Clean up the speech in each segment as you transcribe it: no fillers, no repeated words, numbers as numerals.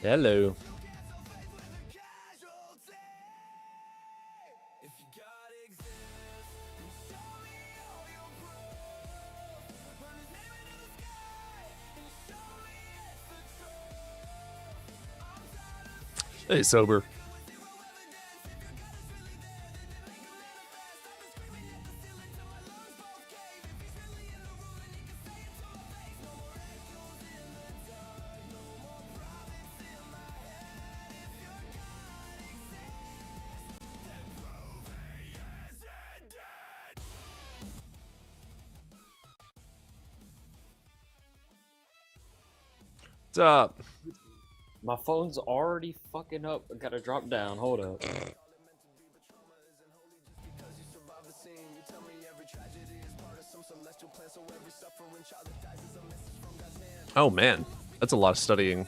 Hello. Hey, sober. What's up? My phone's already fucking up. I gotta drop down. Hold up. Oh man, that's a lot of studying.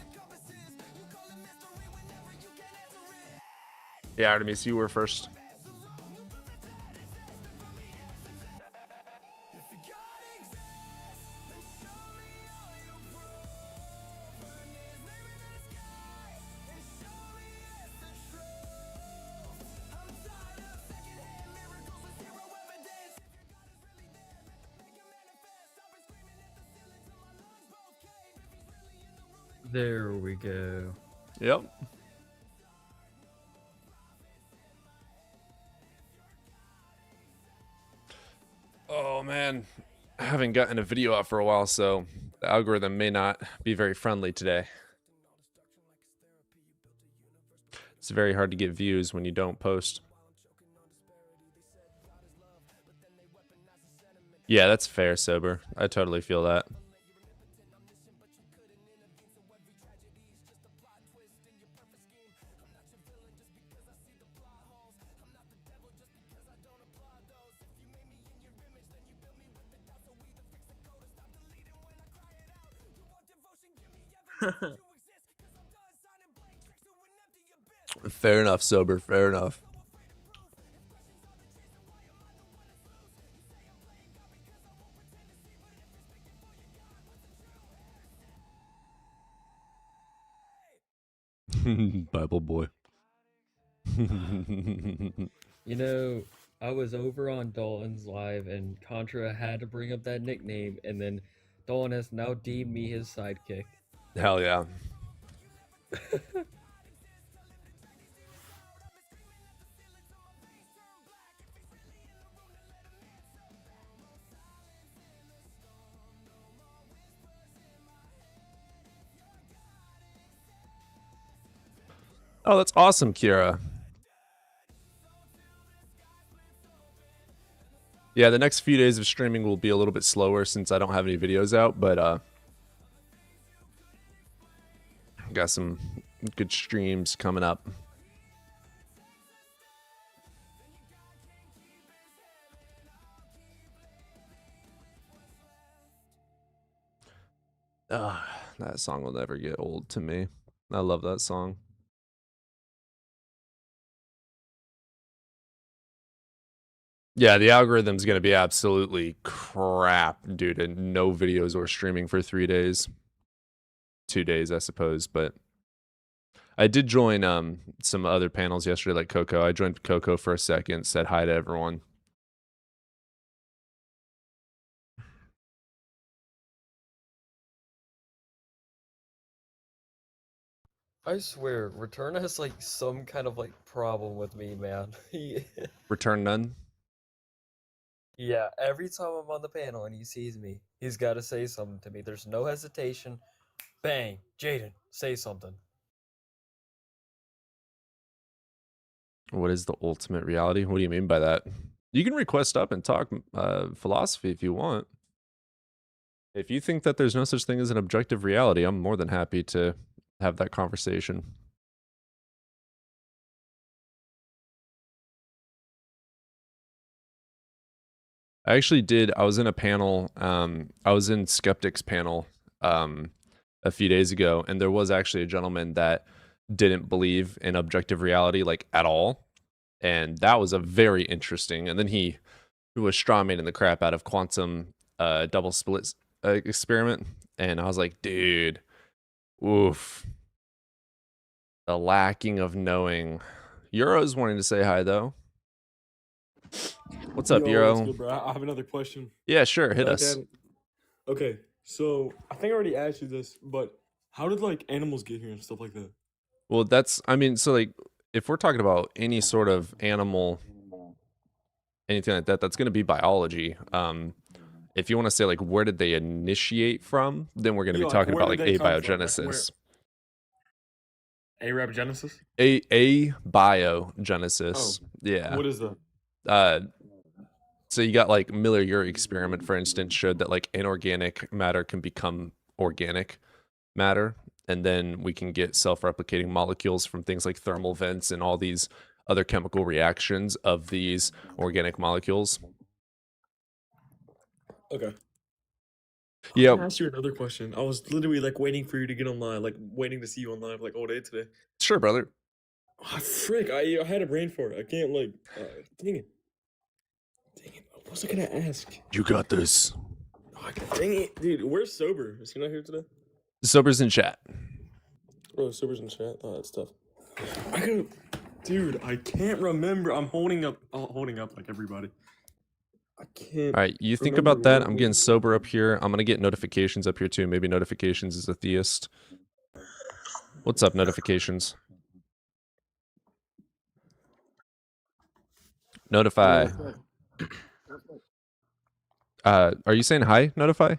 Yeah, Artemis, you were first. There we go. Yep. Oh man, I haven't gotten a video out for a while, so the algorithm may not be very friendly today. It's very hard to get views when you don't post. Yeah, that's fair, sober. I totally feel that. Fair enough, sober. Fair enough. Bible boy. You know, I was over on Dalton's live, and Contra had to bring up that nickname, and then Dalton has now deemed me his sidekick. Hell yeah. Oh, that's awesome, Kira. Yeah, the next few days of streaming will be a little bit slower since I don't have any videos out, but got some good streams coming up. That song will never get old to me. I love that song. Yeah, the algorithm's going to be absolutely crap due to no videos or streaming for 3 days. 2 days, I suppose, but I did join some other panels yesterday like Coco. I joined Coco for a second, said hi to everyone. I swear, Return has like some kind of like problem with me, man. Return none. Yeah, every time I'm on the panel and he sees me, he's got to say something to me. There's no hesitation. Bang, Jaden, say something. What is the ultimate reality? What do you mean by that? You can request up and talk philosophy if you want. If you think that there's no such thing as an objective reality, I'm more than happy to have that conversation. I actually did. I was in a panel. I was in Skeptics panel a few days ago, and there was actually a gentleman that didn't believe in objective reality like at all, and that was a very interesting. And then he was strawmanning the crap out of quantum double split experiment, and I was like, dude, oof. The lacking of knowing. Euro's wanting to say hi though. What's up, Yo, what's Euro? good, bro? I have another question. Yeah, sure. Hit Back us. at it. Okay, so I think I already asked you this, but how did like animals get here and stuff like that? Well, that's. I mean, so like, if we're talking about any sort of animal, anything like that, that's going to be biology. If you want to say like, where did they initiate from, then we're going to be Yeah, like talking where about did like they come from? Like where? abiogenesis. Arabogenesis? Abiogenesis. Yeah. What is that? Uh, so you got like Miller-Urey experiment, for instance, showed that like inorganic matter can become organic matter, and then we can get self-replicating molecules from things like thermal vents and all these other chemical reactions of these organic molecules. Okay. Yeah. I'm gonna ask you another question. I was literally like waiting for you to get online, like waiting to see you online like all day today. Sure, brother. Oh, frick, I had a brain fart. I can't like dang it. Dang it. What was I gonna ask? You got this. Oh, dang it, dude. Where's Sober? Is he not here today? Sober's in chat. Oh, Sober's in chat. Oh, that's tough. I gotta, dude. I can't remember. I'm holding up like everybody. I can't. All right, you think remember about that. what I'm was- getting Sober up here. I'm gonna get notifications up here too. Maybe notifications is a theist. What's up, notifications? Notify. Are you saying hi, Notify?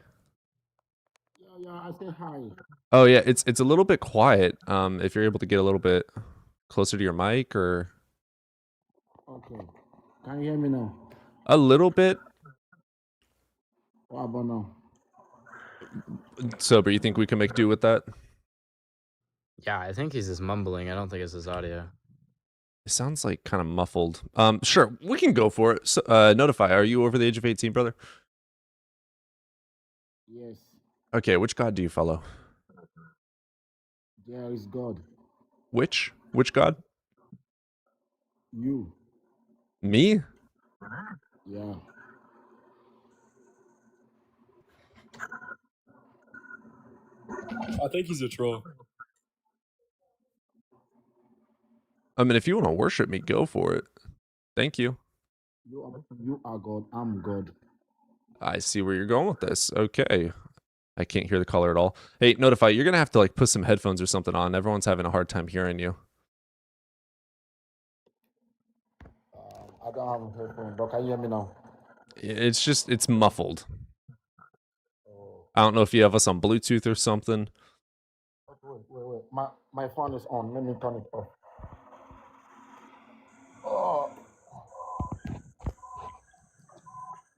Yeah, I say hi. Oh yeah, it's a little bit quiet. If you're able to get a little bit closer to your mic or Okay. Can you hear me now? a little bit. What about now? Sober, you think we can make do with that? Yeah, I think he's just mumbling. I don't think it's his audio. It sounds like kind of muffled. Sure, we can go for it. So, Notify, are you over the age of 18, brother? Yes, Okay, which god do you follow? there is God. Which god? You. Me? Yeah. I think he's a troll. I mean, if you want to worship me, go for it. Thank you. You are God. I'm God. I see where you're going with this. Okay. I can't hear the caller at all. Hey, Notify, you're going to have to like put some headphones or something on. Everyone's having a hard time hearing you. I don't have a headphone, but can you hear me now? It's muffled. Oh. I don't know if you have us on Bluetooth or something. Wait. My phone is on. Let me turn it off. Oh.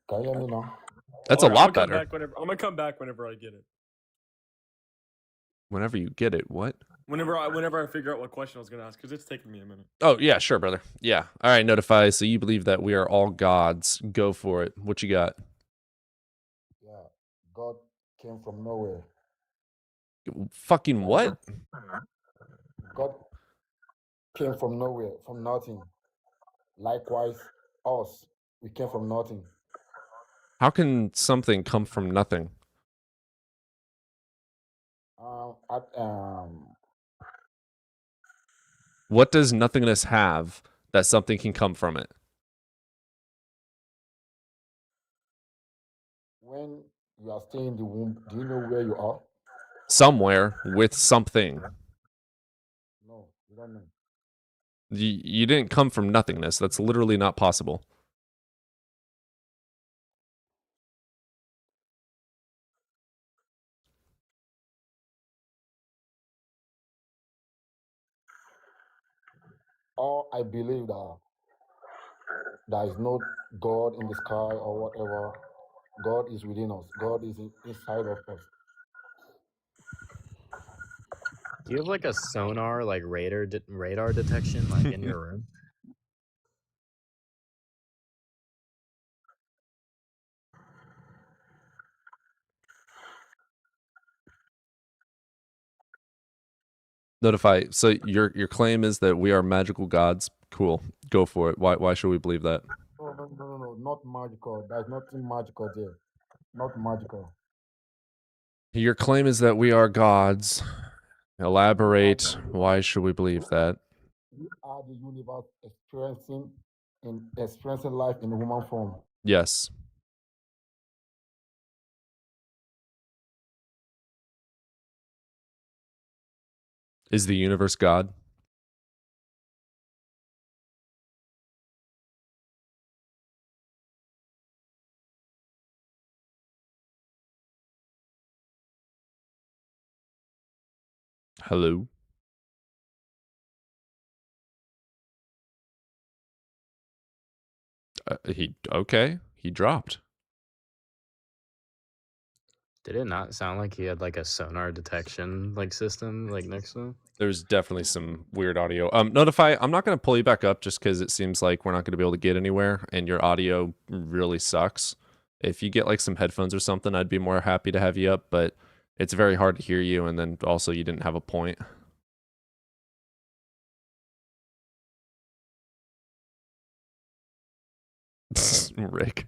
Can you hear me now? That's a Alright, lot I'm gonna come better. back whenever, I'm gonna come back whenever I get it. Whenever you get it, what? Whenever I figure out what question I was gonna ask, because it's taking me a minute. Oh, yeah, sure, brother. Yeah. All right, Notify. So you believe that we are all gods. Go for it. What you got? Yeah. God came from nowhere. Fucking what? God came from nowhere, from nothing. Likewise, us, we came from nothing. How can something come from nothing? What does nothingness have that something can come from it? When you are still in the womb, do you know where you are? Somewhere with something. No, you don't know. You didn't come from nothingness. That's literally not possible. Or I believe that there is no God in the sky or whatever. God is within us. God is inside of us. Do you have like a sonar, like radar detection, like in your room? Notify. So your claim is that we are magical gods. Cool. Go for it. Why should we believe that? No, not magical. There's nothing magical there. Not magical. Your claim is that we are gods. Elaborate. Why should we believe that? We are the universe experiencing life in human form. Yes. Is the universe God? Hello? He dropped. Did it not sound like he had like a sonar detection like system like next to him? There's definitely some weird audio. Notify, I'm not going to pull you back up just because it seems like we're not going to be able to get anywhere and your audio really sucks. If you get like some headphones or something, I'd be more happy to have you up, but it's very hard to hear you, and then also you didn't have a point. Rick.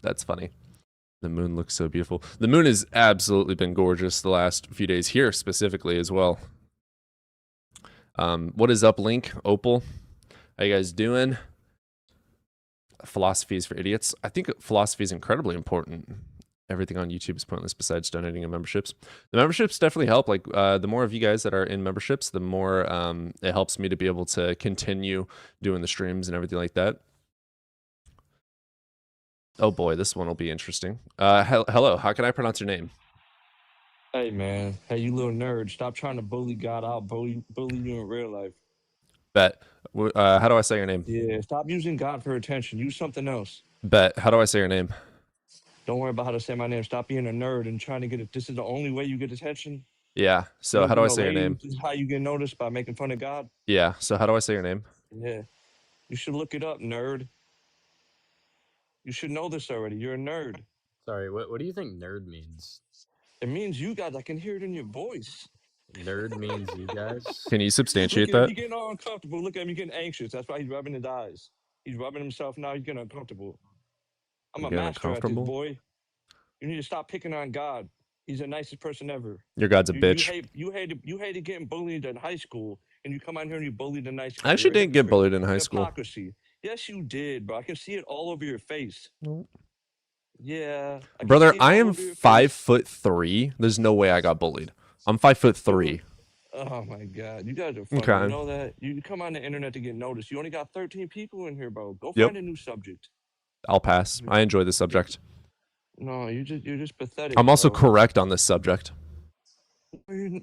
That's funny. The moon looks so beautiful. The moon has absolutely been gorgeous the last few days here specifically as well. What is up, Link? Opal? How you guys doing? Philosophy is for idiots. I think philosophy is incredibly important. Everything on YouTube is pointless besides donating and memberships. The memberships definitely help. Like the more of you guys that are in memberships, the more it helps me to be able to continue doing the streams and everything like that. Oh boy, this one will be interesting. Hello, how can I pronounce your name? Hey man, hey you little nerd, stop trying to bully God out, bully you in real life. Bet. How do I say your name? Yeah, stop using God for attention. Use something else. Bet. How do I say your name? Don't worry about how to say my name. Stop being a nerd and trying to get it. This is the only way you get attention. Yeah. So how do I say your name? This is how you get noticed, by making fun of God. Yeah. So how do I say your name? Yeah, you should look it up, nerd. You should know this already. You're a nerd. Sorry, what do you think nerd means? It means you guys. I can hear it in your voice. Nerd means you guys? Can you substantiate Look at him, that? he's getting all uncomfortable. Look at him, he's getting anxious. That's why he's rubbing his eyes. He's rubbing himself now. He's getting uncomfortable. I'm a Getting master at this, uncomfortable? boy. You need to stop picking on God. He's the nicest person ever. Your God's a bitch. You hated getting bullied in high school, and you come out here and you bullied in high school. I actually didn't get bullied in high school. Hypocrisy. Yes, you did, bro. I can see it all over your face. Yeah. Brother, I am 5'3". There's no way I got bullied. I'm 5'3". Oh my God, you guys are funny. Okay. You know that? You come on the internet to get noticed. You only got 13 people in here, bro. Go Yep. find a new subject. I'll pass. I enjoy the subject. No, you're just pathetic. I'm also bro. correct on this subject.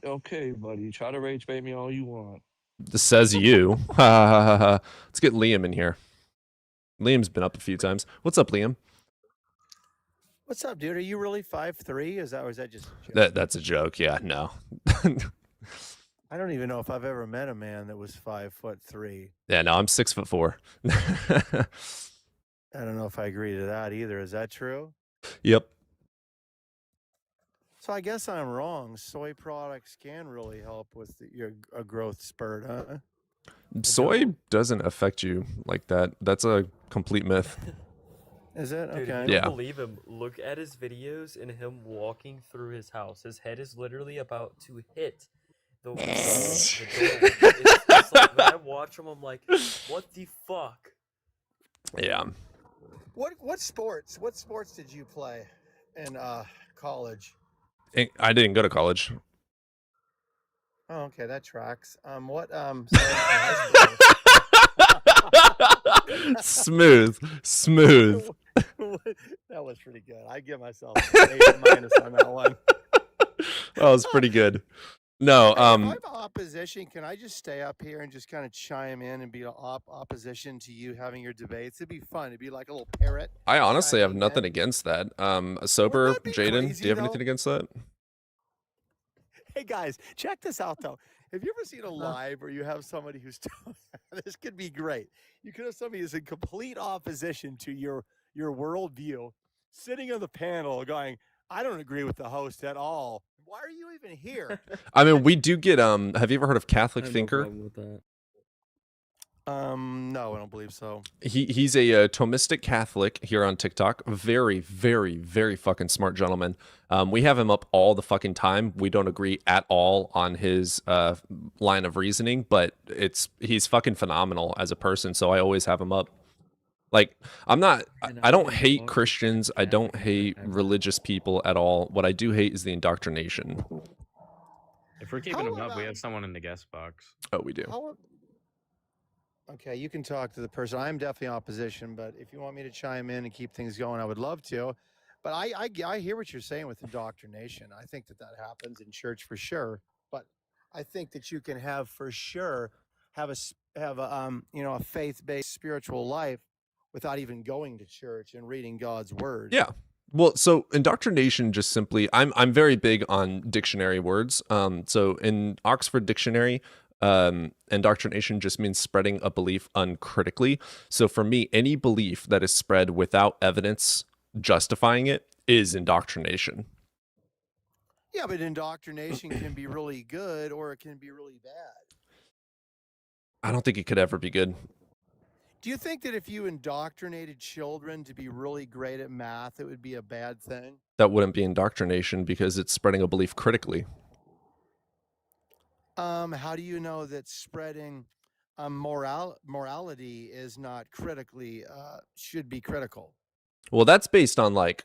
Okay, buddy. Try to rage bait me all you want. This says you. Let's get Liam in here. Liam's been up a few times. What's up, Liam? What's up, dude? Are you really 5'3"? Is that just a joke? That's a joke. Yeah, no. I don't even know if I've ever met a man that was 5'3". Yeah, no, I'm 6'4". I don't know if I agree to that either. Is that true? Yep. So I guess I'm wrong. Soy products can really help with your growth spurt, huh? Soy doesn't affect you like that. That's a complete myth. Is it? Dude, Okay. if you Yeah. don't believe him, look at his videos and him walking through his house. His head is literally about to hit the door. It's like, when I watch him, I'm like, what the fuck? Yeah. What sports did you play in college? I didn't go to college. Oh, okay, that tracks. What Smooth. That was pretty good. I give myself an A- on that one. That was pretty good. No, Hey, if I'm opposition, can I just stay up here and just kind of chime in and be opposition to you having your debates? It'd be fun. It'd be like a little parrot. I honestly have chiming nothing in. against that. Sober that be Jaden, crazy, do you have though? anything against that? Hey guys, check this out though. Have you ever seen a live where you have somebody who's this could be great. You could have somebody who's in complete opposition to your worldview, sitting on the panel going, "I don't agree with the host at all. Why are you even here?" I mean, we do get have you ever heard of Catholic Thinker? No, I don't believe so. He's a Thomistic Catholic here on TikTok. Very, very, very fucking smart gentleman. We have him up all the fucking time. We don't agree at all on his line of reasoning, but he's fucking phenomenal as a person. So I always have him up. Like, I don't hate Christians. I don't hate religious people at all. What I do hate is the indoctrination. If we're keeping him up, we have someone in the guest box. Oh, we do. Okay, you can talk to the person. I'm definitely opposition, but if you want me to chime in and keep things going, I would love to. But I hear what you're saying with indoctrination. I think that happens in church for sure. But I think that you can have for sure have a faith-based spiritual life without even going to church and reading God's word. Yeah. Well, so indoctrination just simply, I'm very big on dictionary words. So in Oxford Dictionary, indoctrination just means spreading a belief uncritically. So for me, any belief that is spread without evidence justifying it is indoctrination. Yeah, but indoctrination can be really good or it can be really bad. I don't think it could ever be good. Do you think that if you indoctrinated children to be really great at math, it would be a bad thing? That wouldn't be indoctrination because it's spreading a belief critically. How do you know that spreading morality is not critically should be critical? Well, that's based on like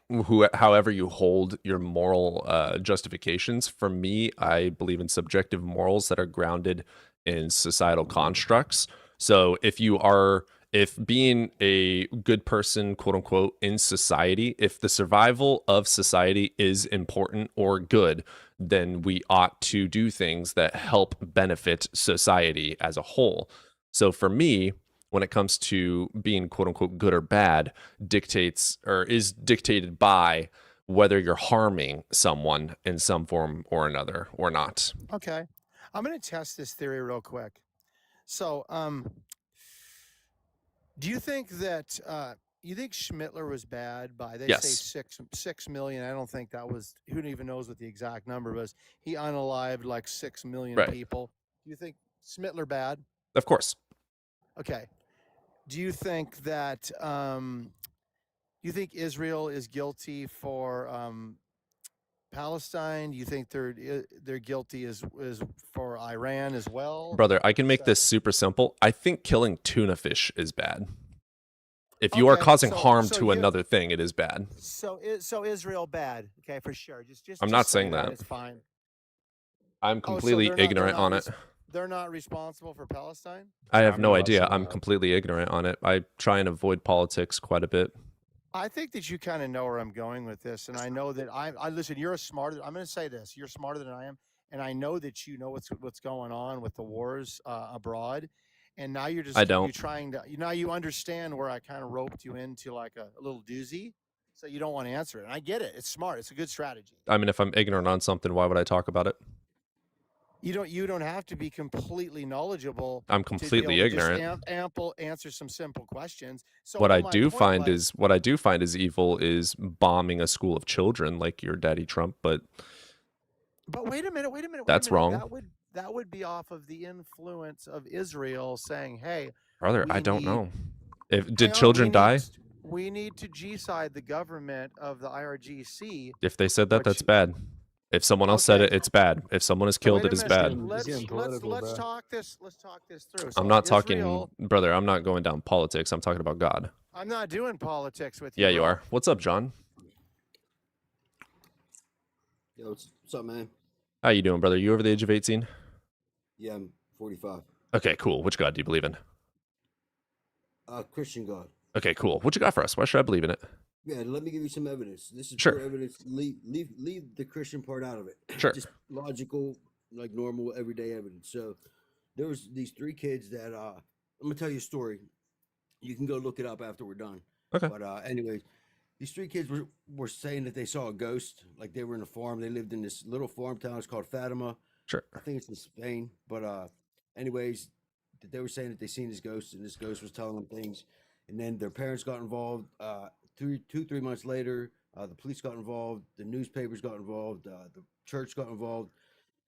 however you hold your moral justifications. For me, I believe in subjective morals that are grounded in societal constructs. So if being a good person, quote unquote, in society, if the survival of society is important or good, then we ought to do things that help benefit society as a whole. So for me, when it comes to being quote unquote good or bad, is dictated by whether you're harming someone in some form or another or not. Okay. I'm going to test this theory real quick. So, do you think that you think Schmittler was bad by Yes. say 6 million? I don't think that was. Who even knows what the exact number was? He unalived like 6 million Right. people. Do you think Schmittler bad? Of course. Okay. Do you think that you think Israel is guilty for Palestine? Do you think they're guilty is for Iran as well? Brother, I can make this super simple. I think killing tuna fish is bad. If you are Okay, causing so- harm so to you- another thing, it is bad. So Israel bad? Okay, for sure. Just I'm just not say saying that. It's fine. I'm Oh, so completely they're not- ignorant on it. They're not responsible for Palestine. I have I'm no not idea. saying I'm that. completely ignorant on it. I try and avoid politics quite a bit. I think that you kind of know where I'm going with this, and I know that I listen. You're smarter. I'm going to say this. You're smarter than I am, and I know that you know what's going on with the wars abroad. And now you're just I don't. You're trying to now you understand where I kind of roped you into like a little doozy, so you don't want to answer it. And I get it. It's smart. It's a good strategy. I mean, if I'm ignorant on something, why would I talk about it? You don't have to be completely knowledgeable. I'm to be completely able to just ignorant. ample answer some simple questions. So What I my do point find was- is evil is bombing a school of children like your daddy Trump, but But wait a minute. That's wrong. That would be off of the influence of Israel saying, "Hey, brother, we I don't need- know. If hang did on, children die? We need to G-side the government of the IRGC." If they said that, Which- that's bad. If someone else said Okay. it, it's bad. If someone is killed, Wait it a is minute. bad. It's getting political, Let's bro. talk this. Let's talk this through. I'm So not Israel- talking, brother. I'm not going down politics. I'm talking about God. I'm not doing politics with you. Yeah, you bro. are. What's up, John? Yo, what's up, man? How you doing, brother? You over the age of 18? Yeah, I'm 45. Okay, cool. Which God do you believe in? Christian God. Okay, cool. What you got for us? Why should I believe in it? Yeah, let me give you some evidence. This is Sure. pure evidence. Leave the Christian part out of it. Sure. Just logical, like normal, everyday evidence. So there was these three kids that I'm gonna tell you a story. You can go look it up after we're done. Okay. But anyways, these three kids were saying that they saw a ghost. Like they were in a farm. They lived in this little farm town. It's called Fatima. Sure. I think it's in Spain. But anyways, they were saying that they seen this ghost, and this ghost was telling them things. And then their parents got involved. 3 months later, the police got involved. The newspapers got involved. The church got involved.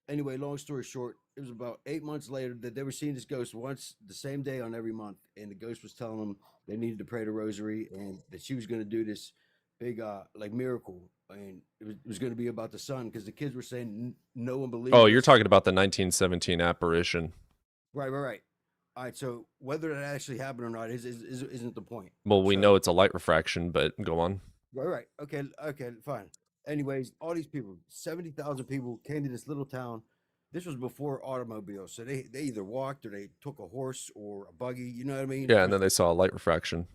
Anyway, long story short, it was about 8 months later that they were seeing this ghost once the same day on every month, and the ghost was telling them they needed to pray the rosary and that she was going to do this big like miracle, and it was going to be about the sun because the kids were saying no one believed. Oh, you're us. talking about the 1917 apparition. Right. All right, so whether that actually happened or not isn't the point. Well, we So- know it's a light refraction, but go on. Right. Okay, fine. Anyways, all these people, 70,000 people came to this little town. This was before automobiles. So they either walked or they took a horse or a buggy, you know what I mean? Yeah, and then they saw a light refraction.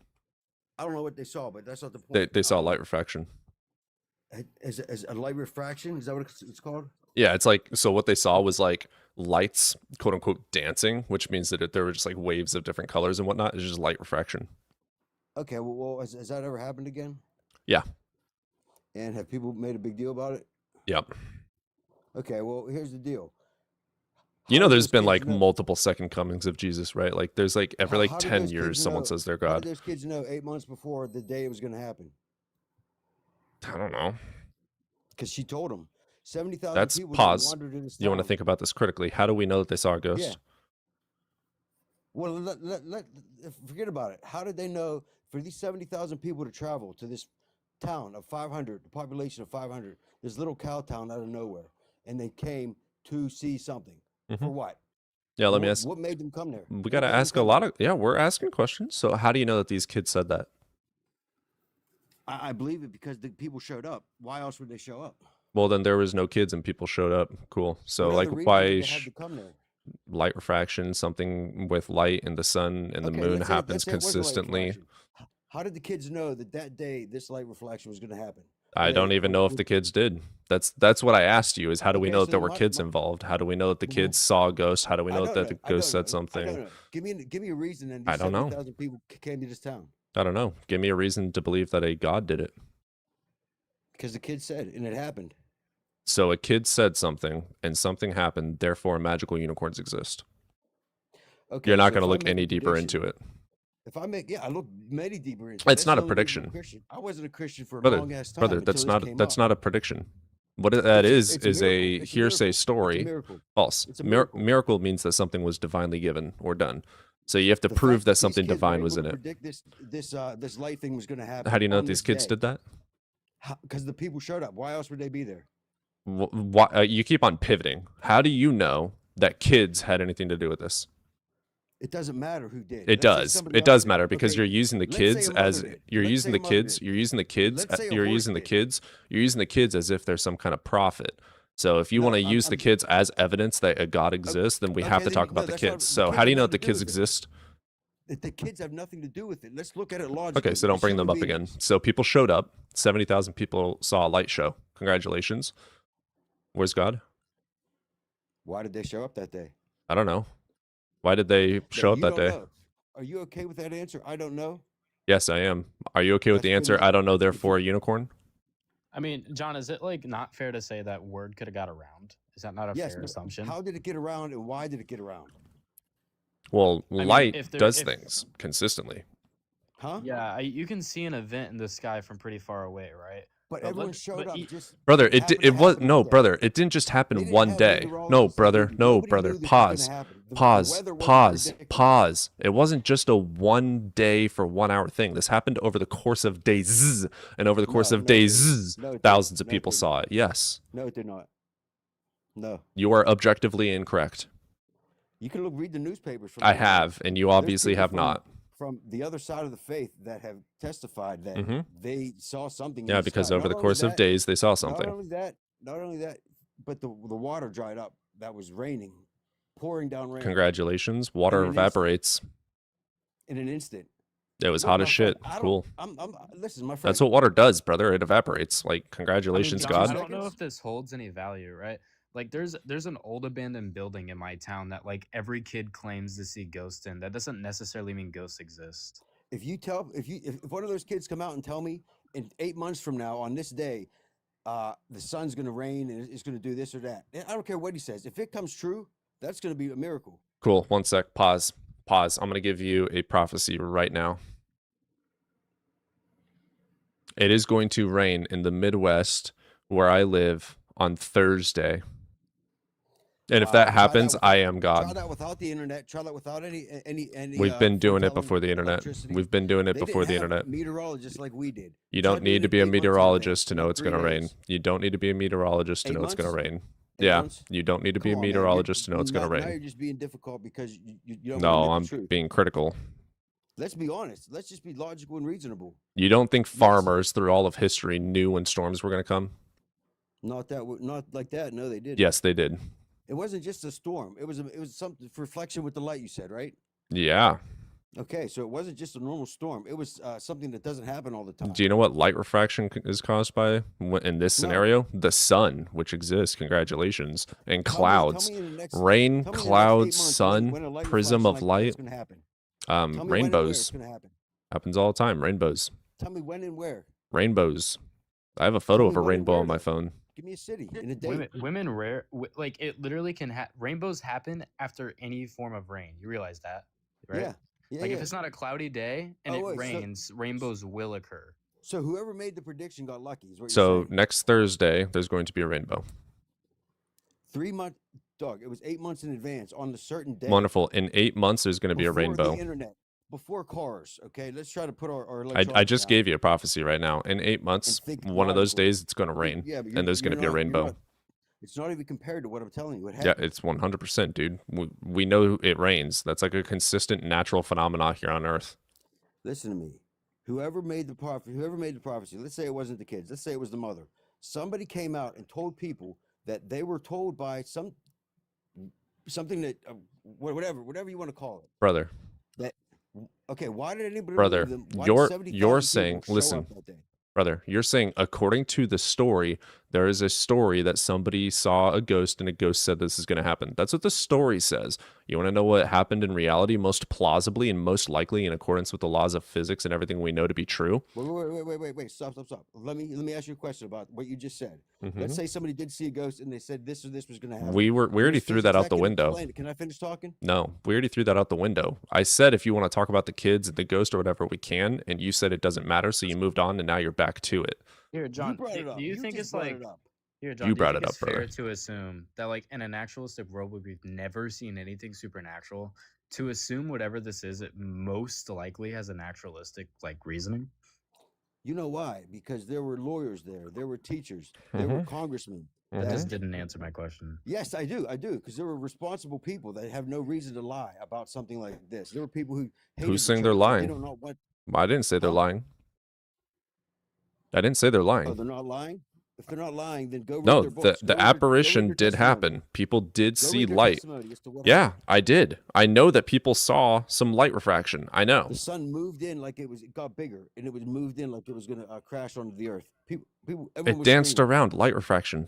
I don't know what they saw, but that's not the point. They saw light refraction. As a light refraction, is that what it's called? Yeah, it's like, so what they saw was like lights, quote unquote, dancing, which means that there were just like waves of different colors and whatnot. It's just light refraction. Okay, well has that ever happened again? Yeah. And have people made a big deal about it? Yep. Okay, well, here's the deal. You How know, do there's those been kids like know- multiple second comings of Jesus, right? Like there's like every like how do 10 those years, kids someone know- says they're How God. did those kids know 8 months before the day it was going to happen? I don't know. Because she told them. 70,000 That's people pause. wandered in this You want to town. think about this critically. How do we know that they saw a ghost? Yeah. Well, forget about it. How did they know for these 70,000 people to travel to this town of 500, the population of 500, this little cow town out of nowhere, and they came to see something for Mhm. what? Yeah, let me What- ask. What made them come there? We What got to made them ask a come lot there? of, yeah, we're asking questions. So how do you know that these kids said that? I believe it because the people showed up. Why else would they show up? Well, then there was no kids and people showed up. Cool. So What like other reason why did they have to come there? light refraction, something with light and the sun and the Okay, moon let's say- happens let's say it was a light consistently. reflection. How did the kids know that day this light reflection was going to happen? I Were don't they- even know if the kids did. That's what I asked you is how do we Okay, know that so there were my- kids my- involved? How do we know that the Well, kids saw a ghost? How do we I know don't that the know. I ghost don't said know. I don't something? know. Give me a reason. Then I these don't know. 70,000 people came to this town I don't know. Give me a reason to believe that a god did it. because the kid said, and it happened. So a kid said something and something happened, therefore magical unicorns exist. Okay, You're not so going to if I look make a any deeper prediction- into it. If I make, I look many deeper into. It's That's not the a only reason I'm prediction. Christian. I wasn't a Christian for a Brother, long ass time. brother, until that's this not came that's up. not a prediction. What that It's a is miracle. a It's a hearsay miracle. It's a story. miracle. False. It's a miracle. Miracle means that something was divinely given or done. So you have to The prove fact that these something kids were divine able was to in it. Predict this light thing was going to happen. How do you know on that these this kids day. did that? Because the people showed up. Why else would they be there? Why, you keep on pivoting. How do you know that kids had anything to do with this? It doesn't matter who did. It Let's say does. somebody It does else did. matter because Okay, you're using the let's say kids a mother as did. you're Let's using say the a mother kids. did. You're using the kids. Let's say a You're horse using the did. kids. You're using the kids as if they're some kind of prophet. So if you No, want to I'm- use the I'm- kids as evidence that a god exists, then we have okay, to then talk no, about the that's not- kids. the So kids how do you have know nothing that the to do kids with it. exist? The kids have nothing to do with it. Let's look at it logically. Okay, so don't As bring them human up again. beings. So people showed up. 70,000 people saw a light show. Congratulations. Where's God? Why did they show up that day? I don't know. Why did they show up You that don't day? know. Are you okay with that answer? I don't know. Yes, I am. Are you okay with the That's answer? pretty- I don't know, that's pretty therefore a fair. unicorn? I mean, John, is it like not fair to say that word could have got around? Is that not a Yes. fair but assumption? How did it get around, and why did it get around? Well, mean, light if there- does if- things consistently. Huh? Yeah, you can see an event in the sky from pretty far away, right? But But everyone let- showed but up. e- Just Brother, it happened to it was happen no, one day. brother. It didn't just They happen didn't one have day. meteorologists No, that brother. knew- No, nobody brother. knew this was gonna Pause. happen. The Pause. weather wasn't Pause. predictable. Pause. It wasn't just a 1 day for 1 hour thing. This happened over the course of days, and over the course No, of no, it didn't. days, No, it didn't. thousands of No, it people didn't. saw it. Yes, No, it did not. No. you are objectively incorrect. You can read the newspapers. From I the- have, and you there's obviously people have from- not. From the other side of the faith that have testified that Mhm. they saw something. in Yeah, the because sky. over Not the only course of that- days, they saw Not something. only that, but the water dried up. That was raining, pouring down rain Congratulations. Water an instant. evaporates. in an instant. It was Look, hot my as friend, shit. I don't- Cool. Listen, my friend. That's what water does, brother. It evaporates. Like, I mean, congratulations, John, God. I don't know Seconds? if this holds any value, right? Like, there's an old abandoned building in my town that like every kid claims to see ghosts in. That doesn't necessarily mean ghosts exist. If one of those kids come out and tell me in 8 months from now on this day, the sun's going to rain and it's going to do this or that, I don't care what he says. If it comes true, that's going to be a miracle. Cool. 1 sec. Pause. I'm going to give you a prophecy right now. It is going to rain in the Midwest where I live on Thursday. And if Wow. that Try happens, without, I am try God. that without the internet. Try that without any. We've been doing it foretelling before the internet. electricity. We've been doing it They before didn't the have internet. meteorologists like we did. You Try don't need doing to it be a 8 months in meteorologist to advance, know not it's 3 going to rain. days. You don't need to be a meteorologist to 8 know it's going to months? rain. 8 Yeah, months? you don't need to be Come a on, man. meteorologist to know it's going to Now rain. you're just being difficult because you don't want to No, admit I'm the truth. being critical. Let's be honest. Let's just be logical and reasonable. You don't think Yes. farmers through all of history knew when storms were going to come? Not like that. No, they didn't. Yes, they did. It wasn't just a storm. It was something reflection with the light. You said, right? Yeah. Okay, so it wasn't just a normal storm. It was something that doesn't happen all the time. Do you know what light refraction is caused by in this No. scenario? The sun, which exists, congratulations, and Tell clouds, me in the next, rain, tell me in the next 8 clouds, months sun, when a light prism reflection of like light, that's going to happen. Tell me when and where it's rainbows going to happen. happens all the time. Rainbows, Tell me when and where. rainbows. I have a photo Tell of me a when and rainbow where, on my though. phone. Give me a city and a date. Women rare like it literally can rainbows happen after any form of rain. You realize that, right? Yeah. Yeah, Like yeah. if it's not a cloudy day and Oh, it wait, so- rains, rainbows will occur. So whoever made the prediction got lucky, is what you're So saying. next Thursday, there's going to be a rainbow. 3 months, dog. It was 8 months in advance on the certain day. Wonderful. In 8 months, there's going to be a before rainbow. The internet, before cars. Okay, let's try to put our I electronics just down gave you a prophecy right now. In 8 months, think one of those logically. days, it's going to rain, Yeah, but and there's going to be a rainbow. It's not even compared to what I'm telling you. It Yeah, happened. it's 100%, dude. We know it rains. That's like a consistent natural phenomenon here on Earth. Listen to me. Whoever made the prophecy, let's say it wasn't the kids, let's say it was the mother. Somebody came out and told people that they were told by something that whatever you want to call it. Brother, Okay, why did anybody brother, believe them? Why did you're 70,000 saying, people show listen, up that day? brother, you're saying according to the story, there is a story that somebody saw a ghost and a ghost said this is going to happen. That's what the story says. You want to know what happened in reality, most plausibly and most likely in accordance with the laws of physics and everything we know to be true? Wait. Stop. Let me ask you a question about what you just said. Let's say somebody did see a ghost and they said this or this was going to happen. We already threw that out the window. Can I finish talking? No, we already threw that out the window. I said if you want to talk about the kids and the ghost or whatever, we can, and you said it doesn't matter, so you moved on, and now you're back to it. Here, John, brought it up. do you You think just it's brought like it up. here, John, You do brought think it up, it's fair brother. to assume that like in a naturalistic world where we've never seen anything supernatural, to assume whatever this is, it most likely has a naturalistic like reasoning? You know why? Because there were lawyers there were teachers, there were congressmen. That just didn't answer my question. Yes, I do, because there were responsible people that have no reason to lie about something like this. There were people who hated the saying they're church, and lying? They don't know what. I didn't say they're Huh? lying. I didn't say they're Oh, lying. they're not lying. If they're not lying, then go read No, their books. the apparition did happen. People did Go see read their light. testimony as to what Yeah, happened. I did. I know that people saw some light refraction. I know. The sun moved in like it got bigger, and it was moved in like it was going to crash onto the earth. Everyone It was danced screaming. around light refraction.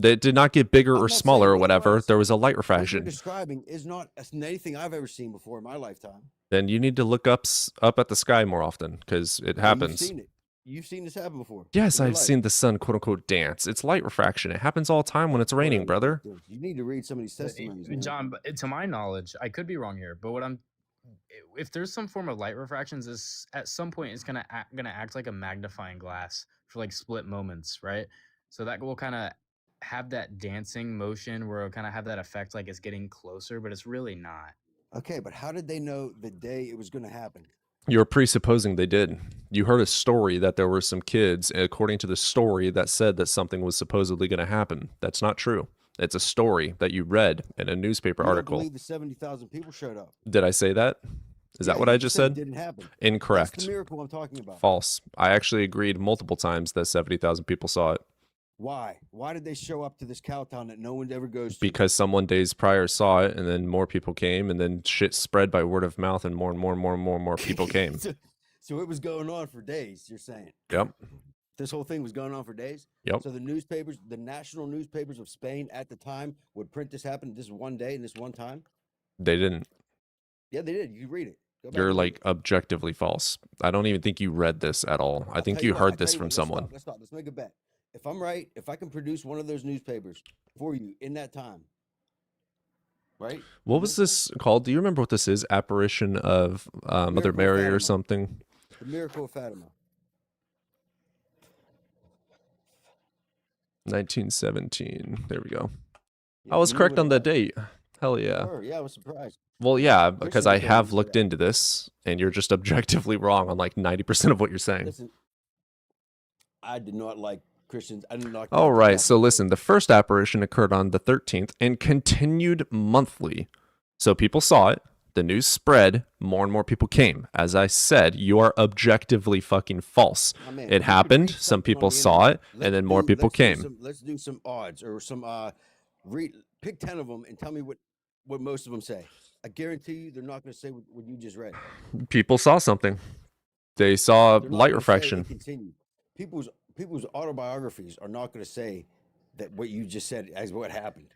It did not get bigger I'm or not saying smaller or what it whatever. was. There was a light What you're refraction. describing is not anything I've ever seen before in my lifetime. Then you need to look up at the sky more often because it Well, happens. You've seen it. You've seen this happen before. Yes, in your I've life. seen the sun quote unquote dance. It's light refraction. It happens all the time when it's raining, Whatever, brother. dude. You need to read some of these testimonies. man. John, but to my knowledge, I could be wrong here, but if there's some form of light refractions, this at some point it's gonna act like a magnifying glass for like split moments, right? So that will kind of have that dancing motion where it'll kind of have that effect like it's getting closer, but it's really not. Okay, but how did they know the day it was going to happen? You're presupposing they did. You heard a story that there were some kids, according to the story, that said that something was supposedly going to happen. That's not true. It's a story that you read in a newspaper You don't article. believe the 70,000 people showed up. Did I say that? Is that Yeah, what you I just it said? didn't happen. That's Incorrect. the miracle I'm talking about. False. I actually agreed multiple times that 70,000 people saw it Why? Why did they show up to this cow town that no one ever goes to? because someone days prior saw it, and then more people came, and then shit spread by word of mouth, and more people came. So it was going on for days, you're saying? Yep. This whole thing was going on for days? Yep. So the newspapers, the national newspapers of Spain at the time would print this happened this one day and this one time? They didn't. Yeah, they did. You can read it. Go back You're and read like it. objectively false. I don't even think you read this at all. I I'll think tell you what, I heard tell this you from what, someone. Let's stop. Let's make a bet. If I'm right, if I can produce one of those newspapers for you in that time, right? What was this called? Do you remember what this is? Apparition of Mother Miracle of Mary or Fatima. something? The Miracle of Fatima. 1917. There we go. I was You knew correct what it on the was. date. Hell You yeah. were. Yeah, I was surprised. Well, yeah, Christian because I looked at me have and said looked that. into this, and you're just objectively wrong on like 90% of what you're saying. Listen, I did not like Christians. I did not. All like the right, so Catholic listen, Church. the first apparition occurred on the 13th and continued monthly. So people saw it, the news spread, more and more people came. As I said, you are objectively fucking false. My man, It you could happened, read some something on people the saw it, internet. and then more people let's do came. let's do some odds or some pick 10 of them and tell me what most of them say. I guarantee you they're not going to say what you just read. People saw something. They saw They're not light gonna say refraction. it continued. People's autobiographies are not going to say that what you just said as what happened.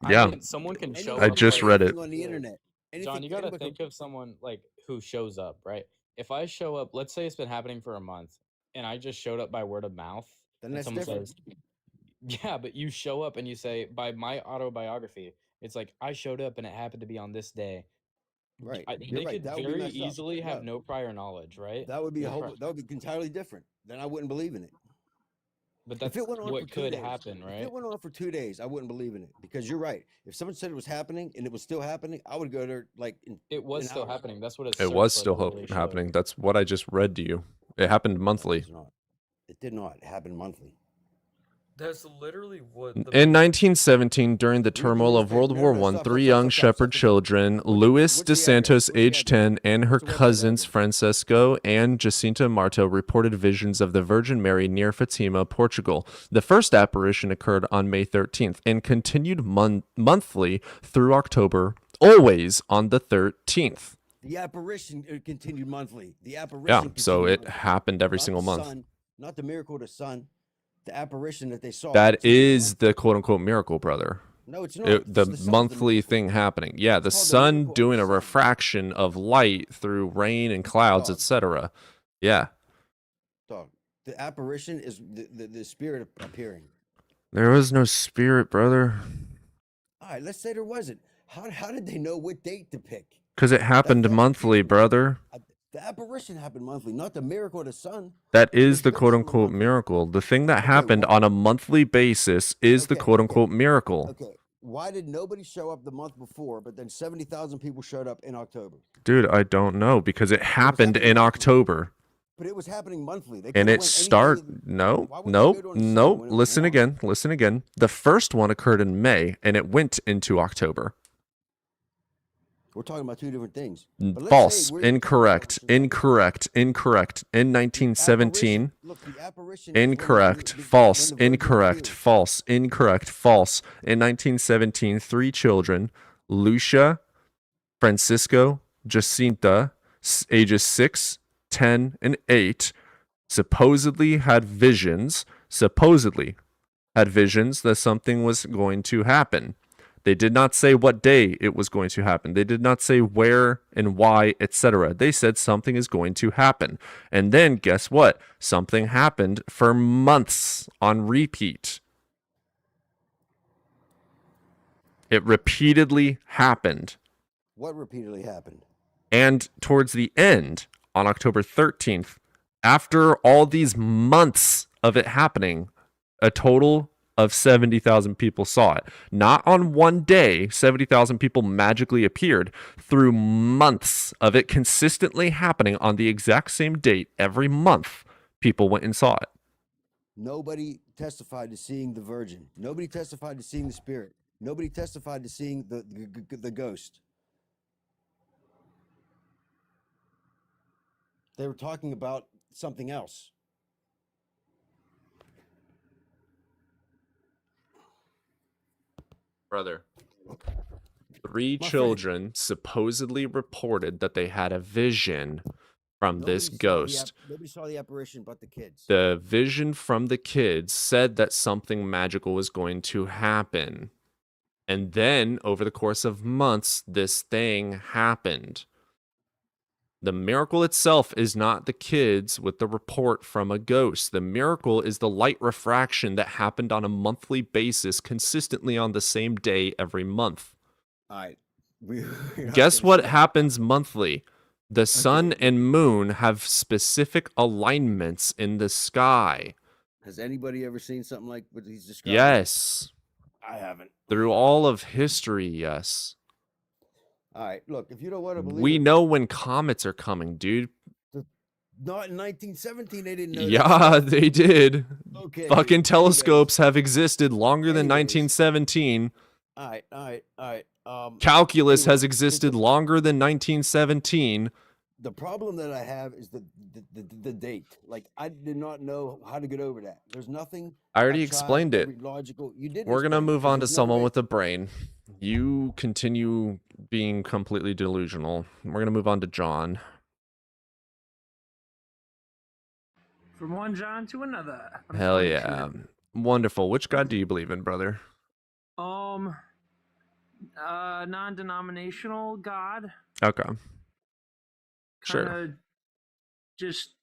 Yeah. I mean, someone can show I up. just like- read it. Anything on the internet. John, you gotta anybody can- think of someone like who shows up, right? If I show up, let's say it's been happening for a month, and I just showed up by word of mouth, Then and that's someone different. says, "Yeah, but you show up and you say by my autobiography, it's like I showed up and it happened to be on this day." Right. They You're right. could That would be very messed up. easily have No. no prior knowledge, right? That would be No pri- that would be entirely different. Then I wouldn't believe in it. But If that's it went on for what 2 could days, happen, If right? it went on for 2 days, I wouldn't believe in it because you're right. If someone said it was happening and it was still happening, I would go there like It was in still hours. happening. That's what it. It was searched, still like, literally showed. happening. That's what I just read to you. It happened No, monthly. It, was not. It did not happen monthly. That's literally what the In 1917, during the Read the turmoil of newspaper. World No, War no, I, stop, three stop, young stop, stop, shepherd stop, stop. children, Luis what's de the address? Santos, What's the age 10, and her What's the website cousins, address? Francesco and Jacinta Marto, reported visions of the Virgin Mary near Fatima, Portugal. The first apparition occurred on May 13th and continued monthly through October, always on the 13th. The apparition continued monthly. The apparition. Yeah, so continued it monthly. happened every Not single the month. sun, not the miracle of the sun. The apparition that they saw. That continued is monthly. the quote unquote miracle, brother. No, it's not. The sun's monthly miracle. thing happening. Yeah, the It's called the sun miracle of doing the a sun. refraction of light through rain and clouds, Dog. etc. Yeah. Dog. The apparition is the spirit appearing. There was no spirit, brother. All right, let's say there wasn't. How did they know what date to pick? Because it happened that's monthly, confusing. brother. The apparition happened monthly, not the miracle of the sun. That is the What's quote on the unquote monthly? miracle. The thing that Okay, happened why- on a monthly basis is the Okay, quote okay. unquote miracle. Okay, why did nobody show up the month before, but then 70,000 people showed up in October? Dude, I don't know because it happened happening in monthly. October. But it was happening monthly. They And could've it went any day start of the- no, Why would they nope, go during the summer nope. when it was Listen warm? again, listen again. The first one occurred in May and it went into October. We're talking about two different things. But let's say False, we're the incorrect, apparition. incorrect, incorrect. In 1917, Look, the apparition is when incorrect, when false, the Virgin incorrect, appeared. false, incorrect, false. In 1917, 3 children, Lucia, Francisco, Jacinta, ages 6, 10, and 8, supposedly had visions that something was going to happen. They did not say what day it was going to happen. They did not say where and why, etc. They said something is going to happen. And then guess what? Something happened for months on repeat. It repeatedly happened. What repeatedly happened? And towards the end, on October 13th, after all these months of it happening, a total of 70,000 people saw it. Not on one day, 70,000 people magically appeared. Through months of it consistently happening on the exact same date every month, people went and saw it. Nobody testified to seeing the Virgin. Nobody testified to seeing the Spirit. Nobody testified to seeing the ghost. They were talking about something else. Brother. 3 My friend. children supposedly reported that they had a vision from this ghost. Nobody saw the apparition but the kids. The vision from the kids said that something magical was going to happen. And then, over the course of months, this thing happened. The miracle itself is not the kids with the report from a ghost. The miracle is the light refraction that happened on a monthly basis, consistently on the same day every month. All right. We're not Guess gonna what stop. happens monthly? The sun and moon have specific alignments in the sky. Has anybody ever seen something like what he's describing? Yes. I haven't. Through all of history, yes. All right, look, if you don't want to believe We it, know when comets are coming, dude. not in 1917 they didn't know that Yeah, stuff. they did. Okay. Fucking anyways. telescopes have existed longer than Anyways. 1917. All right. Calculus has anyways, existed longer than 1917. the problem that I have is the date. Like, I did not know how to get over that. There's nothing. I already tried explained it. every logical. You did. We're gonna move on to someone with. with a brain. You continue being completely delusional. We're gonna move on to John. From one John to another. I'm Hell 22. yeah. Wonderful. Which god do you believe in, brother? Non-denominational God. Okay. Kind Sure. of just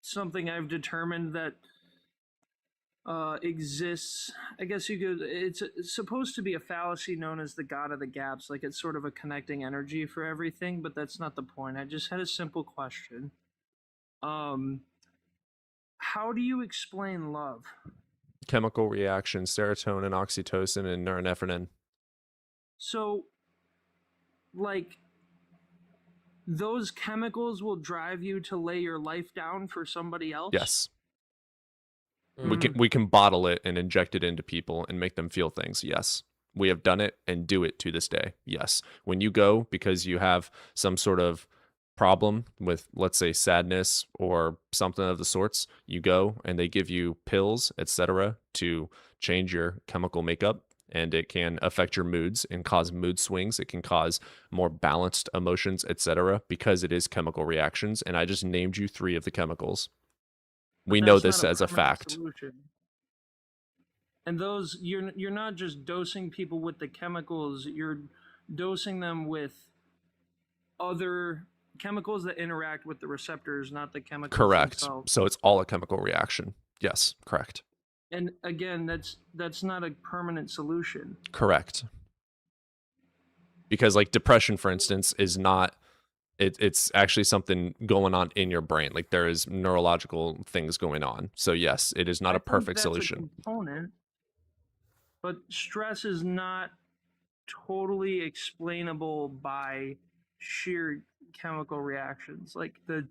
something I've determined that exists. I guess you could. It's supposed to be a fallacy known as the God of the gaps. Like, it's sort of a connecting energy for everything, but that's not the point. I just had a simple question. How do you explain love? Chemical reactions, serotonin, oxytocin, and norepinephrine. So, like, those chemicals will drive you to lay your life down for somebody else? Yes. We can bottle it and inject it into people and make them feel things. Yes. We have done it and do it to this day. Yes. When you go because you have some sort of problem with, let's say, sadness or something of the sorts, you go and they give you pills, etc., to change your chemical makeup, and it can affect your moods and cause mood swings. It can cause more balanced emotions, etc., because it is chemical reactions. And I just named you 3 of the chemicals. We know this as a fact. Solution. And those, you're not just dosing people with the chemicals, you're dosing them with other chemicals that interact with the receptors, not the chemicals Correct. themselves. So it's all a chemical reaction. Yes, correct. And again, that's not a permanent solution. Correct. Because like depression, for instance, is not, it's actually something going on in your brain. Like there is neurological things going on. So yes, it is not a perfect that's solution. A component, but stress is not totally explainable by sheer chemical reactions. Like the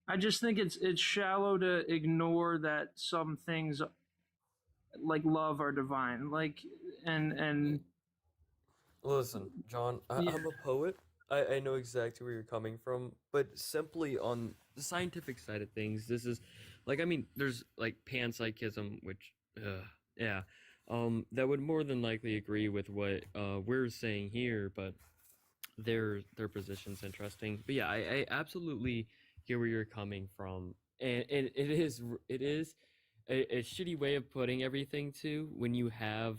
I just think it's shallow to ignore that some things like love are divine. Like and Listen, John, I'm a poet. I know exactly where you're coming from, but simply on the scientific side of things, this is like, I mean, there's like panpsychism, which yeah, that would more than likely agree with what we're saying here, but their position's interesting. But yeah, I absolutely hear where you're coming from, and it is a shitty way of putting everything too when you have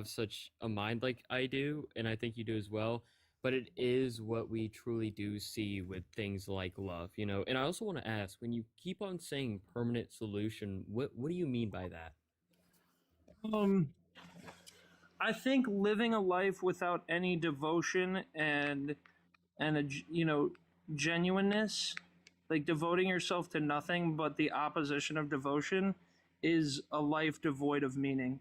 such a mind like I do, and I think you do as well. But it is what we truly do see with things like love, you know. And I also want to ask, when you keep on saying permanent solution, what do you mean by that? I think living a life without any devotion and a genuineness, like devoting yourself to nothing but the opposition of devotion, is a life devoid of meaning.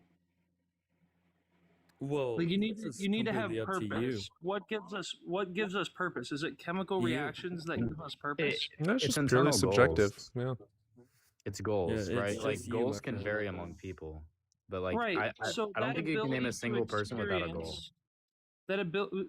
Well, like you need to have completely up to you. purpose. What gives us purpose? Is it chemical reactions that give us purpose? That's It's just purely internal subjective. goals. Yeah. It's goals, Yeah, right? it's Like just you, goals my can friend. vary among people, but like Right. I So don't that think you can name ability a to single person without a goal. experience-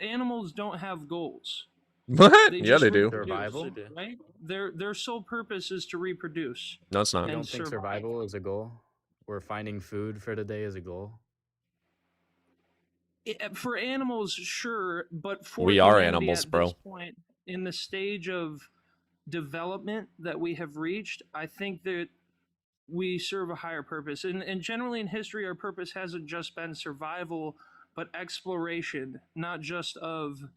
Animals don't have goals. What? They Yeah, just they do. reproduce, Survival? right? Their sole purpose is to reproduce. No, it's You not. And don't think survive. survival is a goal? Or finding food for the day is a goal? For animals, sure, but for We are humanity animals, at bro. this point, in the stage of development that we have reached, I think that we serve a higher purpose. And generally in history, our purpose hasn't just been survival, but exploration, not just of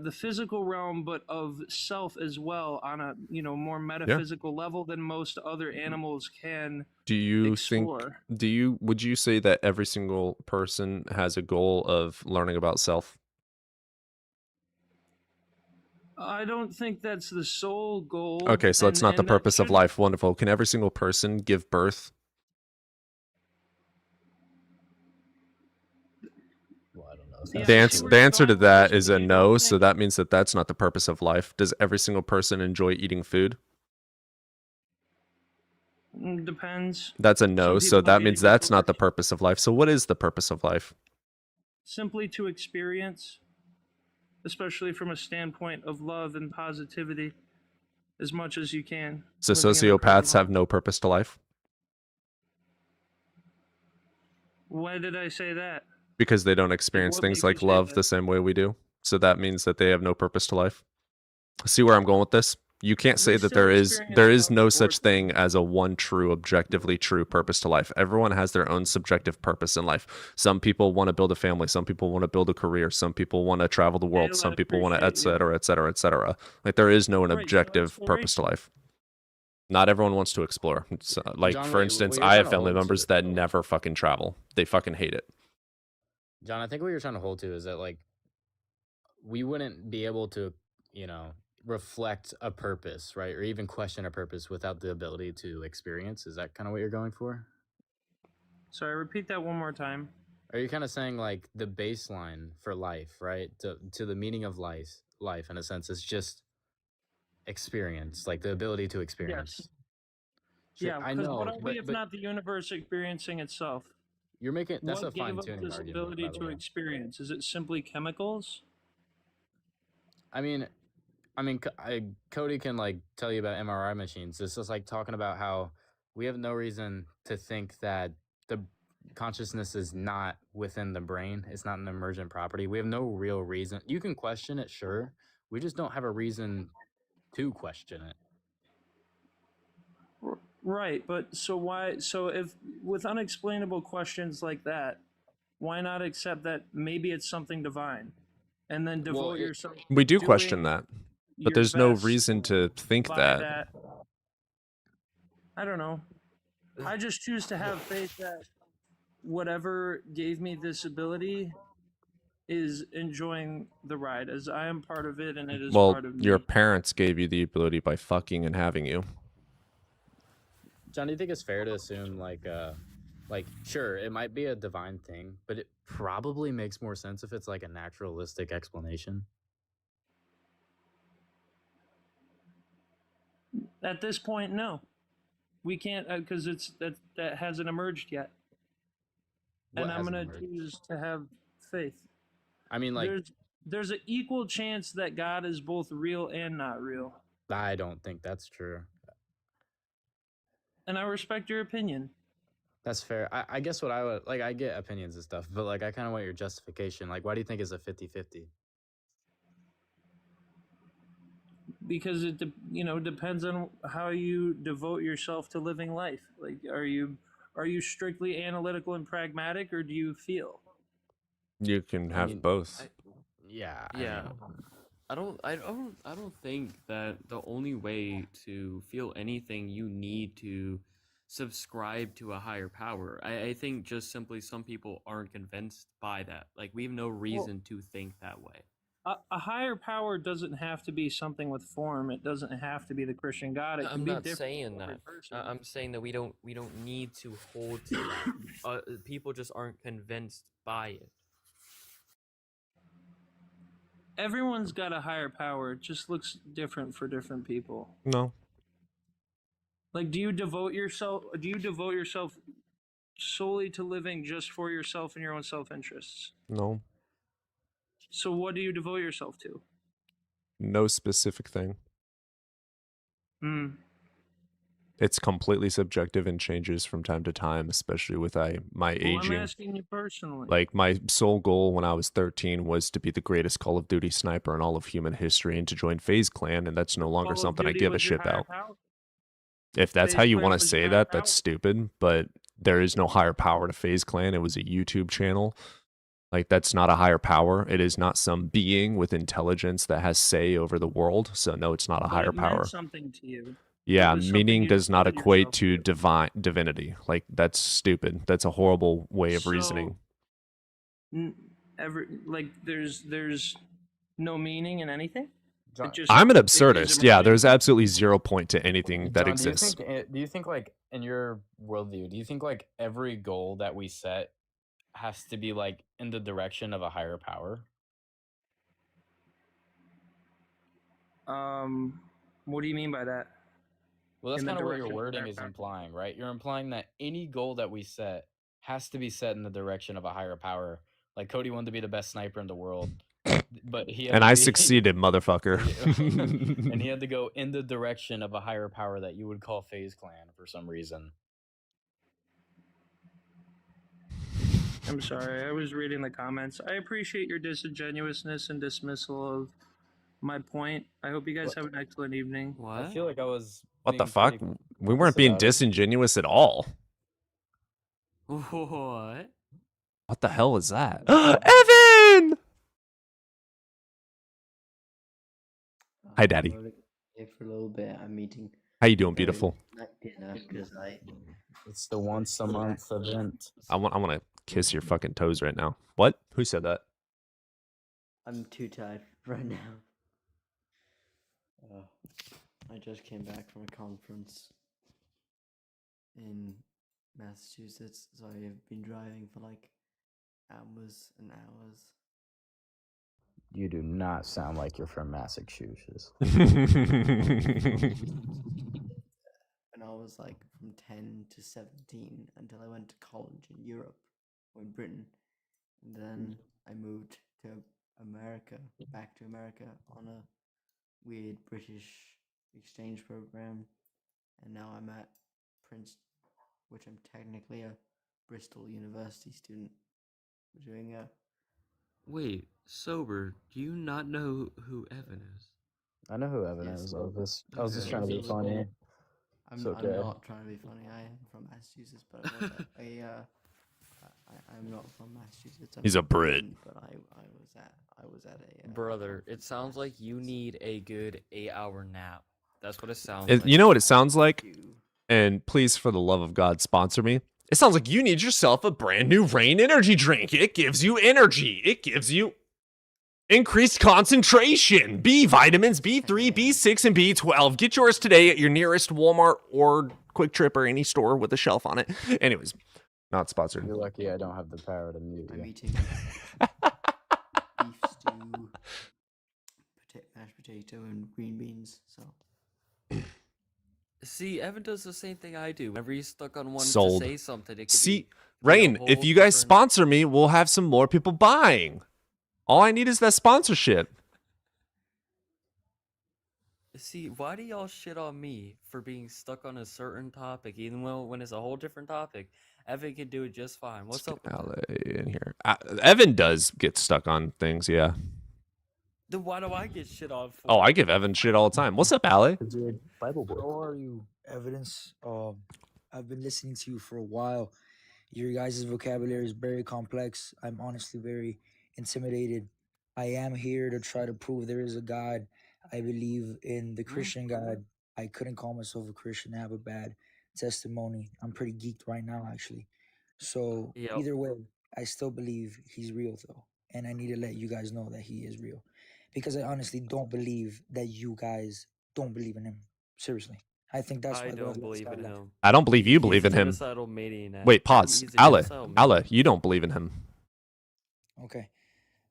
the physical realm, but of self as well, on a more metaphysical level than most other animals can Do you explore. would you say that every single person has a goal of learning about self? I don't think that's the sole goal. Okay, so that's not the that purpose of should- life. Wonderful. Can every single person give birth? Well, I don't know. Yeah, The I answer, see where the you're answer to going with that this, is but a you no, don't so think- that means that that's not the purpose of life. Does every single person enjoy eating food? Depends. That's a no, Some so people that eat means it that's not the before. purpose of life. So what is the purpose of life? Simply to experience, especially from a standpoint of love and positivity, as much as you can. So living in the present sociopaths have moment. no purpose to life? Why did I say that? Because they don't experience what things makes you like say love that? the same way we do. So that means that they have no purpose to life. See where I'm going with this? You can't say They that still there is experience no love such or- thing as a one true, objectively true purpose to life. Everyone has their own subjective purpose in life. Some people want to build a family. Some people want to build a career. Some people want to travel the world. Dale, Some I people want to, et appreciate you. cetera, et cetera, et cetera. Like there is no an Right, so objective purpose to life. Not everyone wants to explore. It's, like John, for what instance, you're I have trying to family hold members to- that never fucking travel. They fucking hate it. John, I think what you're trying to hold to is that like we wouldn't be able to, you know, reflect a purpose, right? Or even question a purpose without the ability to experience. Is that kind of what you're going for? Sorry, repeat that one more time. Are you kind of saying like the baseline for life, right? To the meaning of life in a sense is just experience, like the ability to experience. Sure, Yeah, I because know, what are we but- if but not the universe experiencing itself? you're making that's what a fine gave us tuning this argument. ability by the to way. experience? Is it simply chemicals? I mean, Cody can like tell you about MRI machines. This is like talking about how we have no reason to think that the consciousness is not within the brain. It's not an emergent property. We have no real reason. You can question it, sure. We just don't have a reason to question it. Right, but so why? So if with unexplainable questions like that, why not accept that maybe it's something divine, and then devote yourself? We do to question doing that, your but there's no best reason to think by that. I don't know. I just choose to have faith that whatever gave me this ability is enjoying the ride, as I am part of it, and it is Well, part of me. your parents gave you the ability by fucking and having you. John, do you think it's fair to assume like sure, it might be a divine thing, but it probably makes more sense if it's like a naturalistic explanation? At this point, no, we can't because that hasn't emerged yet, What and I'm hasn't gonna emerged? choose to have faith. I mean, like, there's an equal chance that God is both real and not real, I don't think that's true. and I respect your opinion. That's fair. I guess what I would like, I get opinions and stuff, but like, I kind of want your justification. Like, why do you think it's a 50-50? Because it depends on how you devote yourself to living life. Like, are you strictly analytical and pragmatic, or do you feel? You can have mean, both. Yeah. Yeah. I don't think that the only way to feel anything you need to subscribe to a higher power. I think just simply some people aren't convinced by that. Like we have no reason to think that way. A higher power doesn't have to be something with form. It doesn't have to be the Christian God. It can I'm be not different saying for every that. person. I'm saying that we don't need to hold to that. People just aren't convinced by it. Everyone's got a higher power. It just looks different for different people. No. Like, do you devote yourself solely to living just for yourself and your own self-interests? No. So what do you devote yourself to? No specific thing. Hmm. It's completely subjective and changes from time to time, especially with my Well, aging. I'm asking you personally. Like my sole goal when I was 13 was to be the greatest Call of Duty sniper in all of human history and to join FaZe Clan, and that's no longer Call of something I Duty give a was your shit higher about. power? If that's how FaZe you Clan want to was say your that, higher that's power? stupid, but there is no higher power to FaZe Clan. It was a YouTube channel. Like, that's not a higher power. It is not some being with intelligence that has say over the world. So, no, it's not a But higher it meant power. something to you. Yeah, was something meaning you does not devoted equate yourself to to. divinity. Like, that's stupid. That's a horrible way of So, reasoning. There's no meaning in anything? John, just I'm an atheism absurdist. Yeah, related. there's absolutely 0 point to anything that John, exists. do you think like in your worldview, do you think like every goal that we set has to be like in the direction of a higher power? What do you mean by that? Well, that's In the kind of what your direction of wording higher is power. implying, right? You're implying that any goal that we set has to be set in the direction of a higher power. Like Cody wanted to be the best sniper in the world, but he had And to I be, succeeded, motherfucker. and he had to go in the direction of a higher power that you would call FaZe Clan for some reason. I'm sorry, I was reading the comments. I appreciate your disingenuousness and dismissal of my point. I hope you guys have an excellent evening. I What? feel like I was. What the being fuck? pretty We nice weren't being about it. disingenuous at all. What? What the hell is that? Evan! Hi, Daddy. Here for a little bit. I'm eating. How you doing, beautiful? Night dinner because It's the once a month event. I want to kiss your fucking toes right now. What? Who said that? I'm too tired right now. I just came back from a conference in Massachusetts, so I've been driving for like hours and hours. You do not sound like you're from Massachusetts. And I was like from 10 to 17 until I went to college in Europe or in Britain. And then I moved to America, back to America on a weird British exchange program. And now I'm at Princeton, which I'm technically a Bristol University student. We're doing a. Wait, sober. Do you not know who Evan is? I know who Evan Yes. is. I was just Okay. trying to be funny. I'm, It's okay. I'm not trying to be funny. I am from Massachusetts, but I'm not from Massachusetts. I'm He's a from Brit. Britain, but I was at a Brother, it sounds like you need a good 8-hour nap. That's what it sounds It- like. you know what it sounds like? And please, for the love of God, sponsor me. It sounds like you need yourself a brand new Rain energy drink. It gives you energy. It gives you increased concentration. B vitamins, B3, B6, and B12. Get yours today at your nearest Walmart or Quick Trip or any store with a shelf on it. Anyways, not sponsored. You're lucky I don't have the power to mute I'm you. eating beef stew, mashed potato, and green beans. So See, Evan does the same thing I do. Whenever he's stuck on one Sold. to say something, it could See, be Rain, a if whole you guys different- sponsor me, we'll have some more people buying. All I need is that sponsorship. See, why do y'all shit on me for being stuck on a certain topic, even when it's a whole different topic? Evan can do it just fine. What's up with that? LA in here. Evan does get stuck on things, yeah. Then why do I get shit on for? Oh, I give Evan shit all the time. What's up, Ale? Bible book. How are you, Evidence? I've been listening to you for a while. Your guys' vocabulary is very complex. I'm honestly very intimidated. I am here to try to prove there is a God. I believe in the Christian God. I couldn't call myself a Christian. I have a bad testimony. I'm pretty geeked right now, actually. So Yep. either way, I still believe he's real, though. And I need to let you guys know that he is real. Because I honestly don't believe that you guys don't believe in him. Seriously. I think that's I why don't believe in him. I don't believe you He's believe a in him. genocidal maniac. Wait, pause. He's a Ale, genocidal Ale, maniac. you don't believe in him. Okay.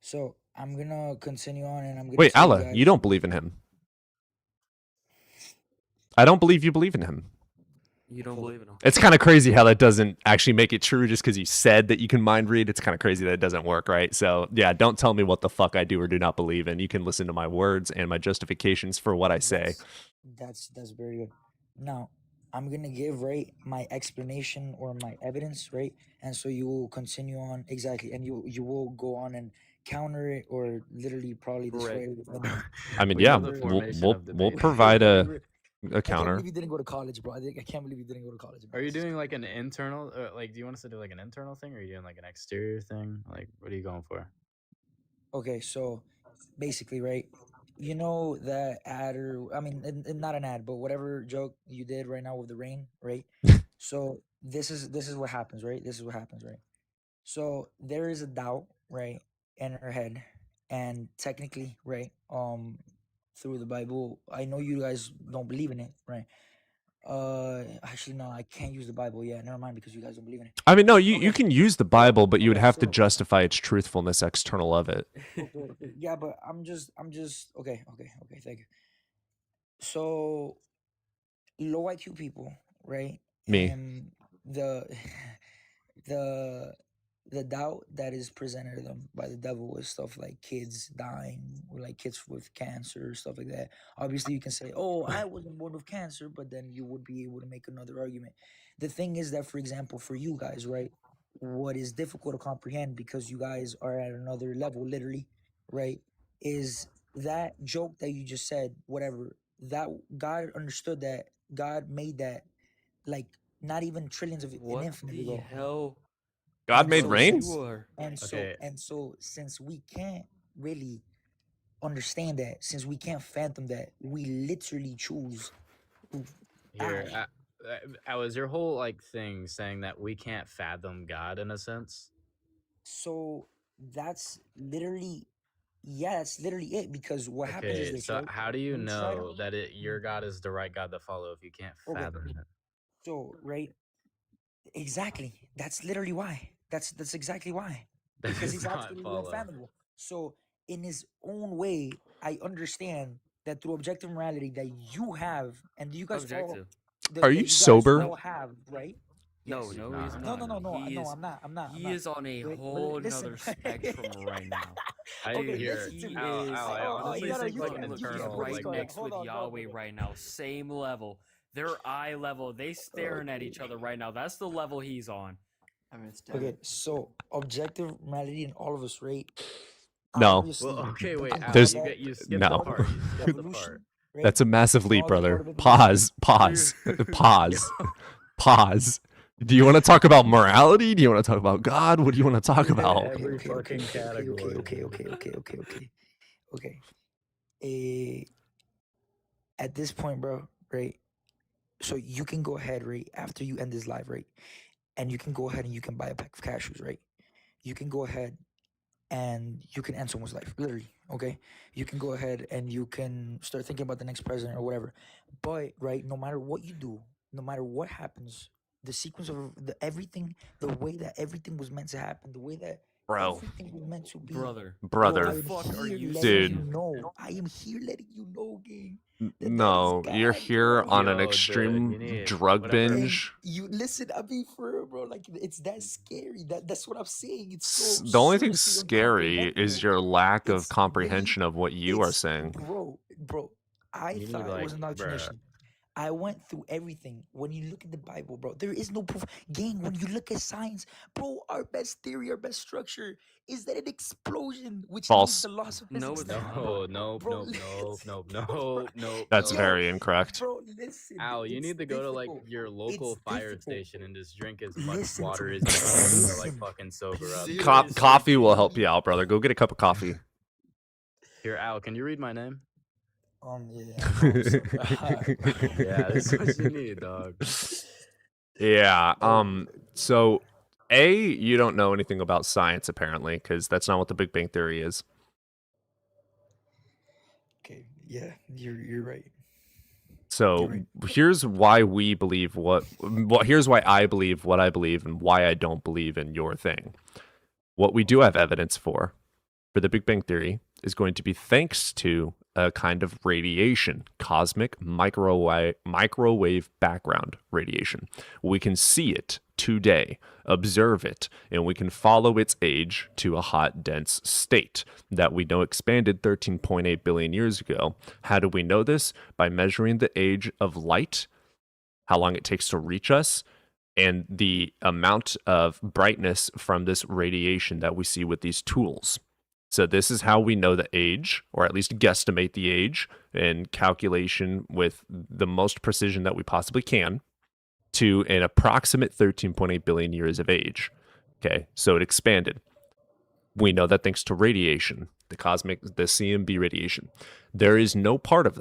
So I'm gonna continue on and I'm gonna Wait, tell Ale, guys. you don't believe in him. I don't believe you believe in him. You don't believe in him. It's kind of crazy how that doesn't actually make it true just because you said that you can mind read. It's kind of crazy that it doesn't work, right? So, yeah, don't tell me what the fuck I do or do not believe in. You can listen to my words and my justifications for what I say. That's very good. Now I'm gonna give my explanation or my evidence, right? And so you will continue on exactly, and you will go on and counter it or literally probably destroy it. I mean, We yeah, love the formation we'll of we'll debate. provide a I can't counter. believe you didn't go to college, bro. I can't believe you didn't go to college. Bro. Are you doing like an internal, like, do you want us to do like an internal thing, or are you doing like an exterior thing? Like, what are you going for? Okay, so basically, right? You know that ad, or I mean, not an ad, but whatever joke you did right now with the rain, right? So this is what happens, right? This is what happens, right? So there is a doubt, right, in her head, and technically, right, through the Bible. I know you guys don't believe in it, right? Actually, no, I can't use the Bible. Yeah, never mind, because you guys don't believe in it. I mean, no, you Okay. can use the Bible, but you would Okay, have to so justify its truthfulness external of it. okay, yeah, but I'm just okay, thank you. So low IQ people, right? Me. And the the the doubt that is presented to them by the devil is stuff like kids dying, or like kids with cancer, stuff like that. Obviously, you can say, "Oh, I wasn't born with cancer," but then you would be able to make another argument. The thing is that, for example, for you guys, right, what is difficult to comprehend because you guys are at another level, literally, right, is that joke that you just said, whatever, that God understood that, God made that, like, not even trillions of an What infinite the ago. hell? God And made so rain? since Sure. Okay. since we can't really understand that, since we can't fathom that, we literally choose to Here, die. was your whole like thing saying that we can't fathom God in a sense? So that's literally, yeah, that's literally it. Because what happens is Okay, this, so right? how do you We try to know that your God is the right God to follow if you can't okay. fathom it? So right, exactly. That's literally why. That's exactly why. That Because does it's not absolutely follow. unfathomable. So in his own way, I understand that through objective morality that you have, and you guys all Objective. Are that you you guys sober? all have, right? No, Yes. no, Nah. he's No, not. no, He is I'm not. I'm he not. is on a Wait, whole listen. nother spectrum right now. Okay, Here, listen to me. He Al, is I honestly No, no, think you like can't. look, You he's can't internal, put this right like guard on. next Hold with on, no, Yahweh right now. Same level. They're eye level. They staring at each other right now. That's the level he's on. I mean, it's Okay, so objective morality in all of us, right? No. Obviously, well, okay, the wait, Al, There's you skipped the no. part. You skipped the evolution, part. right? That's a massive leap, All the part brother. of evolution. Pause. Pause. Dude, Pause. yo. Pause. Do you want to talk about morality? Do you want to talk about God? What do you want to talk Dude, in about? every fucking category. Okay. At this point, bro, right? So you can go ahead, right, after you end this live, right? And you can go ahead and you can buy a pack of cashews, right? You can go ahead and you can end someone's life, literally, okay? You can go ahead and you can start thinking about the next president or whatever. But, right, no matter what you do, no matter what happens, the sequence of everything, the way that everything was meant to happen, the way that Bro. everything was meant to be. Brother. Brother. I What am the fuck are here you letting Dude. you saying? know. I am here letting you know, gang. That that is No, you're God, here bro. on an Yo, dude, extreme you need drug whatever. And binge. you listen, I mean, for real, bro. Like, it's that scary. That's what I'm saying. It's so The only thing seriously scary is incomprehensible. your lack of It's really, comprehension of what you are it's saying. bro. I You need thought it like, was bruh. indoctrination. I went through everything. When you look at the Bible, bro, there is no proof. Gang, when you look at science, bro, our best theory, our best structure is that an explosion, which means False. the loss of No, physics. it's not. No, nope, Bro, nope, nope, listen, nope, bro. nope, nope, That's nope. very incorrect. Bro, listen. Al, you It's need to go to like difficult. your local It's fire difficult. station and just drink as much Listen to water me. as you can to like Listen. fucking sober up. Seriously, Coffee will help dude. you out, brother. Go get a cup of coffee. Here, Al, can you read my name? Yeah. Yeah, that's what you need, dog. Yeah. So, you don't know anything about science apparently, because that's not what the Big Bang Theory is. Okay. Yeah, you're right. So here's why we believe here's why I believe what I believe and why I don't believe in your thing. What we do have evidence for the Big Bang Theory is going to be thanks to a kind of radiation, cosmic microwave background radiation. We can see it today, observe it, and we can follow its age to a hot, dense state that we know expanded 13.8 billion years ago. How do we know this? By measuring the age of light, how long it takes to reach us, and the amount of brightness from this radiation that we see with these tools. So this is how we know the age, or at least guesstimate the age in calculation with the most precision that we possibly can to an approximate 13.8 billion years of age. Okay, so it expanded. We know that thanks to radiation, the CMB radiation. There is no part of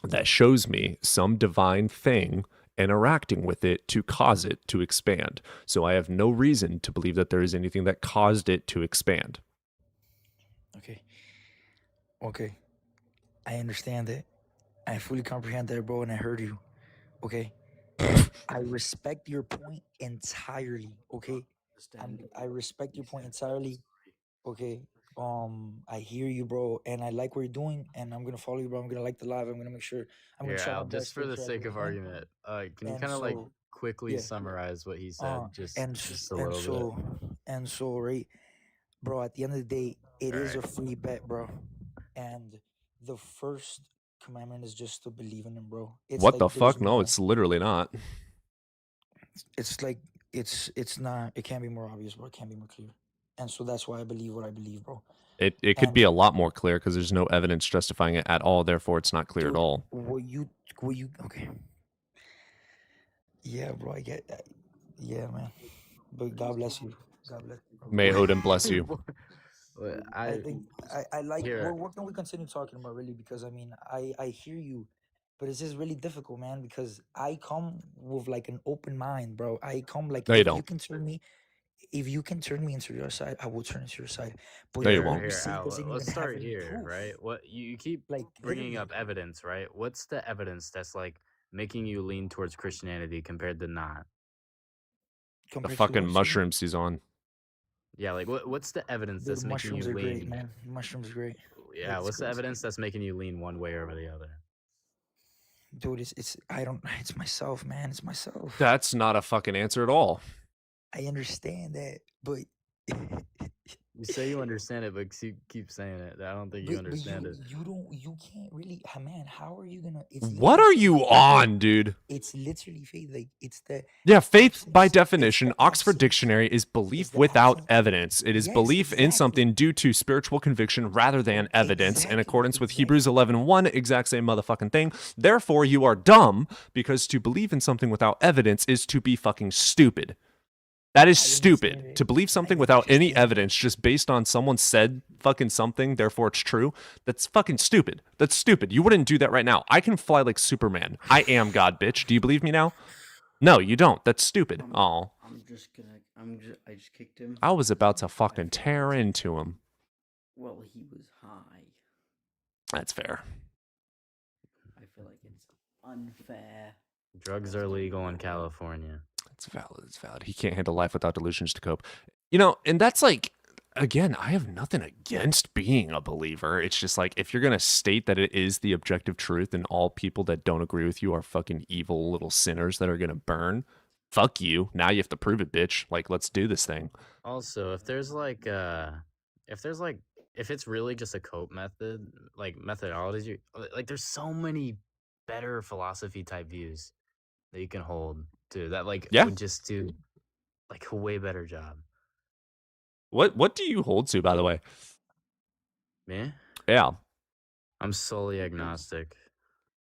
that shows me some divine thing interacting with it to cause it to expand. So I have no reason to believe that there is anything that caused it to expand. Okay. I understand it. I fully comprehend that, bro, and I heard you. Okay. I respect your point entirely. Okay. I respect your point entirely. Okay. I hear you, bro, and I like what you're doing, and I'm gonna follow you, bro. I'm gonna like the live. I'm gonna make sure. I'm gonna Here, try my Al, best just to for the interact sake with of him. argument, can you And kind of like so, quickly yeah. summarize what he Uh, said, just and just a and little bit? so, right, bro. At the end of the day, it All is a right. free bet, bro. And the first commandment is just to believe in him, bro. It's What like the there's fuck? No, no. it's literally not. It's like it's not. It can't be more obvious, bro. It can't be more clear. And so that's why I believe what I believe, bro. It could And be a lot more clear because there's no evidence justifying it at all. Therefore, it's not clear at dude, all. what you okay? Yeah, bro. I get that. Yeah, man. But God bless you. God bless you. May Odin bless you. Well, I think I like. here. What can we continue talking about, really? Because I mean, I hear you, but it's just really difficult, man. Because I come with like an open mind, bro. I come like No, you if you don't. can turn me, if you can turn me into your side, I will turn into your side. But No, you what won't. you Here, say Al, doesn't let's even have start any here, proof. right? What you keep Like bringing literally, up evidence, right? What's the evidence that's like making you lean towards Christianity compared to not? The compared to fucking what? Sorry? mushrooms he's on. Yeah, like what's the evidence Dude, that's making mushrooms you are great, lean? man. Mushrooms are great. Yeah, It's what's the crazy. evidence that's making you lean one way over the other? Dude, it's I don't. It's myself, man. It's myself. That's not a fucking answer at all. I understand that, but You say you understand it, but keep saying it. I don't think you but understand it. you can't really, man. How are you gonna? It's What literally are faith. you on, dude? It's literally faith. Like it's the Yeah, faith by absence. It's definition, the Oxford absence. Dictionary is It's belief the without absence. evidence. It is Yes, belief in exactly. something due to spiritual conviction rather than evidence in accordance with Hebrews 11:1, exact same motherfucking thing. Therefore, you are dumb because to believe in something without evidence is to be fucking stupid. That is stupid. To believe something without any evidence just based on someone said fucking something, therefore it's true, that's fucking stupid. That's stupid. You wouldn't do that right now. I can fly like Superman. I am God, bitch. Do you believe me now? No, you don't. That's stupid. Oh, I'm just gonna. I just kicked him. I was about to fucking tear into him. Well, he was high. That's fair. I feel like it's unfair. Drugs are legal in California. It's valid. It's valid. He can't handle life without delusions to cope. You know, and that's like, again, I have nothing against being a believer. It's just like, if you're going to state that it is the objective truth and all people that don't agree with you are fucking evil little sinners that are going to burn, fuck you. Now you have to prove it, bitch. Like, let's do this thing. Also, if it's really just a cope method, like methodology, like there's so many better philosophy type views that you can hold too. That like Yeah. would just do like a way better job. What do you hold to, by the way? Me? Yeah. I'm solely agnostic.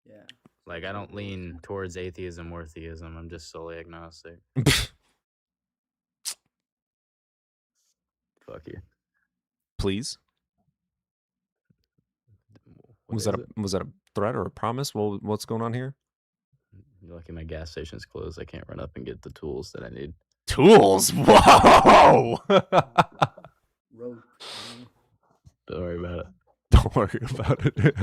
Yeah. Like I don't lean towards atheism or theism. I'm just solely agnostic. Fuck you. Please. What Was is that it? was that a threat or a promise? What's going on here? You're lucky my gas station's closed. I can't run up and get the tools that I need. Tools? Whoa! Rope. Don't worry about it. Don't worry about it.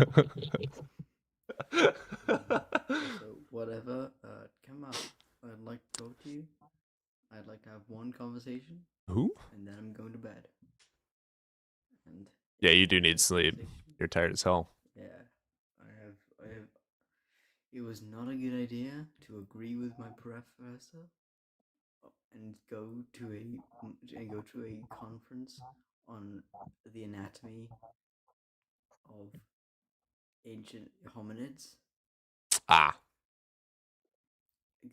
So whatever, come out. I'd like to talk to you. I'd like to have one conversation. Who? And then I'm going to bed. And Yeah, you do need sleep. You're tired as hell. yeah, I have. It was not a good idea to agree with my professor and go to a conference on the anatomy of ancient hominids. Ah.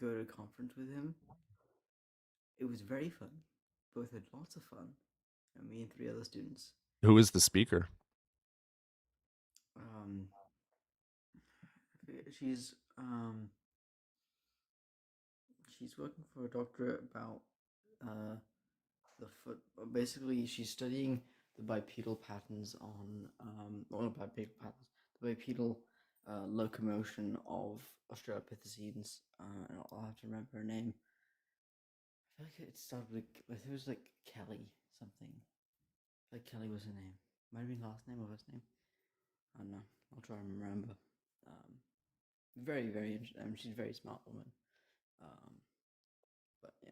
Go to a conference with him. It was very fun. Both had lots of fun. And me and 3 other students. Who is the speaker? She's working for a doctorate about the foot. Basically, she's studying the bipedal patterns on not bipedal patterns, the bipedal locomotion of Australopithecines. I'll have to remember her name. I feel like it started with it was like Kelly something. I feel like Kelly was her name. Might have been last name or first name. I don't know. I'll try and remember. Very, very interesting. I mean, she's a very smart woman. But yeah,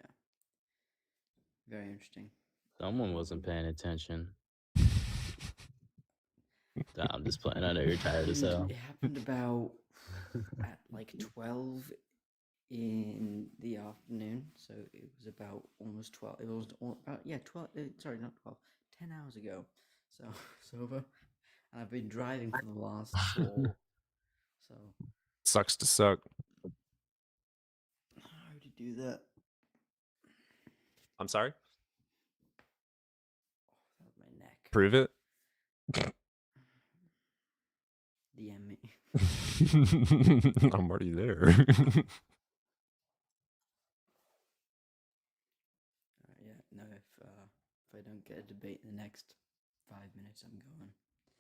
very interesting. Someone wasn't paying attention. Nah, I'm just playing. I know you're tired as Dude, hell. it happened about at like 12 in the afternoon. So it was about almost 12. It was about, 12. Sorry, not 12. 10 hours ago. So it's over. And I've been driving for the last 4. So Sucks to suck. how to do that? I'm sorry. That was my neck. Prove it. DM me. I'm already there. Yeah, no, if I don't get a debate in the next 5 minutes, I'm going.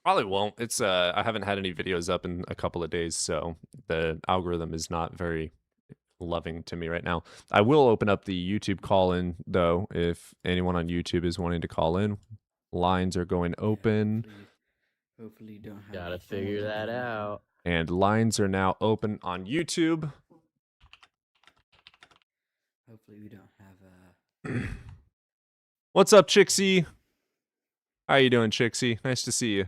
Probably won't. It's I haven't had any videos up in a couple of days, so the algorithm is not very loving to me right now. I will open up the YouTube call in though, if anyone on YouTube is wanting to call in. Lines are going open. Hopefully you don't have. Gotta figure that out. And lines are now open on YouTube. Hopefully we don't have What's up, Chixie? How you doing, Chixie? Nice to see you.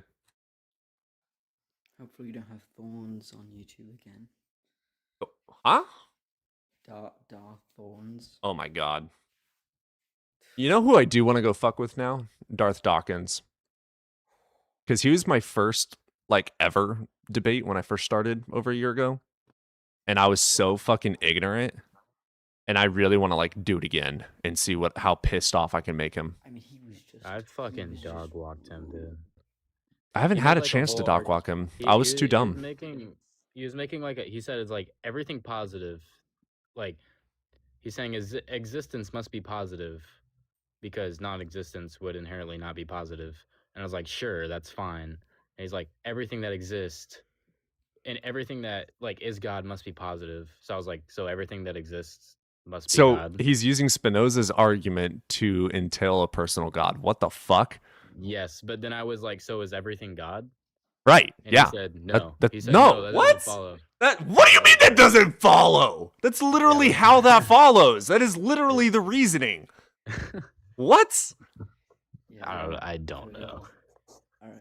Hopefully you don't have thorns on YouTube again. Huh? Darth Thorns. Oh my god. You know who I do want to go fuck with now? Darth Dawkins. Because he was my first, like, ever debate when I first started over a year ago. And I was so fucking ignorant. And I really want to, like, do it again and see how pissed off I can make him. I mean, he was just. I'd fucking dog walked him, dude. I haven't He had made, a like, chance to whole dog walk him. He- I was he- too he dumb. He was making like he said it's like everything positive, like he's saying existence must be positive because non-existence would inherently not be positive. And I was like, sure, that's fine. And he's like, everything that exists and everything that like is God must be positive. So I was like, so everything that exists must be So God. he's using Spinoza's argument to entail a personal God. What the fuck? Yes, but then I was like, so is everything God? Right. And yeah. he said That- no. that- He said no. no, that What? doesn't follow. What do you mean that doesn't follow? That's literally how that follows. That is literally the reasoning. What? I don't know. Alright,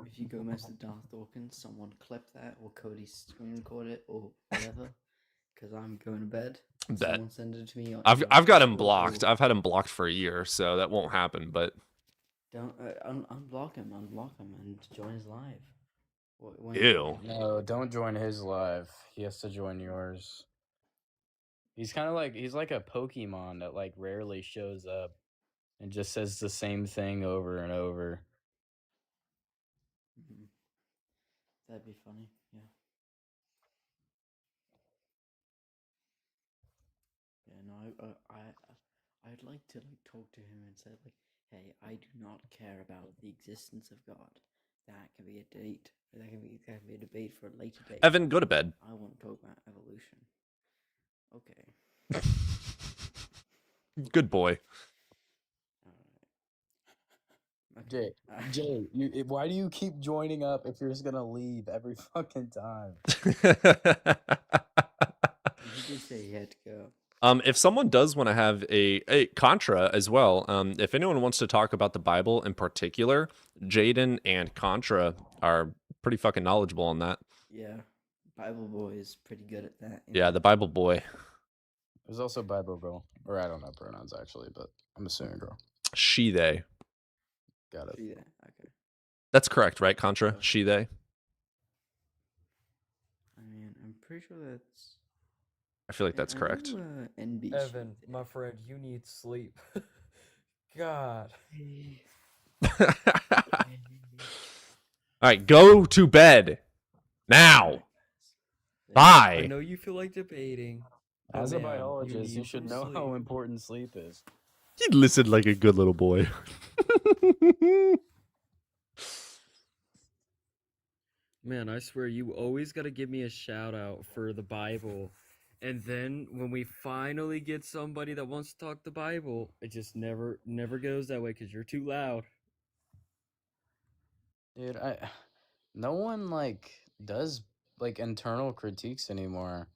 if you go mess with Darth Dawkins, someone clip that or Cody screen record it or whatever. Because I'm going to bed. Bet. Someone send it to me. On I've got him Discord blocked. or- I've had him blocked for a year, so that won't happen. But Don't unblock him and join his live. When- ew. No, don't join his live. He has to join yours. He's kind of like he's like a Pokemon that like rarely shows up and just says the same thing over and over. Mhm. That'd be funny, yeah. Yeah, no, I'd like to like talk to him and say like, hey, I do not care about the existence of God. That can be a date. That can be a debate for a later date. Evan, go to bed. I want to talk about evolution. Okay. Good boy. Jay, why do you keep joining up if you're just gonna leave every fucking time? He did say he had to go. If someone does want to have a Contra as well, if anyone wants to talk about the Bible in particular, Jaden and Contra are pretty fucking knowledgeable on that. Yeah, Bible Boy is pretty good at that. Yeah, the Bible boy. There's also Bible girl, or I don't know pronouns actually, but I'm assuming girl. She, they. Got it. Yeah, okay. That's correct, right, Contra? She, they. I mean, I'm pretty sure that's. I feel like that's I correct. know, NBC. Evan, my friend, you need sleep. God. All right, go to bed now. I Bye. know you feel like debating. but As a man, biologist, you need should some know how sleep. important sleep is. He listened like a good little boy. Man, I swear you always got to give me a shout out for the Bible. And then when we finally get somebody that wants to talk the Bible, it just never goes that way because you're too loud. Dude, no one like does like internal critiques anymore.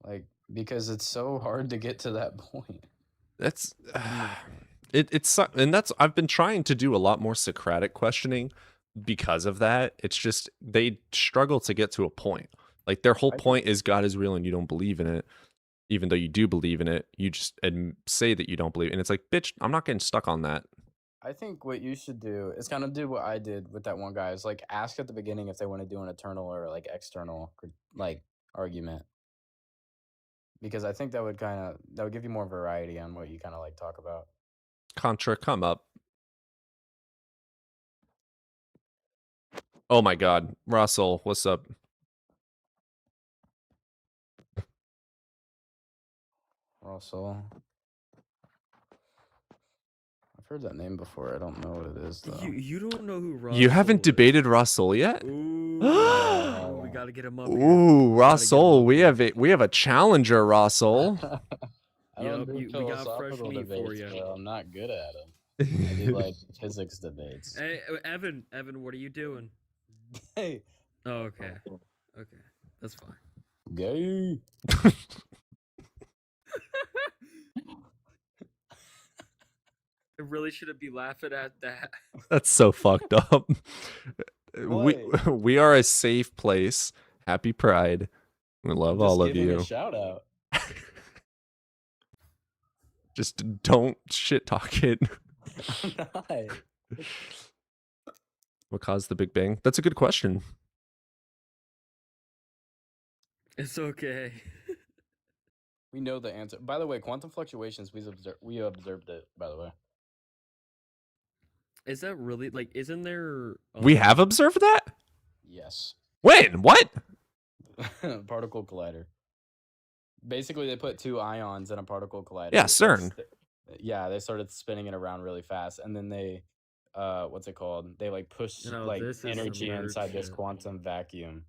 Like because it's so hard to get to that point. That's and that's I've been trying to do a lot more Socratic questioning because of that. It's just they struggle to get to a point. Like their whole point is God is real and you don't believe in it. Even though you do believe in it, you just say that you don't believe. And it's like, bitch, I'm not getting stuck on that. I think what you should do is kind of do what I did with that one guy. Is like ask at the beginning if they want to do an eternal or like external like argument, because I think that would give you more variety on what you kind of like talk about. Contra, come up. Oh my God, Russell, what's up? Russell. I've heard that name before. I don't know what it is though. You don't know who Russell You haven't is. debated Russell yet? Ooh, we gotta get him up here. Ooh, Russell, we have a challenger, Russell. I don't Yup, do we got fresh philosophical meat for debates, you. bro. I'm not good at them. I do like physics debates. Hey, Evan, what are you doing? Hey. Oh, okay. Okay, that's fine. Gay. I really shouldn't be laughing at that. That's so fucked up. What? We are a safe place. Happy Pride. We love Just all of giving you. a shout out. Just don't shit talk it. I'm not. What caused the Big Bang? That's a good question. It's okay. We know the answer. By the way, quantum fluctuations. We observed it. By the way, Is that really like? Isn't there? We have observed that? yes. When? What? Particle collider. Basically, they put two ions in a particle collider. Yeah, CERN. Yeah, they started spinning it around really fast, and then they, what's it called? They like push No, like this is some energy nerd inside this shit. quantum vacuum,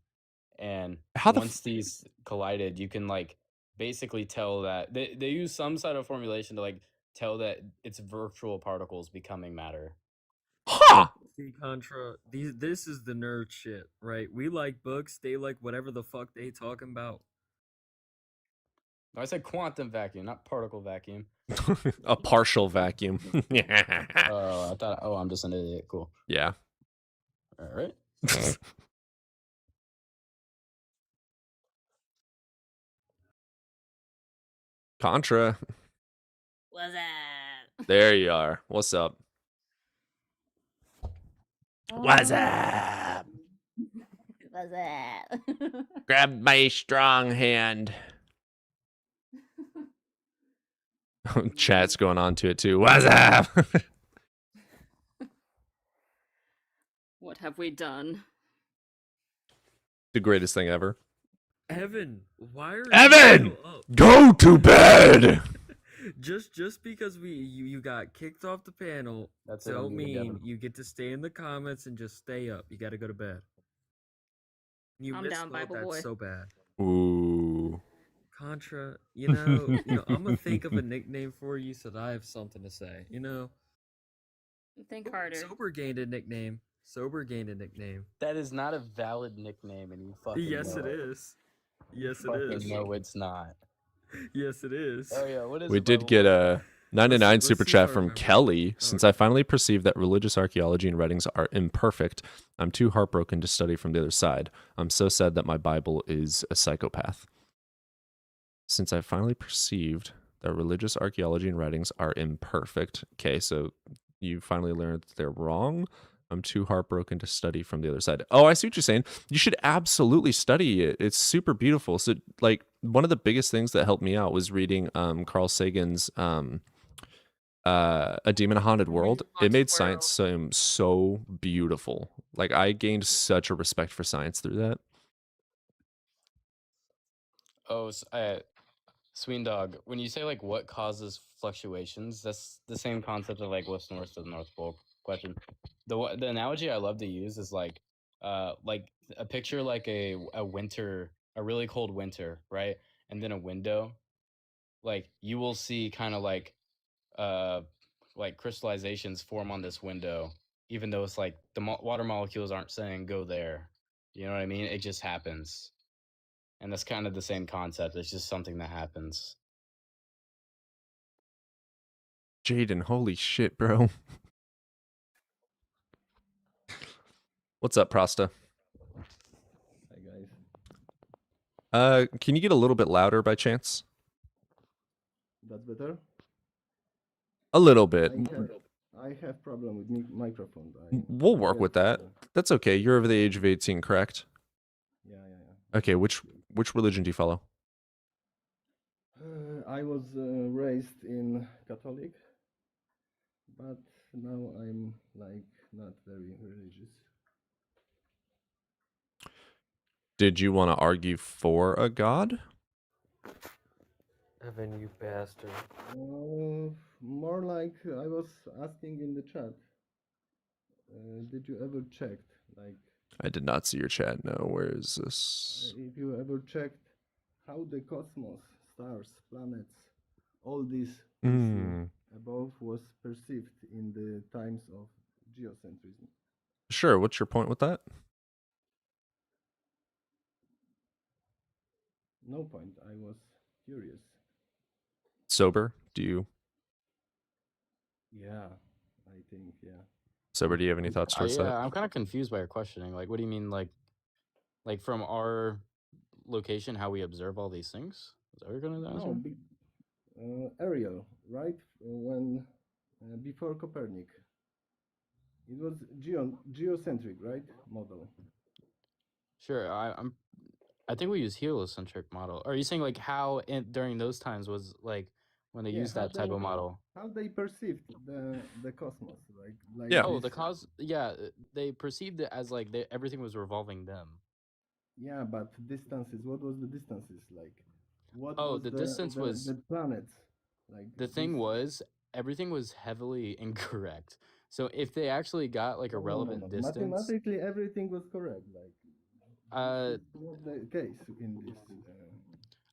and How the once these collided, you can like basically tell that they use some sort of formulation to like tell that it's virtual particles becoming matter. Huh. See, Contra, this is the nerd shit, right? We like books, they like whatever the fuck they talking about. No, I said quantum vacuum, not particle vacuum. A partial vacuum. Oh, I thought. Oh, I'm just an idiot. Cool. Yeah. All right. Contra. What's up? There you are. What's up? What's up? What's up? Grab my strong hand. Chat's going on to it too. What's up? What have we done? The greatest thing ever. Evan, why are Evan! you still up? Go to bed! Just because you got kicked off the panel That's it, I'm don't muted, mean Evan. you get to stay in the comments and just stay up. You got to go to bed. You I'm down, misspelled Bible that boy. so bad. Ooh. Contra, you know, I'm gonna think of a nickname for you so that I have something to say. You know, Think harder. Sober gained a nickname. Sober gained a nickname. That is not a valid nickname, and you fucking Yes, know it is. Yes, it Fucking is. no, it's not. Yes, it is. Oh yeah, what is We it, did Bible get boy? a 99 let's super see if chat I from remember. Kelly. Since I finally perceived that religious archaeology and writings are imperfect, I'm too heartbroken to study from the other side. I'm so sad that my Bible is a psychopath. Since I finally perceived that religious archaeology and writings are imperfect. Okay, so you finally learned that they're wrong. I'm too heartbroken to study from the other side. Oh, I see what you're saying. You should absolutely study it. It's super beautiful. So, like, one of the biggest things that helped me out was reading Carl Sagan's A Demon in a Haunted World. It made science seem so beautiful. Like, I gained such a respect for science through that. Oh, Sween Dog, when you say like what causes fluctuations, that's the same concept of like what's north to the North Pole question. The analogy I love to use is like a picture like a winter, a really cold winter, right? And then a window. Like you will see kind of like crystallizations form on this window even though it's like the water molecules aren't saying go there. You know what I mean? It just happens. And that's kind of the same concept. It's just something that happens. Jaden, holy shit, bro. What's up, Prosta? Hi guys. Can you get a little bit louder by chance? That's better. A little bit. I have problem with microphone. We'll work with that. That's okay. You're over the age of 18, correct? Yeah. Okay, which religion do you follow? I was raised in Catholic, but now I'm like not very religious. Did you want to argue for a god? Evan, you bastard. More like I was asking in the chat. Did you ever checked like I did not see your chat. No, where is this? if you ever checked how the cosmos, stars, planets, all this we see above was perceived in the times of geocentrism? Sure, what's your point with that? No point. I was curious. Sober? Do you Yeah, I think, yeah. Sober, do you have any thoughts towards Yeah, that? I'm kind of confused by your questioning. Like, what do you mean, like from our location, how we observe all these things? Is that what you're gonna answer? No, Ariel, right? When before Copernic, it was geocentric, right? Model. Sure, I think we use heliocentric model. Are you saying like how during those times was like when they used that type of model? How they perceived the cosmos, like Yeah. Oh, they perceived it as like everything was revolving them. Yeah, but distances. What was the distances like? What Oh, was the distance was the planets like? the thing was everything was heavily incorrect. So if they actually got like a relevant distance, Mathematically, everything was correct. Like, this is not the case in this.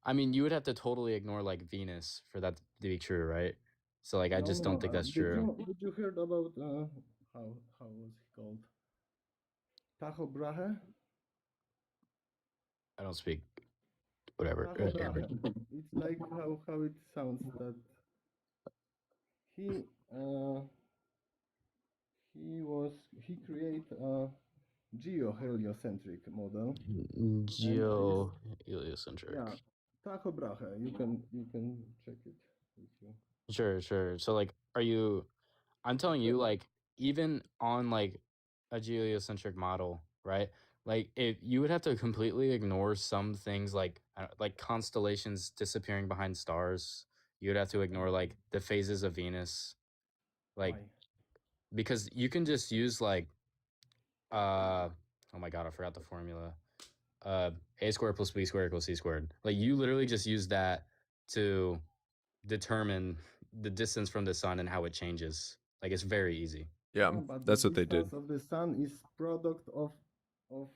I mean, you would have to totally ignore like Venus for that to be true, right? So like, I just don't think that's true. Did you heard about how was he called? Tycho Brahe? I don't speak. Whatever. Tycho Brahe. It's like how it sounds that he create a geo-heliocentric model. Geo-heliocentric. Yeah, Tycho Brahe. You can check it if you. Sure. So like, I'm telling you, like, even on like a geocentric model, right? Like, if you would have to completely ignore some things like constellations disappearing behind stars, you would have to ignore like the phases of Venus, like, because you can just use like, oh my god, I forgot the formula. A squared plus b squared equals c squared. Like, you literally just use that to determine the distance from the sun and how it changes. Like, it's very easy. Yeah, but that's the what they did. distance of the sun is product of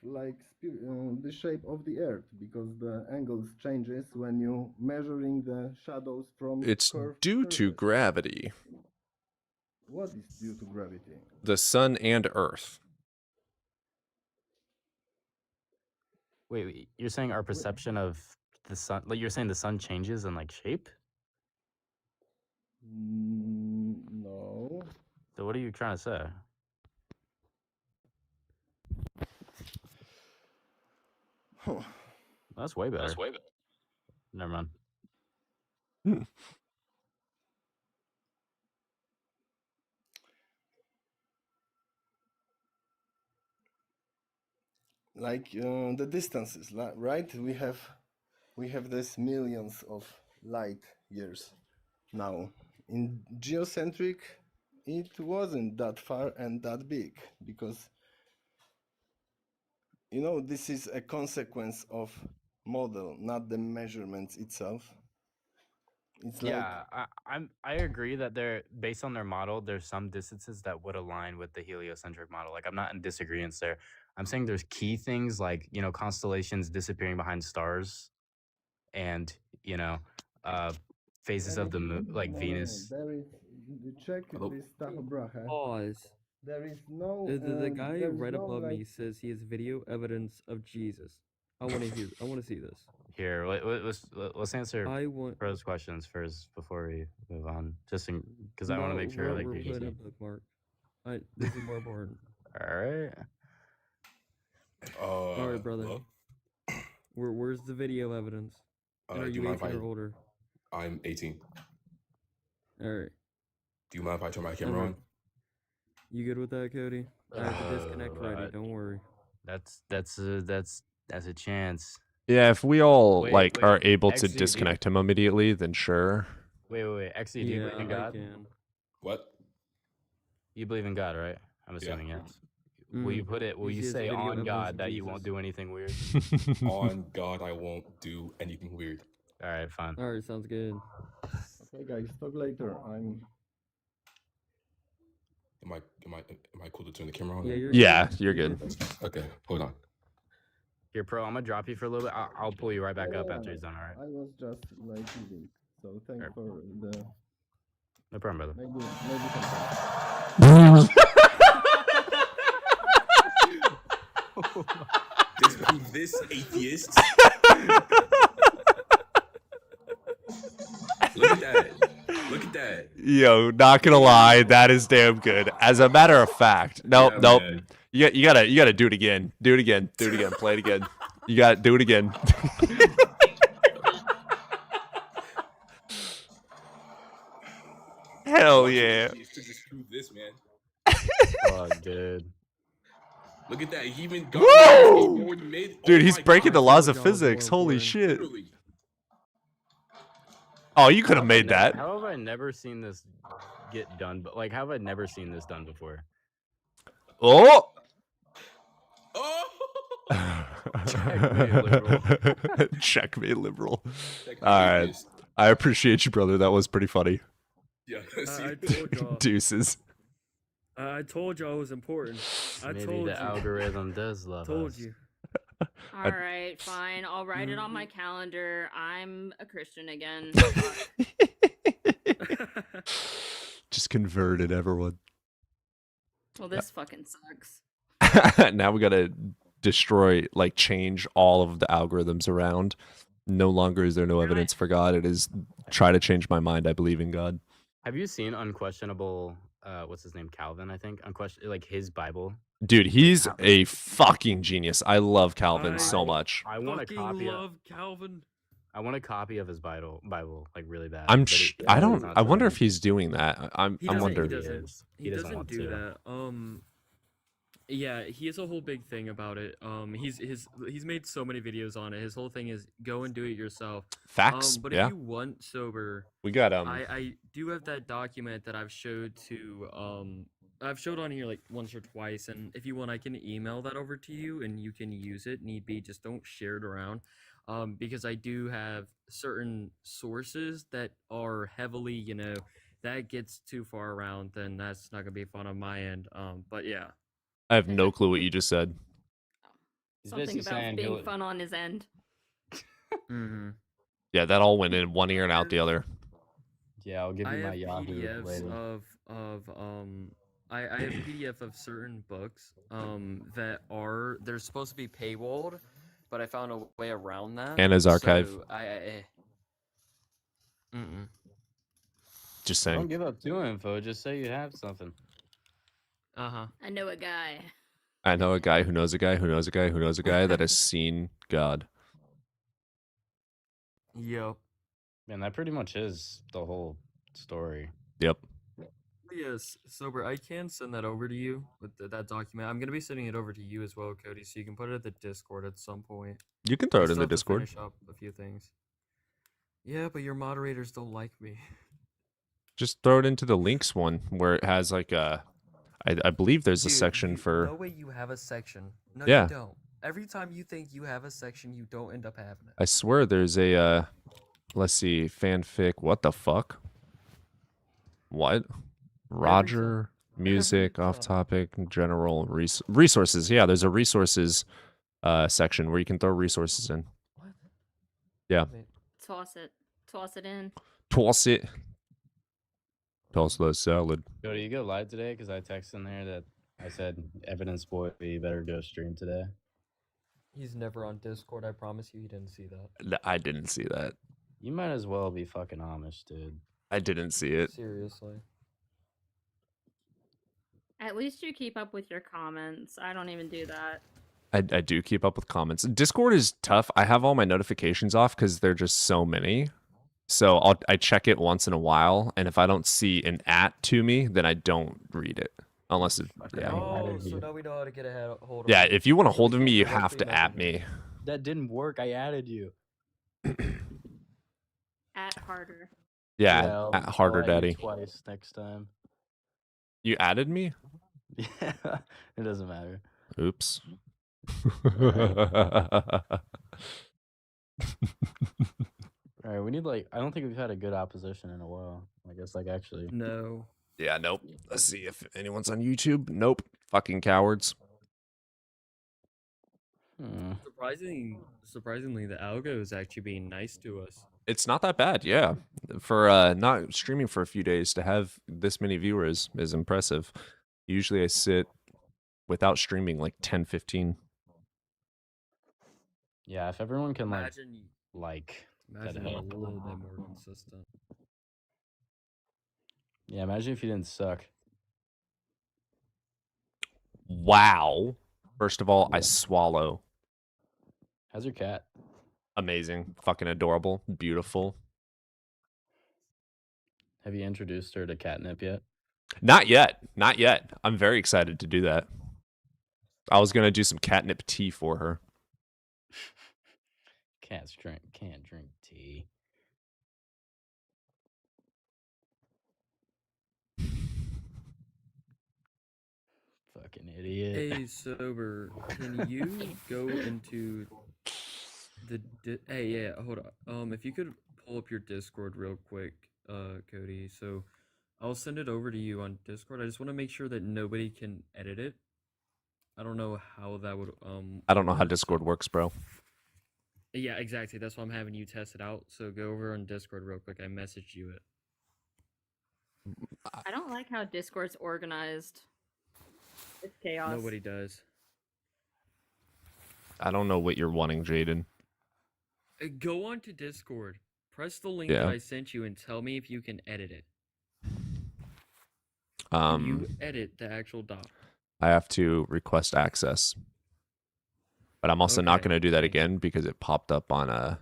like the shape of the earth, because the angles changes when you measuring the shadows from. It's curved due to surface. gravity. What is due to gravity? The sun and Earth. Wait, you're saying our perception of the sun, like you're saying the sun changes in like shape? No. So what are you trying to say? Huh. That's way better. Never mind. Like the distances, right? We have this millions of light years now. In geocentric, it wasn't that far and that big, because this is a consequence of model, not the measurements itself. It's I agree that they're based on their model. There's some distances that would align with the heliocentric model. Like, I'm not in disagreement there. I'm saying there's key things like constellations disappearing behind stars, and phases of the moon, like Venus. There is check this Tycho Brahe. Pause. There is no. The guy there is right no, above like, me says he has video evidence of Jesus. I want to hear. I want to see this. Here, let's answer I want. Bro's questions first before we move on. Just because I want to No, make sure like we're you're just putting a bookmark. This is more important. all right. All right, brother. Where's the video evidence? And are do you mind 18 if or older? I'm 18. All right. Do you mind if I turn my camera Okay. on? You good with that, Cody? I have to disconnect ready. right. Don't worry. That's a chance. Yeah, if we all Wait, are able to actually, do you- disconnect him immediately, then sure. Wait. Actually, do you believe in I God? can. What? You believe in God, right? I'm assuming yes. Will you put it? Will He you says say video on evidence God of that you won't Jesus. do anything weird? On God, I won't do anything weird. All right, fine. All right, sounds good. Okay, guys, talk later. Am I cool to turn the camera on? Yeah, you're Yeah, good. you're good. Okay, hold on. Here, Pro, I'm gonna drop you for a little bit. I'll pull you right back up after he's done. All right. I was just like eating. So thanks for the. No problem, brother. Maybe sometime. This atheist. Look at that. Look at that. Yo, not gonna lie, that is damn good. As a matter of fact, nope. man. You gotta do it again. Do it again. Do it again. Play it again. You got to do it again. Hell yeah. To disprove this, man. Oh, dude. Look at that. He even got Woo! skateboard mid. Dude, Oh he's my breaking the God. laws of physics. Holy shit. Literally. Oh, you could have made that. How have I never seen this get done? But like, how have I never seen this done before? Oh. Checkmate, liberal. Checkmate, liberal. Checkmate, All right. atheist. I appreciate you, brother. That was pretty funny. Yeah. I told y'all. Deuces. I told y'all it was important. I Maybe told the you. algorithm does love Told us. you. All right, fine. I'll write it on my calendar. I'm a Christian again. Just converted everyone. Well, this fucking sucks. Now we gotta destroy, like, change all of the algorithms around. No longer is there no evidence for God. It is try to change my mind. I believe in God. Have you seen Unquestionable? What's his name? Calvin, I think. Like his Bible. Dude, he's a fucking genius. I love Calvin so much. I want a Fucking copy. love Calvin. I want a copy of his Bible, like really bad. I'm. but he- I he's don't. not I wonder showing if he's doing that. I'm He doesn't. wondering. He doesn't. He doesn't want do to. that. Yeah, he has a whole big thing about it. He's made so many videos on it. His whole thing is go and do it yourself. Facts, But yeah. if you want sober, We got I do have that document that I've showed to I've showed on here like once or twice, and if you want, I can email that over to you, and you can use it. Need be, just don't share it around, because I do have certain sources that are heavily, that gets too far around, then that's not gonna be fun on my end. But yeah. I have no clue what you just said. Something about being fun on his end. Mm-hmm. Yeah, that all went in one ear and out the other. Yeah, I'll give I you my have Yahoo PDFs later. I have PDF of certain books they're supposed to be paywalled, but I found a way around that. Anna's archive. So Just Don't saying. give up too info. Just say you have something. Uh-huh. I know a guy. I know a guy who knows a guy who knows a guy who knows a guy that has seen God. Yep. Man, that pretty much is the whole story. Yep. Yes, sober. I can send that over to you with that document. I'm gonna be sending it over to you as well, Cody, so you can put it at the Discord at some point. You can throw I it in still the have to Discord. finish up a few things. Yeah, but your moderators don't like me. Just throw it into the links one where it has like a. I believe there's a Dude, section for. No way you have a section. No, Yeah. you don't. Every time you think you have a section, you don't end up having it. I swear there's a. Let's see, fanfic. What the fuck? What? Roger, music, off topic, general resources. Yeah, there's a resources section where you can throw resources in. Yeah. Toss it. Toss it in. Toss it. Toss the salad. Yo, do you go live today? Because I texted in there that I said, Evidence Boy, you better go stream today. He's never on Discord. I promise you, he didn't see that. I didn't see that. You might as well be fucking Amish, dude. I didn't see it. Seriously. At least you keep up with your comments. I don't even do that. I do keep up with comments. Discord is tough. I have all my notifications off because they're just so many. So I check it once in a while, and if I don't see an @ to me, then I don't read it. Unless it, yeah. Oh, so now we know how to get a hold of Yeah, him. if you want a hold of me, you Directly have to message @ me. That didn't work. I added you. At harder. Yeah, I'll harder, add you daddy. Twice next time. You added me? Yeah, it doesn't matter. Oops. All right, we need like I don't think we've had a good opposition in a while. I guess like actually. No. Yeah, nope. Let's see if anyone's on YouTube. Nope. Fucking cowards. Surprisingly, the algo is actually being nice to us. It's not that bad, yeah. For not streaming for a few days to have this many viewers is impressive. Usually I sit without streaming like 10, 15. Yeah, if everyone can Imagine that'd being a help. little bit more consistent. Yeah, imagine if you didn't suck. Wow. First of all, I swallow. How's your cat? Amazing. Fucking adorable. Beautiful. Have you introduced her to catnip yet? Not yet. Not yet. I'm very excited to do that. I was going to do some catnip tea for her. Cats can't drink tea. Fucking idiot. Hey, Sober, can you go into the hey, yeah, hold on. If you could pull up your Discord real quick, Cody. So I'll send it over to you on Discord. I just want to make sure that nobody can edit it. I don't know how that would I don't know how Discord works, bro. Yeah, exactly. That's why I'm having you test it out. So go over on Discord real quick. I messaged you it. I don't like how Discord's organized. It's chaos. Nobody does. I don't know what you're wanting, Jaden. Go on to Discord. Press the link Yeah. that I sent you and tell me if you can edit it. Um, You edit the actual doc. I have to request access. But I'm also not Okay. going to do that again because it popped up on a...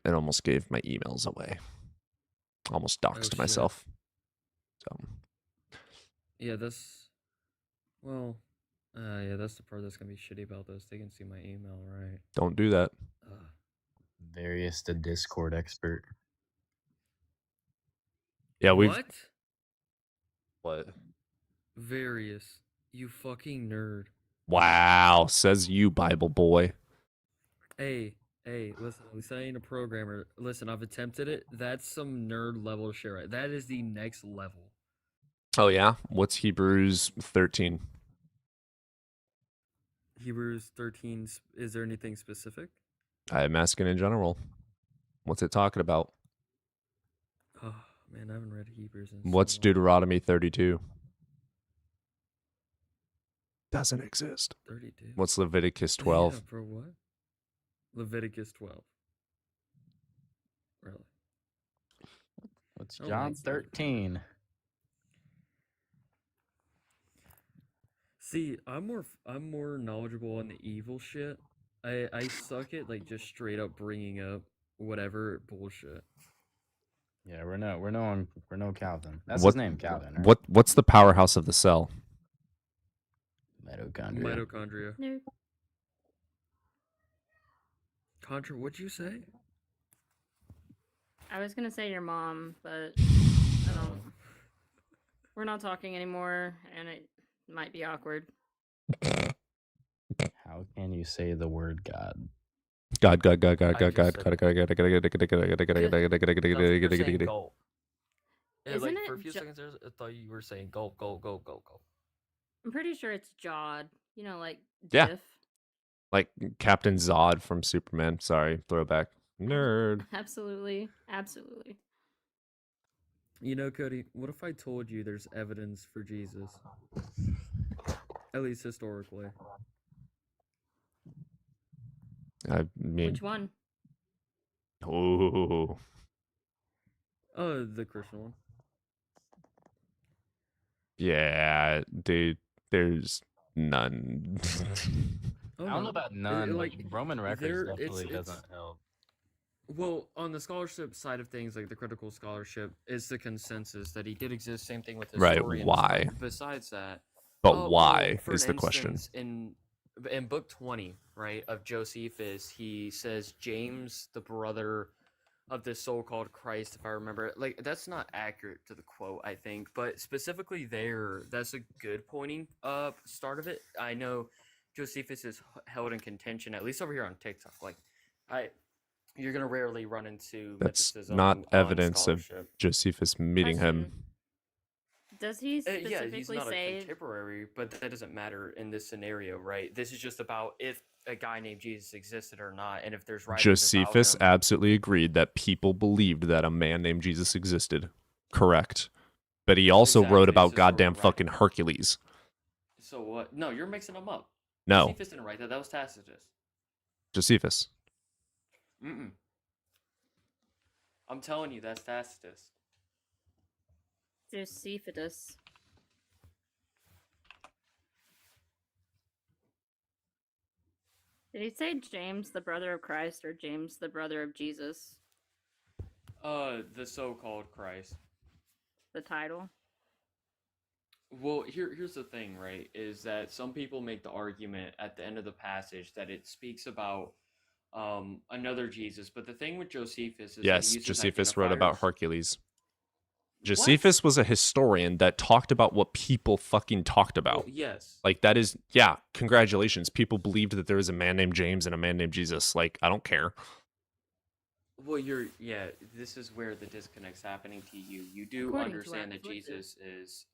It almost gave my emails away. Almost doxed shit. myself. So, Yeah, that's well, yeah, that's the part that's gonna be shitty about this. They can see my email, right? don't do that. Various the Discord expert. Yeah, we've... What? What? Various. You fucking nerd. Wow, says you, Bible boy. Hey, listen, at least I ain't a programmer. Listen, I've attempted it. That's some nerd level shit, right? That is the next level. Oh, yeah? What's Hebrews 13? Hebrews 13, is there anything specific? I'm asking in general. What's it talking about? Oh, man, I haven't read Hebrews in so What's long. Deuteronomy 32? Doesn't exist. 32. What's Leviticus 12? Yeah, bro, what? Leviticus 12. Really? What's Oh, John that's not even- 13? See, I'm more knowledgeable on the evil shit. I suck at like just straight up bringing up whatever bullshit. Yeah, we're no Calvin. That's What- his name, Calvin. Right? What's the powerhouse of the cell? Mitochondria. Mitochondria. No. Contra, what'd you say? I was gonna say your mom, but I don't. We're not talking anymore, and it might be awkward. How can you say the word God? God. That's for saying gulp. Yeah, Isn't like for a it few seconds there, I thought you were saying gulp, gulp, gulp, gulp, gulp. I'm pretty sure it's Jod. You know, like Yeah. Diff. Like Captain Zod from Superman. Sorry, throwback. Nerd. Absolutely, absolutely. You know, Cody, what if I told you there's evidence for Jesus? At least historically. I mean, Which one? oh, The Christian one. yeah, dude, there's none. Oh, I don't know no. about none. Like, Like Roman records there- definitely it's- doesn't help. Well, on the scholarship side of things, like the critical scholarship, is the consensus that he did exist. Same thing with Right, historians. why? But besides that, But well, why for is the question? instance, in book 20, right, of Josephus, he says James, the brother of the so-called Christ, if I remember. Like, that's not accurate to the quote, I think, but specifically there, that's a good pointing start of it. I know Josephus is held in contention, at least over here on TikTok. Like, you're gonna rarely run into That's mysticism not on evidence of scholarship. Josephus meeting him. Does he Yeah, he's specifically not a say? contemporary, but that doesn't matter in this scenario, right? This is just about if a guy named Jesus existed or not, and if there's writings Josephus about him. absolutely agreed that people believed that a man named Jesus existed. Correct. But he also wrote Exactly, about so we're goddamn right. fucking Hercules. So what? No, you're mixing them up. No. Josephus didn't write that. That was Tacitus. Josephus. Mm-mm. I'm telling you, that's Tacitus. Josephus. Did he say James, the brother of Christ, or James, the brother of Jesus? The so-called Christ. The title. Well, here's the thing, right? Is that some people make the argument at the end of the passage that it speaks about another Jesus, but the thing with Josephus is that Yes, he uses Josephus wrote about identifiers. Hercules. Josephus was a historian that talked about what people fucking talked about. Well, yes. Like, that is, yeah, congratulations. People believed that there was a man named James and a man named Jesus. Like, I don't care. Well, yeah, this is where the disconnect's happening to you. You do According to understand that Absolute. Jesus is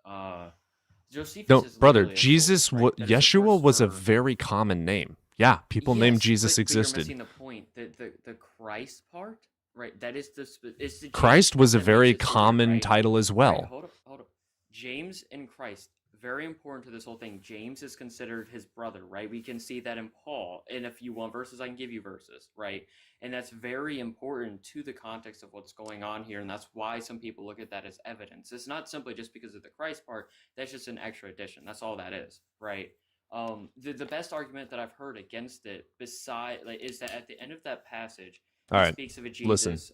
Josephus No, is brother, literally a Jesus, source, right? That is the Yeshua source was a for- very common name. Yeah, people named Yes, Jesus but you're existed. missing the point. The Christ part, right? That is it's the Christ James was a that very makes it so weird, common right? title as Right, well. hold up. James and Christ, very important to this whole thing. James is considered his brother, right? We can see that in Paul. And if you want verses, I can give you verses, right? And that's very important to the context of what's going on here. And that's why some people look at that as evidence. It's not simply just because of the Christ part. That's just an extra addition. That's all that is, right? The best argument that I've heard against it, beside is that at the end of that passage, All it right, speaks of a listen. Jesus.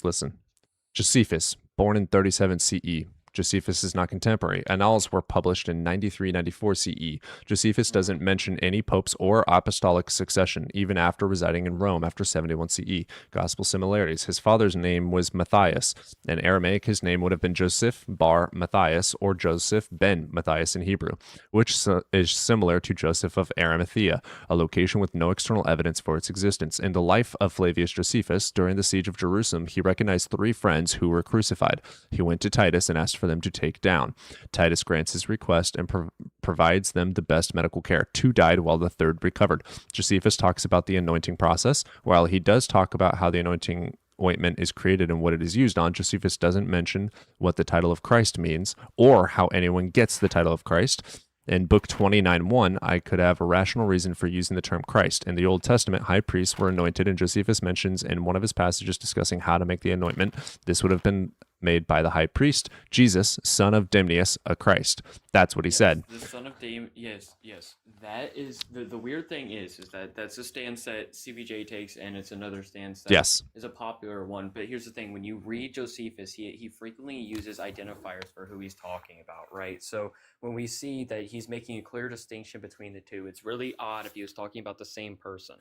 Listen, Josephus, born in 37 CE. Josephus' not contemporary. Annals were published in 93-94 CE. Josephus doesn't mention any popes or apostolic succession, even after residing in Rome after 71 CE. Gospel similarities. His father's name was Matthias. In Aramaic, his name would have been Joseph bar Matthias or Joseph ben Matthias in Hebrew, which is similar to Joseph of Arimathea, a location with no external evidence for its existence. In the life of Flavius Josephus, during the siege of Jerusalem, he recognized 3 friends who were crucified. He went to Titus and asked for them to take down. Titus grants his request and provides them the best medical care. 2 died while the 3rd recovered. Josephus talks about the anointing process. While he does talk about how the anointing ointment is created and what it is used on, Josephus doesn't mention what the title of Christ means or how anyone gets the title of Christ. In book 29:1, I could have a rational reason for using the term Christ. In the Old Testament, high priests were anointed, and Josephus mentions in one of his passages discussing how to make the anointment, this would have been made by the high priest, Jesus, son of Dimnius, a Christ. That's what he said. The son of Dame. Yes. That is the weird thing is that that's a stance that CVJ takes, and it's another stance that Yes. is a popular one. But here's the thing: when you read Josephus, he frequently uses identifiers for who he's talking about, right? So when we see that he's making a clear distinction between the two, it's really odd if he was talking about the same person.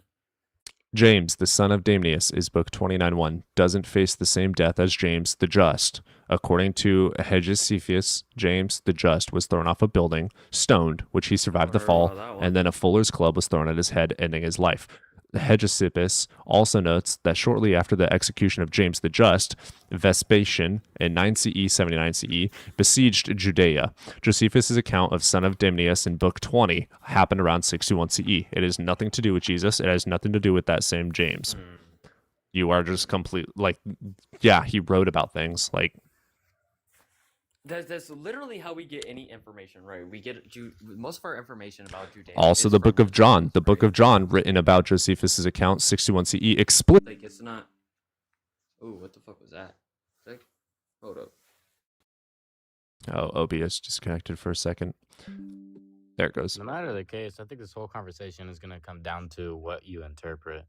James, the son of Damnius, is book 29:1, doesn't face the same death as James the Just. According to Hegesippus, James the Just was thrown off a building, stoned, which he survived the fall, and then a fuller's club was thrown at his head, ending his life. Hegesippus also notes that shortly after the execution of James the Just, Vespasian, in 9 CE, 79 CE, besieged Judea. Josephus' account of son of Dimnius in book 20 happened around 61 CE. It has nothing to do with Jesus. It has nothing to do with that same James. You are just complete like, yeah, he wrote about things like. That's literally how we get any information, right? We get most of our information about Judea. Also, is the from Book of John, Josephus, the Book of John, written about Josephus's account, 61 CE, explicit. Like it's not. Oh, what the fuck was that? Like, hold up. Oh, OBS disconnected for a second. There it goes. No matter the case, I think this whole conversation is going to come down to what you interpret.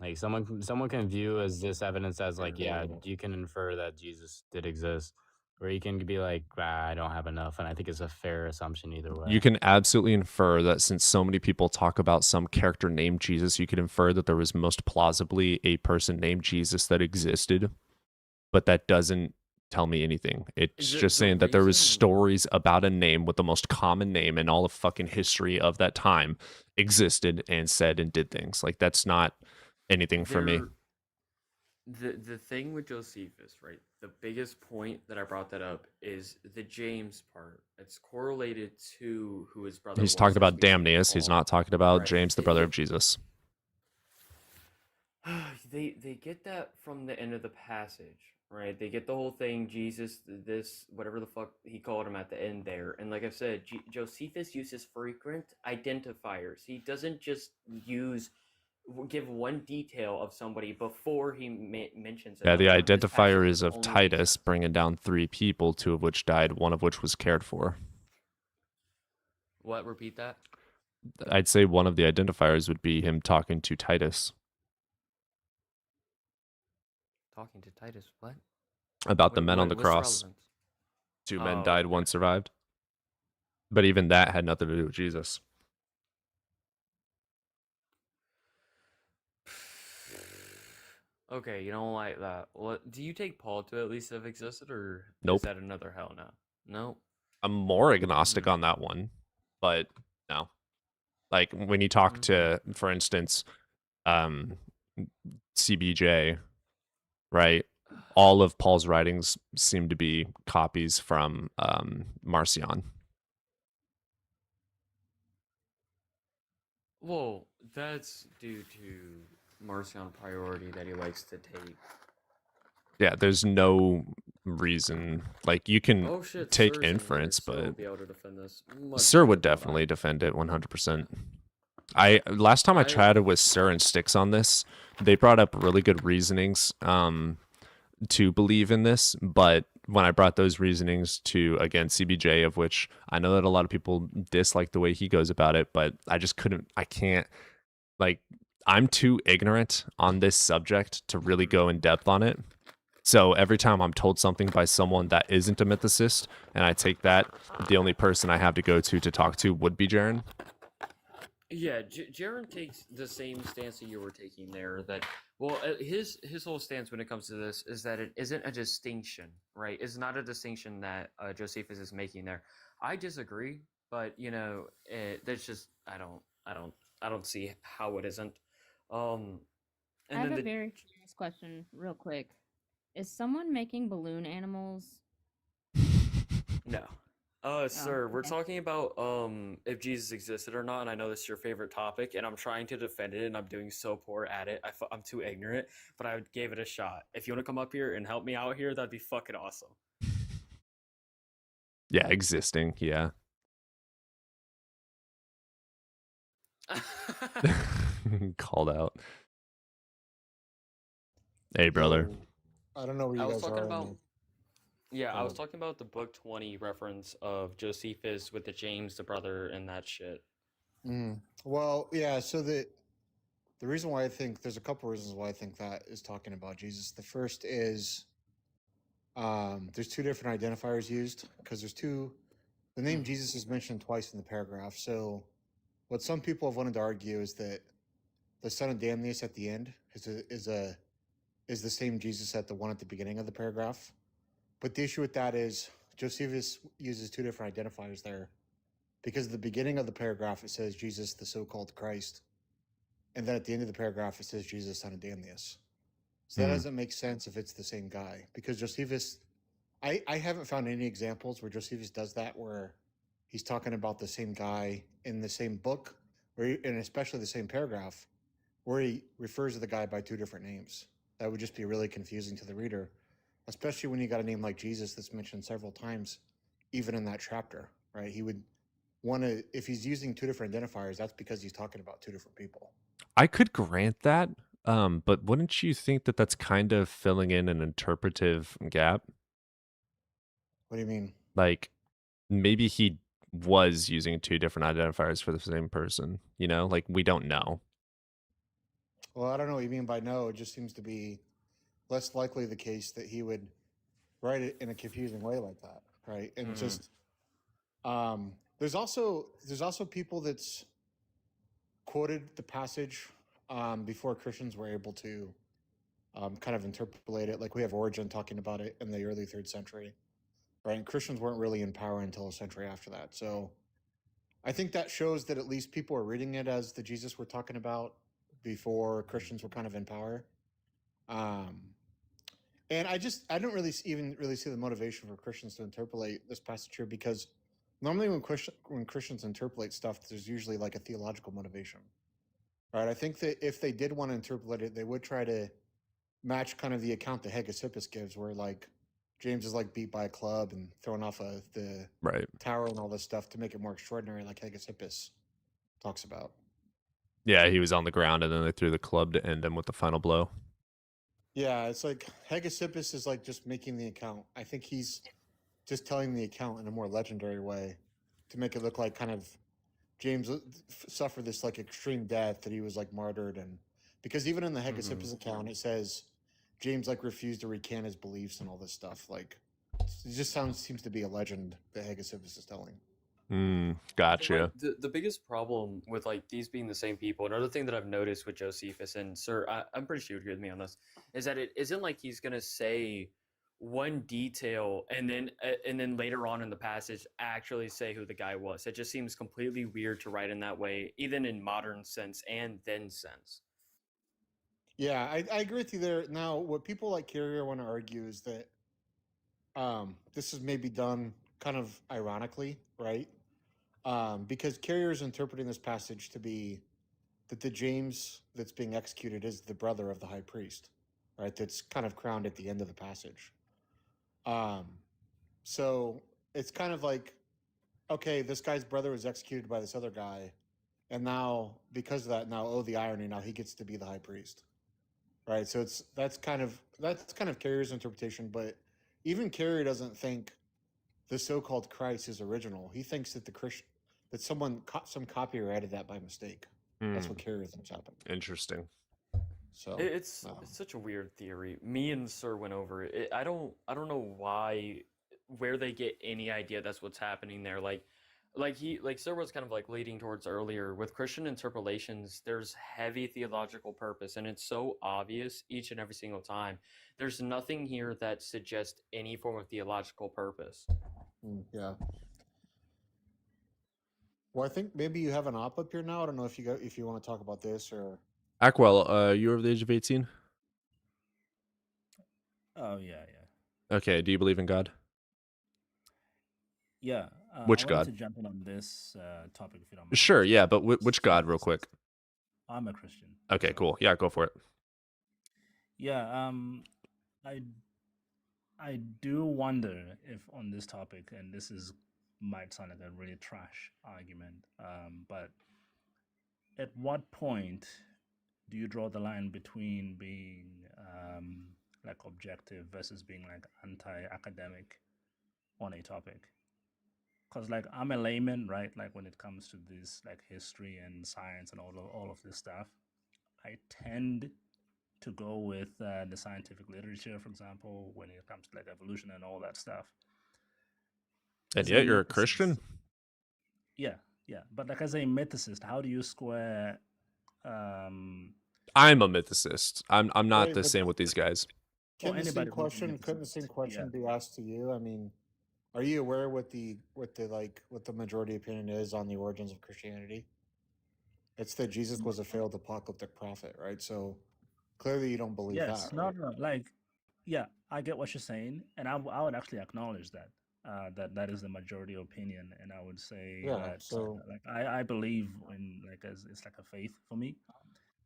Like someone can view as this evidence as like, yeah, you can infer that Jesus did exist, or you can be like, I don't have enough, and I think it's a fair assumption either way. You can absolutely infer that since so many people talk about some character named Jesus, you could infer that there was most plausibly a person named Jesus that existed, but that doesn't tell me anything. It's just saying that there was stories about a name with the most common name in all of fucking history of that time existed and said and did things. Like that's not anything for me. The thing with Josephus, right? The biggest point that I brought that up is the James part. It's correlated to who his brother He's was. talking about That's Damnius. He's not talking about Right. James, the brother of Jesus. They get that from the end of the passage, right? They get the whole thing, Jesus, this, whatever the fuck he called him at the end there. And like I said, Josephus uses frequent identifiers. He doesn't just give one detail of somebody before he mentions it. Yeah, the identifier is of Titus bringing down 3 people, 2 of which died, 1 of which was cared for. What? Repeat that? I'd say one of the identifiers would be him talking to Titus. Talking to Titus, what? About the men on the what's the cross. relevance? 2 men Oh, died, 1 survived. But even that had nothing to do with Jesus. Okay, you don't like that. What do you take Paul to at least have existed, or Nope. is that another hell no? No. I'm more agnostic on that one, but no. Like when you talk to, for instance, CBJ, right? All of Paul's writings seem to be copies from Marcion. Well, that's due to Marcion priority that he likes to take. Yeah, there's no reason. Like you can Oh shit, take Sir's in here. inference, Sir will but be able to defend this much Sir would better than I. definitely defend it 100%. Last time I chatted with Sir and Styx on this, they brought up really good reasonings to believe in this, but when I brought those reasonings to, again, CBJ, of which I know that a lot of people dislike the way he goes about it, but I can't, like, I'm too ignorant on this subject to really go in depth on it. So every time I'm told something by someone that isn't a mythicist, and I take that, the only person I have to go to talk to would be Jaren. Yeah, Jaren takes the same stance that you were taking there. That his whole stance when it comes to this is that it isn't a distinction, right? It's not a distinction that Josephus is making there. I disagree, but you know, there's just I don't see how it isn't. And I have then a very curious question, real quick. Is someone making balloon animals? No. Sir, we're talking about if Jesus existed or not, and I know this is your favorite topic, and I'm trying to defend it, and I'm doing so poor at it. I'm too ignorant, but I gave it a shot. If you want to come up here and help me out here, that'd be fucking awesome. Yeah, existing, yeah. Called out. Hey, brother. I don't know where you I was guys talking are. about. Yeah, I was talking about the book 20 reference of Josephus with the James, the brother, and that shit. Well, yeah. So the reason why I think there's a couple reasons why I think that is talking about Jesus. The first is there's 2 different identifiers used because the name Jesus is mentioned twice in the paragraph. So what some people have wanted to argue is that the son of Damnius at the end is the same Jesus at the one at the beginning of the paragraph. But the issue with that is Josephus uses 2 different identifiers there, because at the beginning of the paragraph it says Jesus, the so-called Christ, and then at the end of the paragraph it says Jesus, son of Damnius. So that doesn't make sense if it's the same guy, because Josephus, I haven't found any examples where Josephus does that, where he's talking about the same guy in the same book, and especially the same paragraph, where he refers to the guy by 2 different names. that would just be really confusing to the reader, especially when you got a name like Jesus that's mentioned several times, even in that chapter, right? He would want to, if he's using two different identifiers, that's because he's talking about two different people. I could grant that, but wouldn't you think that that's kind of filling in an interpretive gap? What do you mean? Like, maybe he was using two different identifiers for the same person, you know? Like, we don't know. Well, I don't know what you mean by no. It just seems to be less likely the case that he would write it in a confusing way like that, right? And just there's also people that's quoted the passage before Christians were able to kind of interpolate it. Like we have Origen talking about it in the early 3rd century, right? And Christians weren't really in power until a century after that. So I think that shows that at least people are reading it as the Jesus we're talking about before Christians were kind of in power. And I don't really even see the motivation for Christians to interpolate this passage here, because normally when Christians interpolate stuff, there's usually like a theological motivation, right? I think that if they did want to interpolate it, they would try to match kind of the account that Hegesippus gives, where like James is like beat by a club and thrown off the Right. tower and all this stuff to make it more extraordinary, like Hegesippus talks about. Yeah, he was on the ground and then they threw the club to end him with the final blow. Yeah, it's like Hegesippus is like just making the account. I think he's just telling the account in a more legendary way to make it look like kind of James suffered this like extreme death, that he was like martyred. And because even in the Hegesippus account, it says James like refused to recant his beliefs and all this stuff. Like it just seems to be a legend that Hegesippus is telling. Gotcha. The biggest problem with like these being the same people, another thing that I've noticed with Josephus, and Sir, I'm pretty sure you agree with me on this, is that it isn't like he's gonna say one detail and then later on in the passage actually say who the guy was. It just seems completely weird to write in that way, even in modern sense and then sense. Yeah, I agree with you there. Now, what people like Carrier want to argue is that this is maybe done kind of ironically, right? Because Carrier is interpreting this passage to be that the James that's being executed is the brother of the high priest, right? That's kind of crowned at the end of the passage. So it's kind of like, okay, this guy's brother was executed by this other guy, and now because of that, the irony, now he gets to be the high priest, right? So that's kind of Carrier's interpretation, but even Carrier doesn't think the so-called Christ is original. He thinks that that some copywriter that by mistake. That's what Carrier thinks happened. Interesting. So it's such a weird theory. Me and Sir went over it. I don't know where they get any idea that's what's happening there. Like Sir was kind of like leading towards earlier with Christian interpolations. There's heavy theological purpose, and it's so obvious each and every single time. There's nothing here that suggests any form of theological purpose. Yeah. Well, I think maybe you have an op up here now. I don't know if you want to talk about this or. Ackwell, you over the age of 18? Oh yeah. Okay. Do you believe in God? Yeah. Which I God? wanted to jump in on this topic if you don't mind. Sure. Yeah, but which God, real quick? I'm a Christian. Okay. Cool. Yeah, go for it. Yeah. I do wonder if on this topic, and this might sound like a really trash argument, but at what point do you draw the line between being like objective versus being like anti-academic on a topic? Because like I'm a layman, right? Like when it comes to this like history and science and all of this stuff, I tend to go with the scientific literature, for example, when it comes to like evolution and all that stuff. And yet you're a Christian? Yeah. But like as a mythicist, how do you square? I'm a mythicist. I'm not Wait, the but- same with these guys. Couldn't the anybody same who's a question mythicist, be asked to you? I mean, are you aware what the majority opinion is on the origins of Christianity? It's that Jesus was a failed apocalyptic prophet, right? So clearly you don't believe Yes, that. Right? no, like, yeah, I get what you're saying, and I would actually acknowledge that. That is the majority opinion, and I would say Yeah, that so- like I believe in like it's like a faith for me.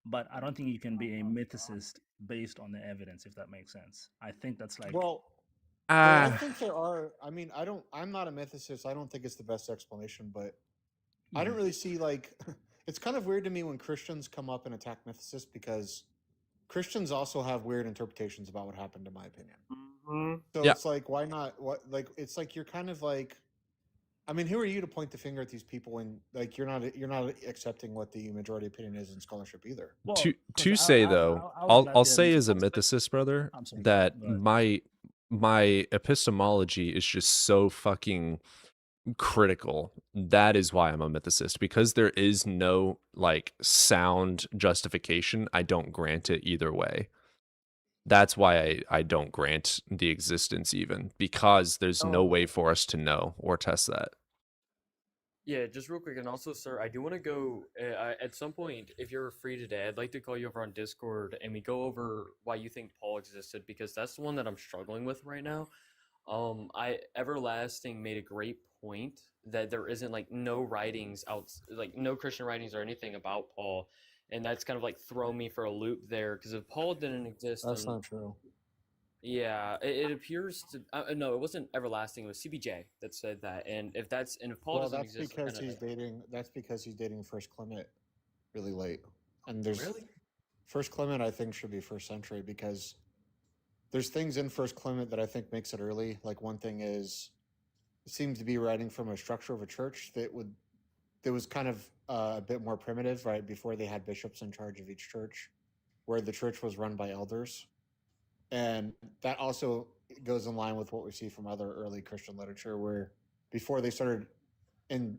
but I don't think you can be a mythicist based on the evidence, if that makes sense. I think that's like Well, I Ah, think there are. I mean, I'm not a mythicist. I don't think it's the best explanation, but I don't really see like. It's kind of weird to me when Christians come up and attack mythicists because Christians also have weird interpretations about what happened, in my opinion. So yeah. it's like, why not? What like it's like you're kind of like. I mean, who are you to point the finger at these people when like you're not accepting what the majority opinion is in scholarship either? well, To 'cause say though, I was I'll glad I'll to say listen as a to this. mythicist, brother, I'm sorry. that Go ahead. my epistemology is just so fucking critical. That is why I'm a mythicist, because there is no like sound justification. I don't grant it either way. That's why I don't grant the existence, even because there's no way for us to know or test that. Yeah, just real quick, and also, sir, I do want to go at some point. If you're free today, I'd like to call you over on Discord and we go over why you think Paul existed, because that's the one that I'm struggling with right now. I Everlasting made a great point that there isn't like no writings out, like no Christian writings or anything about Paul, and that's kind of like throw me for a loop there. Because if Paul didn't exist, That's then not true. yeah, it appears to. No, it wasn't Everlasting. It was CBJ that said that. And if Paul Well, doesn't that's exist, because then he's dating. That's because he's dating First Clement really late, and there's really. First Clement. I think should be first century because there's things in First Clement that I think makes it early. Like one thing is, it seems to be writing from a structure of a church that was kind of a bit more primitive, right before they had bishops in charge of each church, where the church was run by elders, and that also goes in line with what we see from other early Christian literature, where before they started in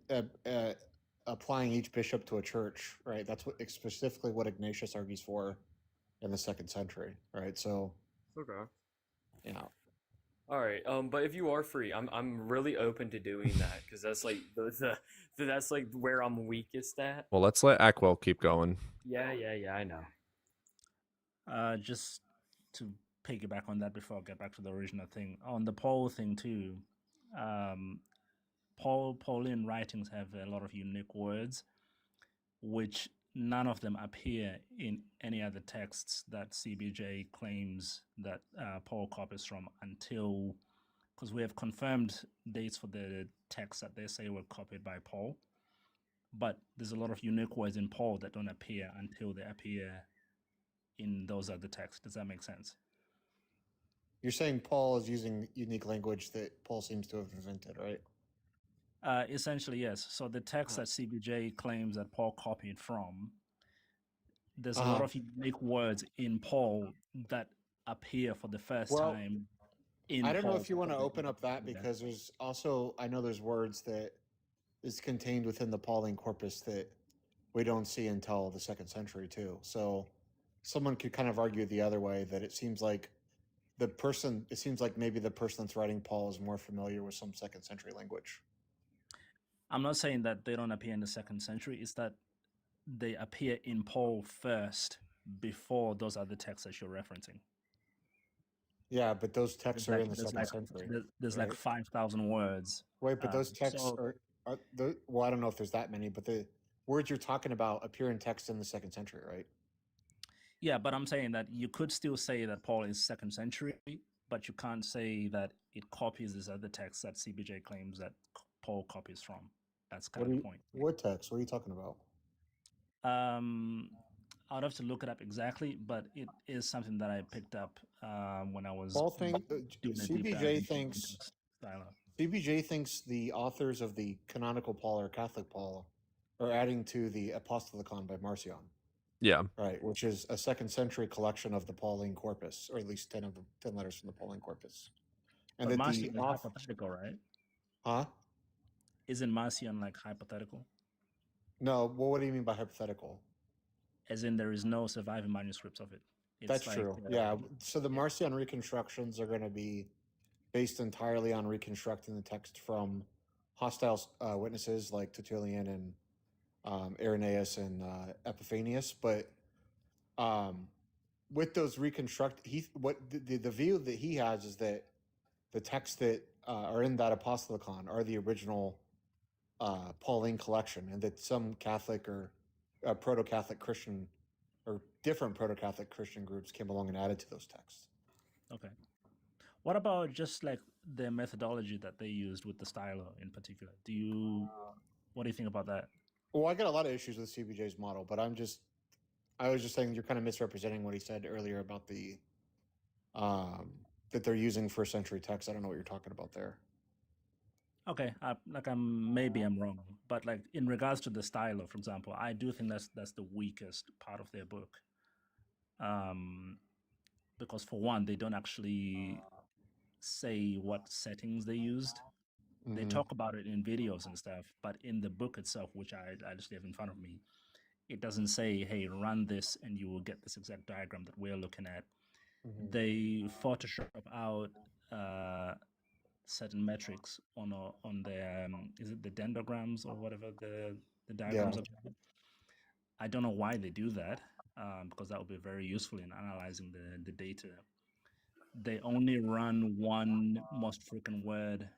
applying each bishop to a church, right? That's what specifically what Ignatius argues for in the 2nd century, right? So, Okay. yeah. All right. But if you are free, I'm really open to doing that because that's like that's like where I'm weakest at. Well, let's let Ackwell keep going. Yeah, I know. Just to piggyback on that before I get back to the original thing, on the Paul thing too, Pauline writings have a lot of unique words, which none of them appear in any other texts that CBJ claims that Paul copies from until, because we have confirmed dates for the texts that they say were copied by Paul, but there's a lot of unique words in Paul that don't appear until they appear in those other texts. Does that make sense? You're saying Paul is using unique language that Paul seems to have invented, right? Essentially, yes. So the text that CBJ claims that Paul copied from, there's a lot of unique words in Paul that appear for the first time in I don't know Paul's if you want to copy. open up that because there's also, I know there's words that is contained within the Pauline corpus that we don't see until the 2nd century too. So someone could kind of argue the other way that it seems like maybe the person that's writing Paul is more familiar with some 2nd century language. I'm not saying that they don't appear in the 2nd century. It's that they appear in Paul first before those other texts that you're referencing. Yeah, but those texts are in the 2nd like, century. There's like 5,000 words. Wait, but those texts so- well, I don't know if there's that many, but the words you're talking about appear in text in the 2nd century, right? Yeah, but I'm saying that you could still say that Paul is 2nd century, but you can't say that it copies this other text that CBJ claims that Paul copies from. That's kind of the point. What text? What are you talking about? I'd have to look it up exactly, but it is something that I picked up when I was Paul think doing a deep dive CBJ into thinks Stylo. CBJ thinks the authors of the canonical Paul or Catholic Paul are adding to the Apostolicon by Marcion. Yeah. Right, which is a 2nd century collection of the Pauline corpus, or at least 10 letters from the Pauline corpus. And But that Marcion the is hypothetical, right? Huh? Isn't Marcion like hypothetical? No, well, what do you mean by hypothetical? As in there is no surviving manuscripts of it. It's That's like, true. Yeah. So the Marcion reconstructions are going to be based entirely on reconstructing the text from hostile witnesses like Tertullian and Irenaeus and Epiphanius. But with those the view that he has is that the texts that are in that Apostolicon are the original Pauline collection, and that some Catholic or proto-Catholic Christian or different proto-Catholic Christian groups came along and added to those texts. Okay. What about just like the methodology that they used with the stylo in particular? What do you think about that? Well, I got a lot of issues with CBJ's model, but I was just saying you're kind of misrepresenting what he said earlier about the that they're using first century text. I don't know what you're talking about there. Okay, maybe I'm wrong, but like in regards to the stylo, for example, I do think that's the weakest part of their book, because for one, they don't actually say what settings they used. They Mhm. talk about it in videos and stuff, but in the book itself, which I just have in front of me, it doesn't say, "Hey, run this and you will get this exact diagram that we're looking at." Mhm. They Photoshop out certain metrics on the is it the dendrograms or whatever the diagrams Yeah. are. I don't know why they do that, because that would be very useful in analyzing the data. They only run one most frequent word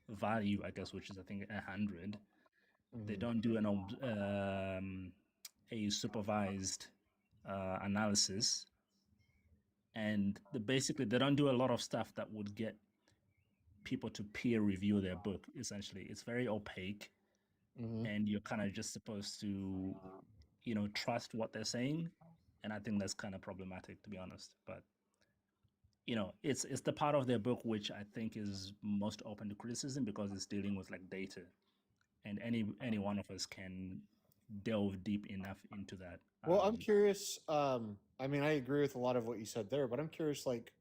value, I guess, which is I think 100. They Mhm. don't do a supervised analysis, and basically they don't do a lot of stuff that would get people to peer review their book. Essentially, it's very opaque, Mhm. and you're kind of just supposed to, trust what they're saying, and I think that's kind of problematic, to be honest. But it's the part of their book which I think is most open to criticism because it's dealing with like data, and any one of us can delve deep enough into that. Well, I'm curious. I mean, I agree with a lot of what you said there, but I'm curious, like,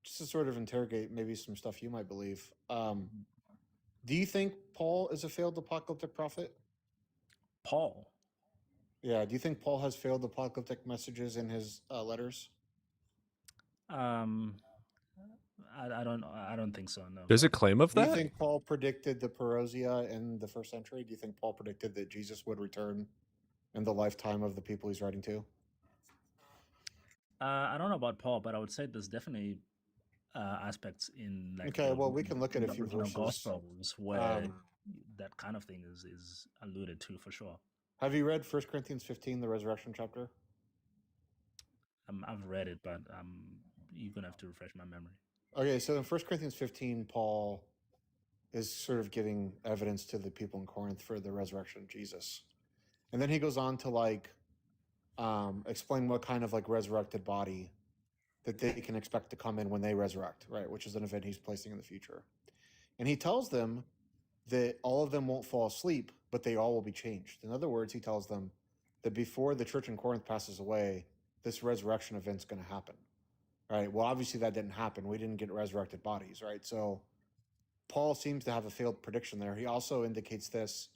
just to sort of interrogate maybe some stuff you might believe. Do you think Paul is a failed apocalyptic prophet? Paul? Yeah. Do you think Paul has failed apocalyptic messages in his letters? I don't think so. No. There's a claim of Do you that? think Paul predicted the parousia in the first century? Do you think Paul predicted that Jesus would return in the lifetime of the people he's writing to? I don't know about Paul, but I would say there's definitely aspects in like Okay, well, we can look at a the few original verses. Gospels where that kind of thing is alluded to for sure. Have you read 1 Corinthians 15, the resurrection chapter? I've read it, but you're gonna have to refresh my memory. Okay, so in 1 Corinthians 15, Paul is sort of giving evidence to the people in Corinth for the resurrection of Jesus. And then he goes on to like explain what kind of like resurrected body that they can expect to come in when they resurrect, right? Which is an event he's placing in the future. And he tells them that all of them won't fall asleep, but they all will be changed. In other words, he tells them that before the church in Corinth passes away, this resurrection event's going to happen, right? Well, obviously that didn't happen. We didn't get resurrected bodies, right? So Paul seems to have a failed prediction there. He also indicates this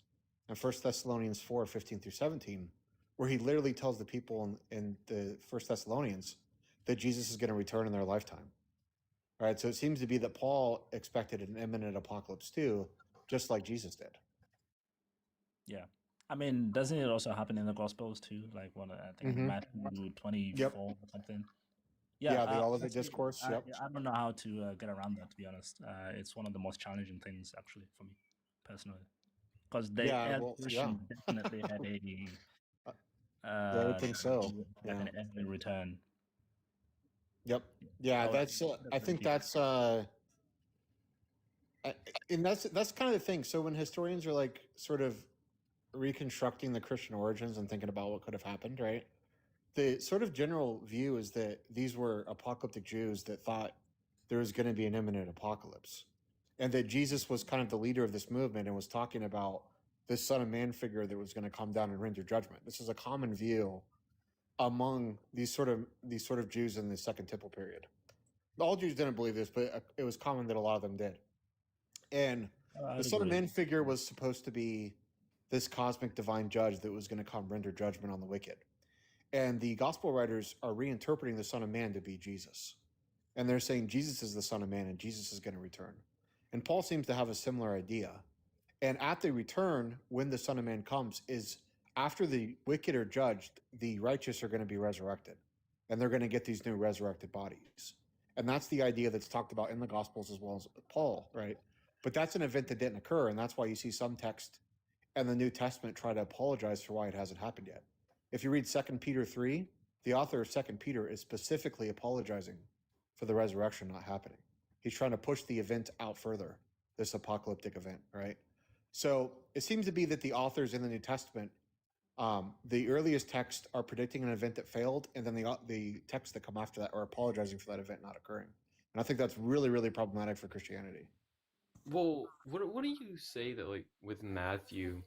in 1 Thessalonians 4, 15 through 17, where he literally tells the people in the 1 Thessalonians that Jesus is going to return in their lifetime, right? So it seems to be that Paul expected an imminent apocalypse too, just like Jesus did. Yeah, I mean, doesn't it also happen in the Gospels too? Like I think Mhm. Matthew 24 or something. Yeah, the Olivet honestly, Discourse. Yep. I don't know how to get around that, to be honest. It's one of the most challenging things actually for me personally, because the Yeah, early well, yeah. Christian definitely had a Yeah, I would think so. like Yeah. an early return. Yep. Yeah, Oh, that's. I think that's. And that's kind of the thing. So when historians are like sort of reconstructing the Christian origins and thinking about what could have happened, right? The sort of general view is that these were apocalyptic Jews that thought there was going to be an imminent apocalypse, and that Jesus was kind of the leader of this movement and was talking about this Son of Man figure that was going to come down and render judgment. This is a common view among these sort of Jews in the Second Temple period. All Jews didn't believe this, but it was common that a lot of them did. And the Son of Man figure was supposed to be this cosmic divine judge that was going to come render judgment on the wicked. And the gospel writers are reinterpreting the Son of Man to be Jesus. And they're saying Jesus is the Son of Man and Jesus is going to return. And Paul seems to have a similar idea. And at the return, when the Son of Man comes, is after the wicked are judged, the righteous are going to be resurrected. And they're going to get these new resurrected bodies. And that's the idea that's talked about in the Gospels as well as Paul, right? But that's an event that didn't occur. And that's why you see some text and the New Testament try to apologize for why it hasn't happened yet. if you read 2 Peter 3, the author of 2 Peter is specifically apologizing for the resurrection not happening. He's trying to push the event out further, this apocalyptic event, right? So it seems to be that the authors in the New Testament, the earliest texts are predicting an event that failed, and then the texts that come after that are apologizing for that event not occurring. And I think that's really, really problematic for Christianity. Well, what do you say that, like, with Matthew,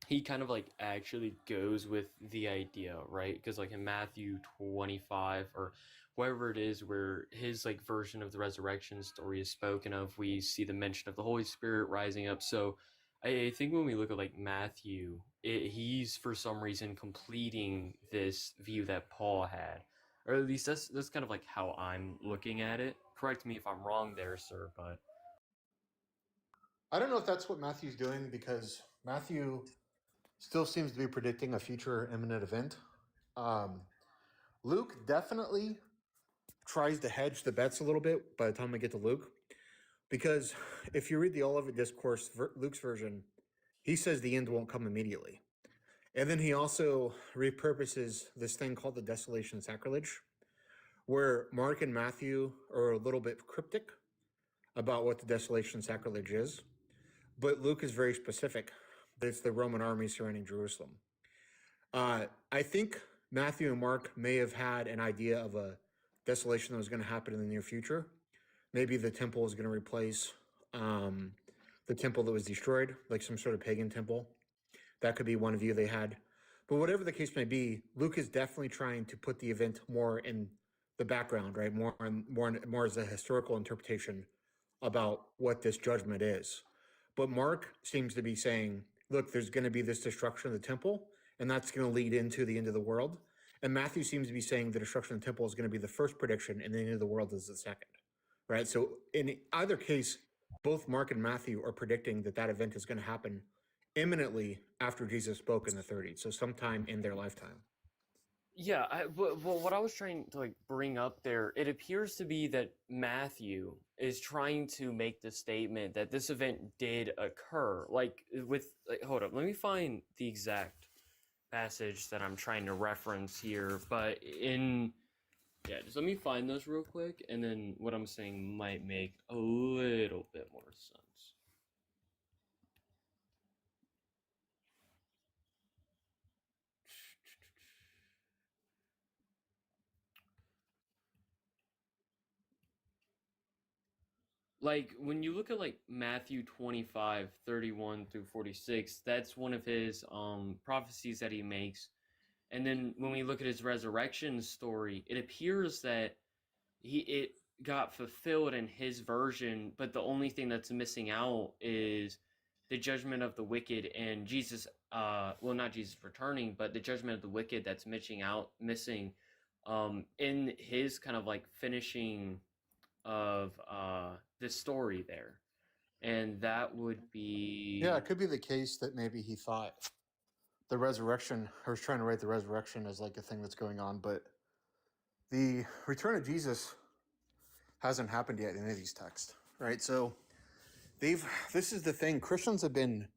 he kind of like actually goes with the idea, right? Because like in Matthew 25 or wherever it is where his like version of the resurrection story is spoken of, we see the mention of the Holy Spirit rising up. So I think when we look at like Matthew, he's for some reason completing this view that Paul had, or at least that's kind of like how I'm looking at it. Correct me if I'm wrong there, sir, but I don't know if that's what Matthew's doing, because Matthew still seems to be predicting a future imminent event. Luke definitely tries to hedge the bets a little bit by the time we get to Luke, because if you read the Olivet Discourse, Luke's version, he says the end won't come immediately. And then he also repurposes this thing called the Desolation Sacrilege, where Mark and Matthew are a little bit cryptic about what the Desolation Sacrilege is, but Luke is very specific. It's the Roman army surrounding Jerusalem. I think Matthew and Mark may have had an idea of a desolation that was going to happen in the near future. Maybe the temple is going to replace the temple that was destroyed, like some sort of pagan temple. That could be one view they had. But whatever the case may be, Luke is definitely trying to put the event more in the background, right? More as a historical interpretation about what this judgment is. But Mark seems to be saying, look, there's going to be this destruction of the temple, and that's going to lead into the end of the world. And Matthew seems to be saying the destruction of the temple is going to be the first prediction, and the end of the world is the second, right? So in either case, both Mark and Matthew are predicting that that event is going to happen imminently after Jesus spoke in the 30s, so sometime in their lifetime. yeah, well, what I was trying to like bring up there, it appears to be that Matthew is trying to make the statement that this event did occur. Like hold up, let me find the exact passage that I'm trying to reference here. But just let me find those real quick, and then what I'm saying might make a little bit more sense. Like when you look at like Matthew 25, 31 through 46, that's one of his prophecies that he makes. And then when we look at his resurrection story, it appears that it got fulfilled in his version, but the only thing that's missing out is the judgment of the wicked and Jesus, well, not Jesus returning, but the judgment of the wicked that's missing in his kind of like finishing of this story there. And that would be... Yeah, it could be the case that maybe he thought the resurrection, or was trying to write the resurrection as like a thing that's going on, but the return of Jesus hasn't happened yet in any of these texts, right? So this is the thing, Christians have been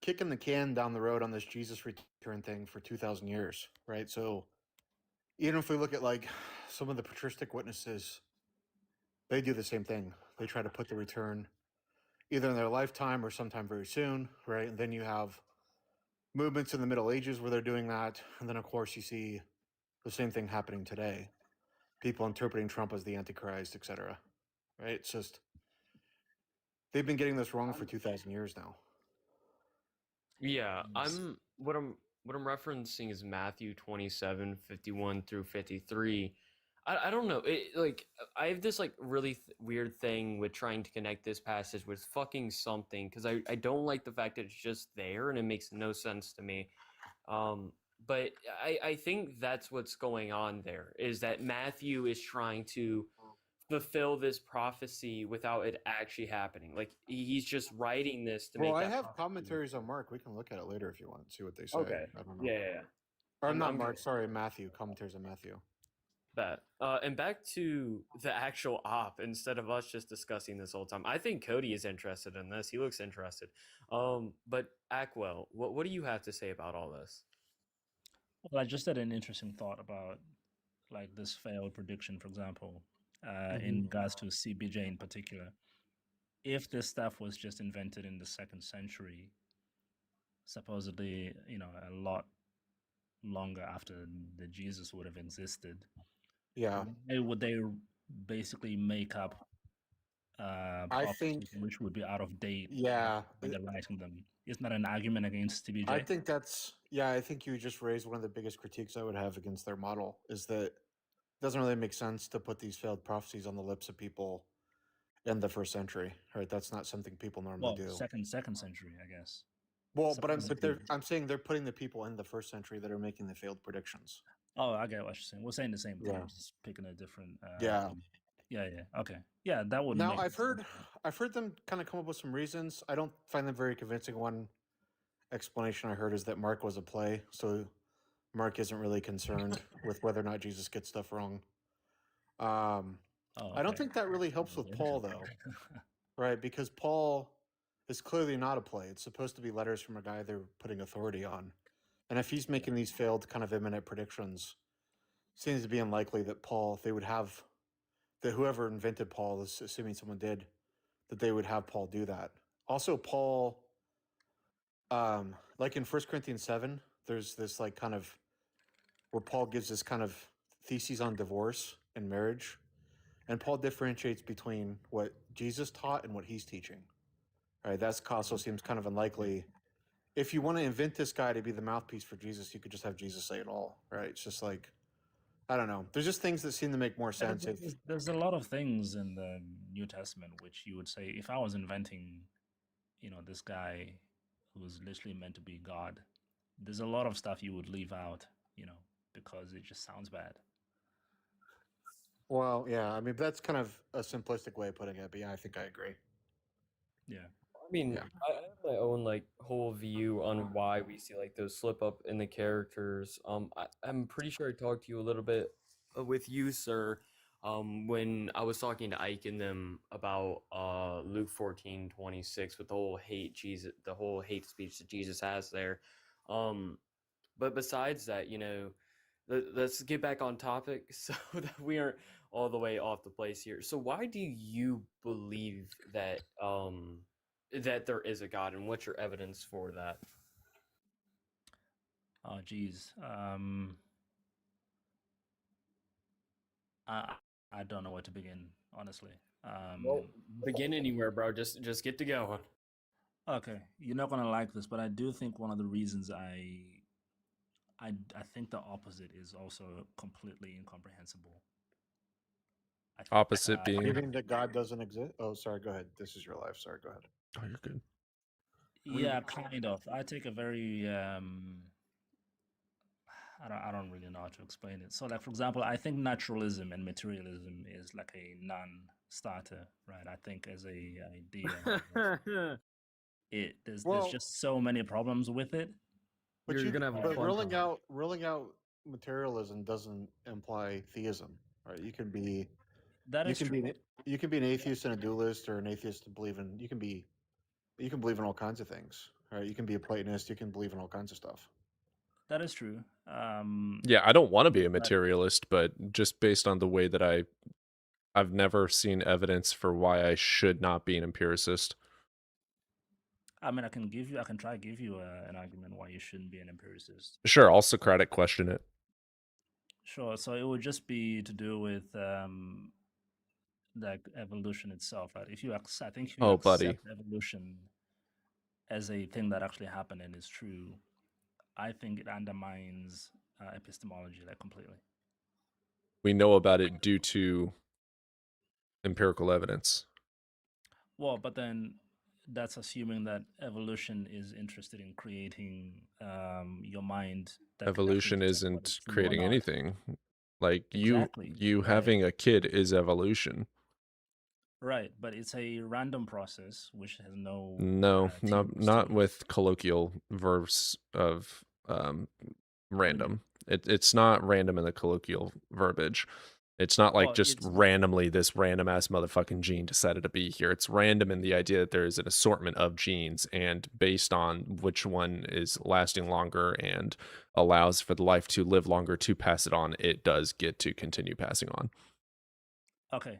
kicking the can down the road on this Jesus return thing for 2,000 years, right? So even if we look at like some of the patristic witnesses, they do the same thing. They try to put the return either in their lifetime or sometime very soon, right? And then you have movements in the Middle Ages where they're doing that. And then, of course, you see the same thing happening today. People interpreting Trump as the Antichrist, etc. Right? It's just, they've been getting this wrong for 2,000 years now. Yeah, what I'm referencing is Matthew 27, 51 through 53. I don't know. I have this like really weird thing with trying to connect this passage with fucking something, because I don't like the fact that it's just there and it makes no sense to me. But I think that's what's going on there, is that Matthew is trying to fulfill this prophecy without it actually happening. Like he's just writing this to make. Well, I that have prophecy. commentaries on Mark. We can look at it later if you want to see what they say. Okay. I don't know. Yeah. Or not I'm Mark. Sorry, Matthew. Commentaries on Matthew. Bet. And back to the actual op, instead of us just discussing this whole time. I think Cody is interested in this. He looks interested. But Ackwell, what do you have to say about all this? Well, I just had an interesting thought about like this failed prediction, for example, in regards to CBJ in particular. If this stuff was just invented in the 2nd century, supposedly, a lot longer after the Jesus would have existed, Yeah. would they basically make up I think, prophecies which would be out of date yeah, when they're writing them? Isn't that an argument against I TBJ? think that's, yeah, I think you just raised one of the biggest critiques I would have against their model is that it doesn't really make sense to put these failed prophecies on the lips of people in the 1st century, right? That's not something people normally Well, do. second century, I guess. Well, but Supposedly. I'm saying they're putting the people in the 1st century that are making the failed predictions. Oh, I get what you're saying. We're saying the same thing, Yeah. just picking a different. Yeah. Yeah. Okay. Yeah, that would. Now make I've sense. heard them kind of come up with some reasons. I don't find them very convincing. One explanation I heard is that Mark was a play, so Mark isn't really concerned with whether or not Jesus gets stuff wrong. I don't think that really helps with Paul though, right? Because Paul is clearly not a play. It's supposed to be letters from a guy they're putting authority on, and if he's making these failed kind of imminent predictions, seems to be unlikely that they would have that whoever invented Paul, assuming someone did, that they would have Paul do that. Also, Paul, like in 1 Corinthians 7, there's this like kind of where Paul gives this kind of theses on divorce and marriage, and Paul differentiates between what Jesus taught and what he's teaching. Right, that also seems kind of unlikely. If you want to invent this guy to be the mouthpiece for Jesus, you could just have Jesus say it all, right? It's just like, I don't know. There's just things that seem to make more sense. There's a lot of things in the New Testament which you would say, if I was inventing, this guy who was literally meant to be God, there's a lot of stuff you would leave out, because it just sounds bad. Well, yeah, I mean, that's kind of a simplistic way of putting it, but yeah, I think I agree. Yeah. I mean, I have my own like whole view on why we see like those slip up in the characters. I'm pretty sure I talked to you a little bit with you, sir, when I was talking to Ike and them about Luke 14:26 with the whole hate speech that Jesus has there. But besides that, let's get back on topic so that we aren't all the way off the place here. So why do you believe that that there is a God, and what's your evidence for that? Oh, geez. I don't know where to begin, honestly. Well, begin anywhere, bro. Just get to going. Okay, you're not gonna like this, but I do think one of the reasons I think the opposite is also completely incomprehensible. Opposite being. You mean that God doesn't exist? Oh, sorry. Go ahead. This is your life. Sorry. Go ahead. Oh, you're good. Yeah, kind of. I take a very I don't really know how to explain it. So, like for example, I think naturalism and materialism is like a non-starter, right? I think as a idea, there's just so many problems with it. But ruling out materialism doesn't imply theism, right? You can be you can be an atheist and a dualist, or an atheist to believe in. You can believe in all kinds of things, right? You can be a Platonist. You can believe in all kinds of stuff. That is true. Yeah, I don't want to be a materialist, but just based on the way that I've never seen evidence for why I should not be an empiricist. I mean, I can try to give you an argument why you shouldn't be an empiricist. Sure, I'll Socratic question it. Sure. So it would just be to do with like evolution itself, right? If you accept evolution as a thing that actually happened and is true, I think it undermines epistemology like completely. We know about it due to empirical evidence. Well, but then that's assuming that evolution is interested in creating your mind. Evolution isn't creating anything. Like Exactly, you having a kid is evolution. Right, but it's a random process which has no. No, not with colloquial verbs of random. It's not random in the colloquial verbiage. It's not like Well, just it's randomly this random ass motherfucking gene decided to be here. It's random in the idea that there is an assortment of genes, and based on which one is lasting longer and allows for the life to live longer to pass it on, it does get to continue passing on. okay.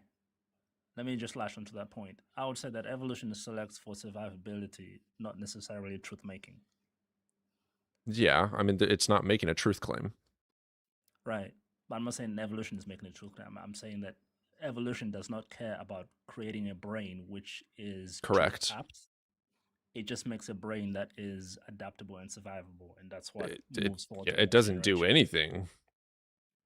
Let me just lash onto that point. I would say that evolution selects for survivability, not necessarily truth making. Yeah, I mean, it's not making a truth claim. Right. But I'm not saying evolution is making a truth claim. I'm saying that evolution does not care about creating a brain which is truth Correct. apt. It just makes a brain that is adaptable and survivable, and that's what It, moves forward. yeah, to the it next doesn't do generation. anything.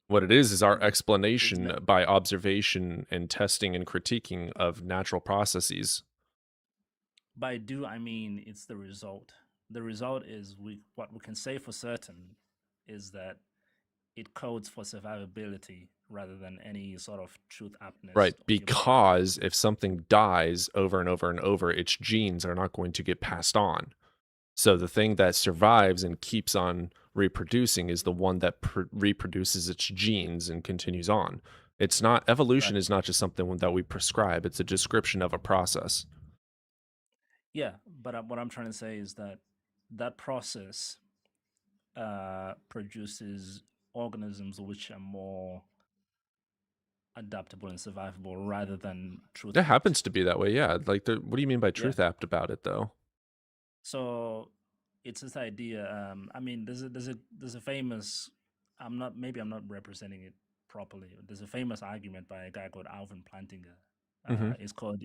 What it is our It's explanation ma- by observation and testing and critiquing of natural processes. By do I mean it's the result. The result is what we can say for certain is that it codes for survivability rather than any sort of truth aptness. Right, or human- because if something dies over and over and over, its genes are not going to get passed on. So the thing that survives and keeps on reproducing is the one that reproduces its genes and continues on. It's not evolution is not just something that we prescribe, it's a description of a process. Yeah, but what I'm trying to say is that that process produces organisms which are more adaptable and survivable rather than truth. It happens to be that way, yeah. Like, what do you mean by truth Yeah. apt about it, though? So it's this idea. I mean, there's a famous. I'm not representing it properly. There's a famous argument by a guy called Alvin Plantinga. Mhm. It's called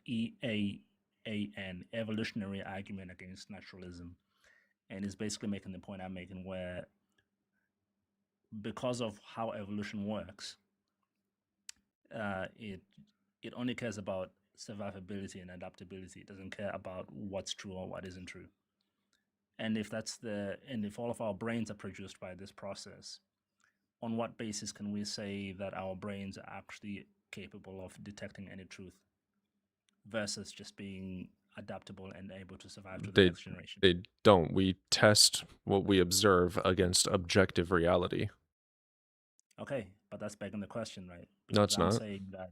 EAAN, Evolutionary Argument Against Naturalism, and it's basically making the point I'm making, where because of how evolution works, it only cares about survivability and adaptability. It doesn't care about what's true or what isn't true. And if if all of our brains are produced by this process, on what basis can we say that our brains are actually capable of detecting any truth versus just being adaptable and able to survive to the next generation? They don't. We test what we observe against objective reality. Okay, but that's begging the question, right? No, it's I'm not. saying that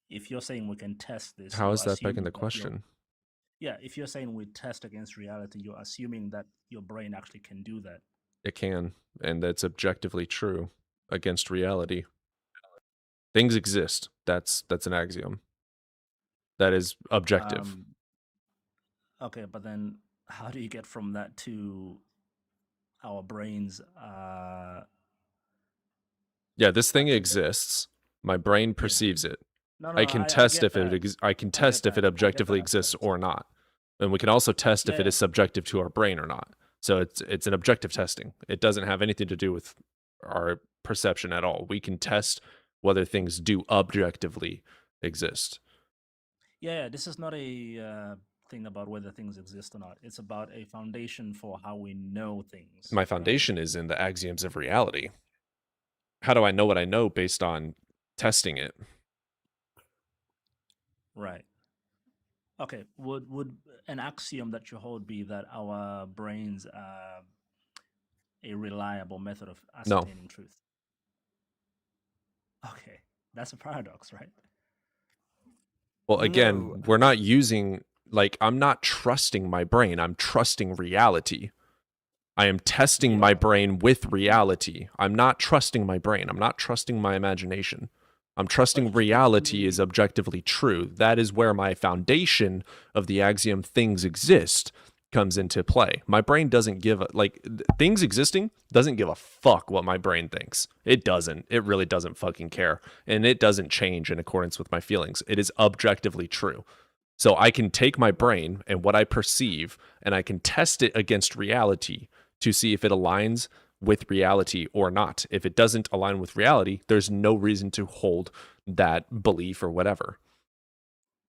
if you're saying we can test this, How you're is that begging assuming the that question? yeah, if you're saying we test against reality, you're assuming that your brain actually can do that. It can, and that's objectively true against reality. Things exist. That's an axiom. That is objective. Okay, but then how do you get from that to our brains? Yeah, this thing exists. My brain perceives it. No, I can I test get if it that. I can test if it objectively exists or not, and we can also test if Yeah, it is subjective to our brain or not. So it's an objective testing. It doesn't have anything to do with our perception at all. We can test whether things do objectively exist. Yeah, this is not a thing about whether things exist or not. It's about a foundation for how we know things. My foundation is in the axioms of reality. How do I know what I know based on testing it? Right. Okay. Would an axiom that you hold be that our brains are a reliable method of No. ascertaining truth? Okay, that's a paradox, right? Well, again, we're not using, like, I'm not trusting my brain. I'm trusting reality. I am testing my brain with reality. I'm not trusting my brain. I'm not trusting my imagination. I'm trusting reality is objectively true. That is where my foundation of the axiom things exist comes into play. My brain doesn't give a, like, things existing doesn't give a fuck what my brain thinks. It doesn't. It really doesn't fucking care. And it doesn't change in accordance with my feelings. It is objectively true. So I can take my brain and what I perceive and I can test it against reality to see if it aligns with reality or not. If it doesn't align with reality, there's no reason to hold that belief or whatever.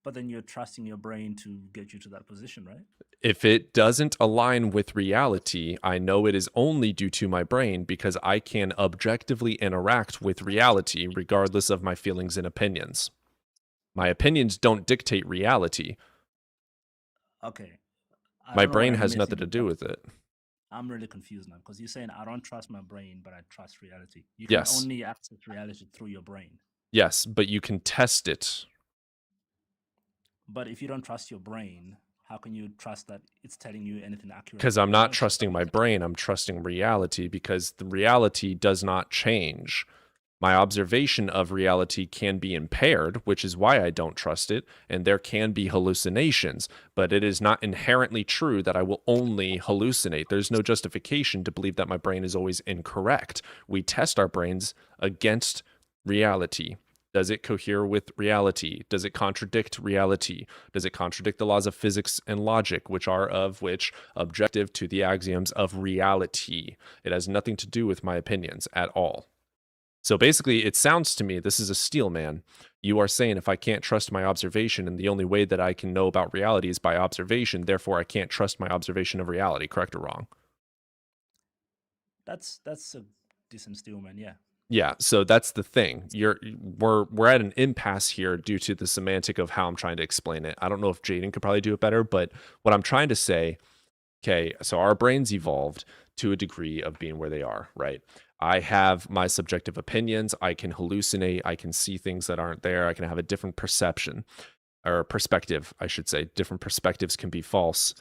But then you're trusting your brain to get you to that position, right? If it doesn't align with reality, I know it is only due to my brain because I can objectively interact with reality regardless of my feelings and opinions. My opinions don't dictate reality. Okay. My brain has nothing to do with it. I'm really confused now because you're saying I don't trust my brain, but I trust reality. You can Yes. only access reality through your brain. Yes, but you can test it. But if you don't trust your brain, how can you trust that it's telling you anything accurate? Because I'm not trusting my brain, I'm trusting reality, because the reality does not change. My observation of reality can be impaired, which is why I don't trust it, and there can be hallucinations, but it is not inherently true that I will only hallucinate. There's no justification to believe that my brain is always incorrect. We test our brains against reality. Does it cohere with reality? Does it contradict reality? Does it contradict the laws of physics and logic, which are objective to the axioms of reality? It has nothing to do with my opinions at all. So basically, it sounds to me, this is a steel man. You are saying if I can't trust my observation and the only way that I can know about reality is by observation, therefore I can't trust my observation of reality, correct or wrong? That's a decent steel man, yeah. Yeah, so that's the thing. We're at an impasse here due to the semantic of how I'm trying to explain it. I don't know if Jaden could probably do it better, but what I'm trying to say, okay, so our brains evolved to a degree of being where they are, right? I have my subjective opinions. I can hallucinate. I can see things that aren't there. I can have a different perception or perspective, I should say. Different perspectives can be false.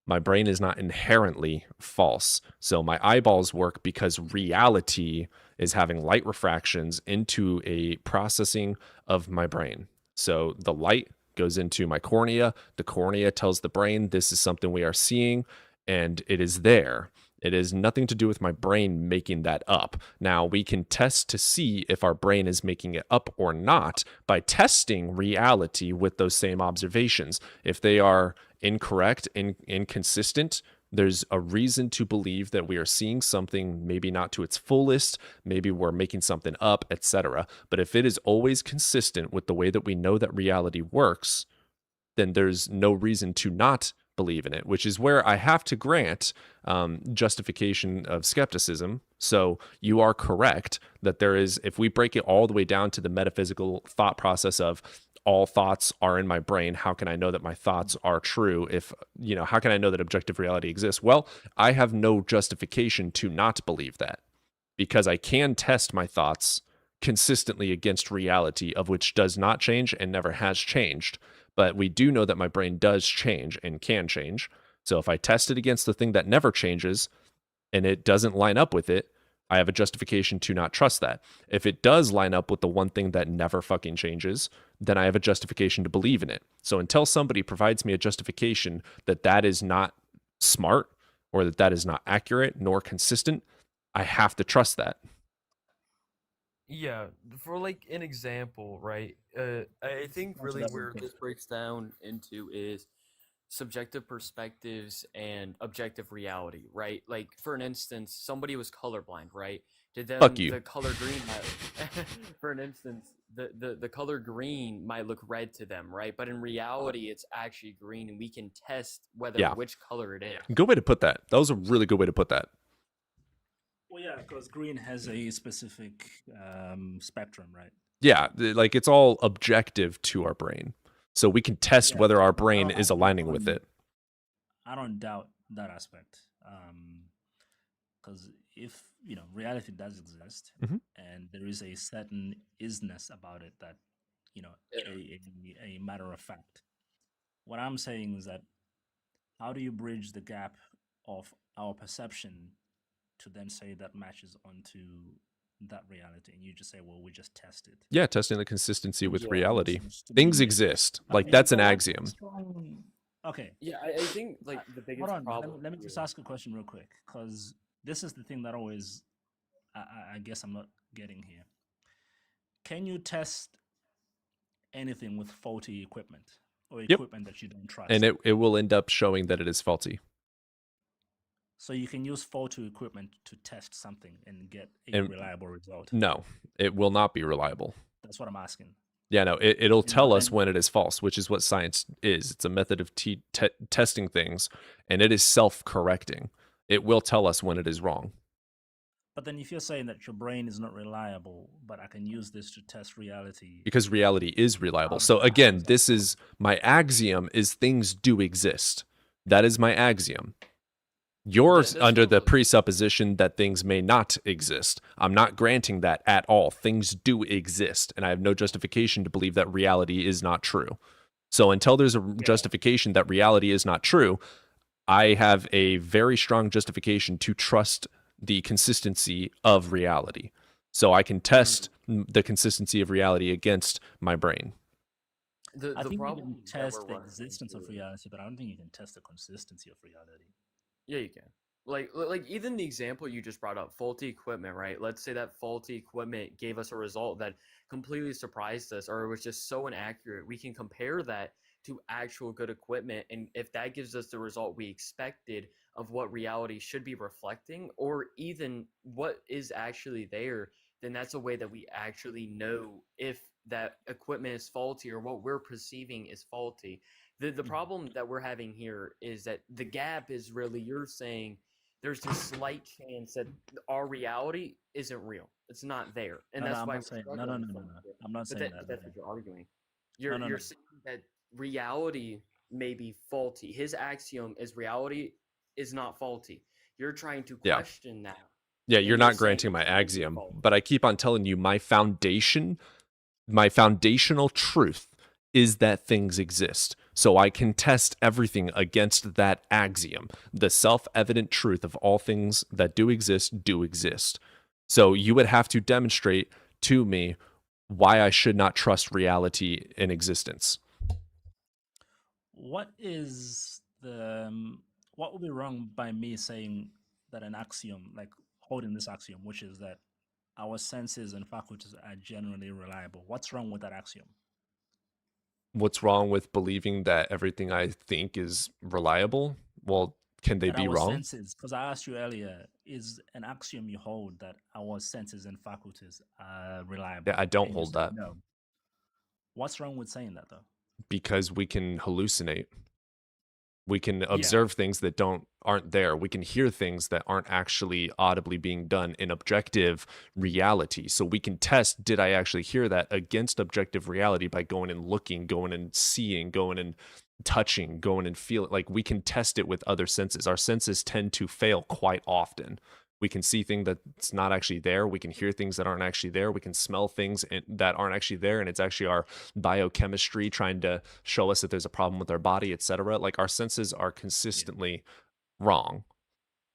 My brain is not inherently false. So my eyeballs work because reality is having light refractions into a processing of my brain. So the light goes into my cornea. The cornea tells the brain this is something we are seeing, and it is there. It has nothing to do with my brain making that up. Now, we can test to see if our brain is making it up or not by testing reality with those same observations. If they are incorrect, inconsistent, there's a reason to believe that we are seeing something maybe not to its fullest, maybe we're making something up, etc. But if it is always consistent with the way that we know that reality works, then there's no reason to not believe in it, which is where I have to grant justification of skepticism. So you are correct that there is, if we break it all the way down to the metaphysical thought process of all thoughts are in my brain, how can I know that my thoughts are true? If, how can I know that objective reality exists? Well, I have no justification to not believe that because I can test my thoughts consistently against reality, of which does not change and never has changed. But we do know that my brain does change and can change. So if I test it against the thing that never changes and it doesn't line up with it, I have a justification to not trust that. If it does line up with the one thing that never fucking changes, then I have a justification to believe in it. So until somebody provides me a justification that that is not smart or that that is not accurate nor consistent, I have to trust that. Yeah, for like an example, right? I think really where this breaks down into is subjective perspectives and objective reality, right? Like for an instance, somebody was colorblind, right? To them, Fuck you. the color green might, for an instance, the color green might look red to them, right? But in reality, it's actually green, and we can test whether which color it is. Good way to put that. That was a really good way to put that. Well, yeah, because green has a specific spectrum, right? Yeah, like it's all objective to our brain. So we can test whether our brain is aligning with it. I don't doubt that aspect. Because if, reality does exist and there is a certain isness about it that, a matter of fact. What I'm saying is that how do you bridge the gap of our perception to then say that matches onto that reality, and you just say, well, we just test it. Yeah, testing the consistency with reality. Things exist. Like that's an axiom. Okay. Yeah, I think like the biggest Hold on, problem. let me just ask a question real quick, because this is the thing that always, I guess I'm not getting here. Can you test anything with faulty equipment or equipment that you don't trust? And it will end up showing that it is faulty. So you can use faulty equipment to test something and get a reliable result. No, it will not be reliable. That's what I'm asking. Yeah, no, it'll tell us when it is false, which is what science is. It's a method of testing things, and it is self-correcting. It will tell us when it is wrong. But then if you're saying that your brain is not reliable, but I can use this to test reality. Because reality is reliable. So again, this is my axiom is things do exist. That is my axiom. You're That's under what the was presupposition that things may not exist. I'm not granting that at all. Things do exist, and I have no justification to believe that reality is not true. So until there's a justification that reality is not true, I have a very strong justification to trust the consistency of reality. So I can test the consistency of reality against my brain. I think you problem can that test we're the running existence of into- reality, but I don't think you can test the consistency of reality. Yeah, you can. Like even the example you just brought up, faulty equipment, right? Let's say that faulty equipment gave us a result that completely surprised us, or it was just so inaccurate. We can compare that to actual good equipment, and if that gives us the result we expected of what reality should be reflecting, or even what is actually there, then that's a way that we actually know if that equipment is faulty or what we're perceiving is faulty. The problem that we're having here is that the gap is really, you're saying there's this slight chance that our reality isn't real. It's not there, and No, that's I'm why not we're saying no, struggling no. so much with it. I'm not But saying that, that. that's what you're arguing. No, no, You're no. saying that reality may be faulty. His axiom is reality is not faulty. You're trying to Yeah. question that. Yeah, and you're you're not saying granting my it's really axiom, faulty. but I keep on telling you my foundational truth is that things exist. So I can test everything against that axiom. The self-evident truth of all things that do exist. So you would have to demonstrate to me why I should not trust reality in existence. What is what would be wrong by me saying that an axiom, like holding this axiom, which is that our senses and faculties are generally reliable? What's wrong with that axiom? What's wrong with believing that everything I think is reliable? Well, can they That be our wrong? senses, because I asked you earlier, is an axiom you hold that our senses and faculties are reliable? Yeah, I don't And you hold said that no. What's wrong with saying that though? because we can hallucinate. We can observe things that aren't there. We can hear things that aren't actually audibly being done in objective reality. So we can test, did I actually hear that, against objective reality by going and looking, going and seeing, going and touching, going and feeling. Like we can test it with other senses. Our senses tend to fail quite often. We can see things that's not actually there. We can hear things that aren't actually there. We can smell things that aren't actually there. And it's actually our biochemistry trying to show us that there's a problem with our body, etc. Like our senses are consistently wrong.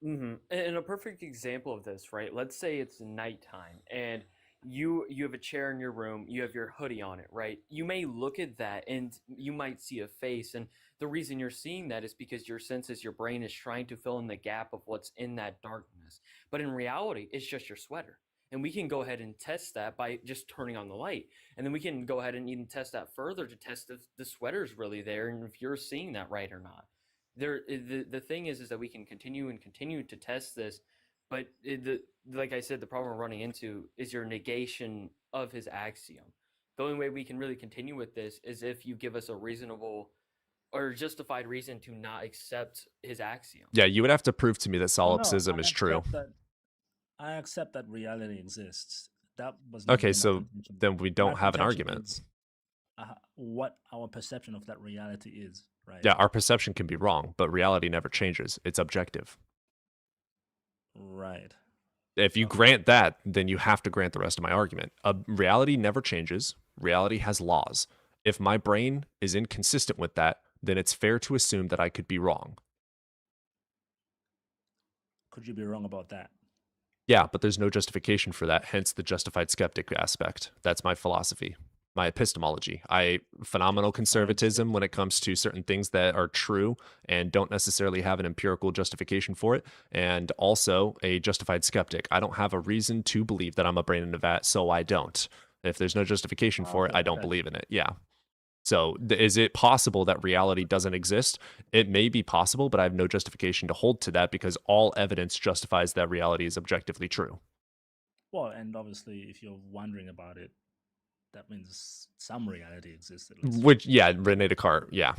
And a perfect example of this, right? Let's say it's nighttime and you have a chair in your room, you have your hoodie on it, right? You may look at that and you might see a face, and the reason you're seeing that is because your senses, your brain is trying to fill in the gap of what's in that darkness. But in reality, it's just your sweater. And we can go ahead and test that by just turning on the light. And then we can go ahead and even test that further to test if the sweater's really there and if you're seeing that right or not. The thing is that we can continue to test this, but like I said, the problem we're running into is your negation of his axiom. The only way we can really continue with this is if you give us a reasonable or justified reason to not accept his axiom. Yeah, you would have to prove to me that Oh, no, solipsism is true. I accept that reality exists. That was Okay, never my so contention. then we My don't have an contention argument. is, what our perception of that reality is, right? Yeah, our perception can be wrong, but reality never changes. It's objective. Right. If you grant that, then you have to grant the rest of my argument. Reality never changes. Reality has laws. If my brain is inconsistent with that, then it's fair to assume that I could be wrong. Could you be wrong about that? Yeah, but there's no justification for that, hence the justified skeptic aspect. That's my philosophy, my epistemology. Phenomenal conservatism when it comes to certain things that are true and don't necessarily have an empirical justification for it, and also a justified skeptic. I don't have a reason to believe that I'm a brain in a vat, so I don't. If there's no justification for it, I don't believe in it. Yeah. So is it possible that reality doesn't exist? It may be possible, but I have no justification to hold to that because all evidence justifies that reality is objectively true. Well, and obviously, if you're wondering about it, that means some reality exists at least. Which, yeah, Rene Descartes, yeah.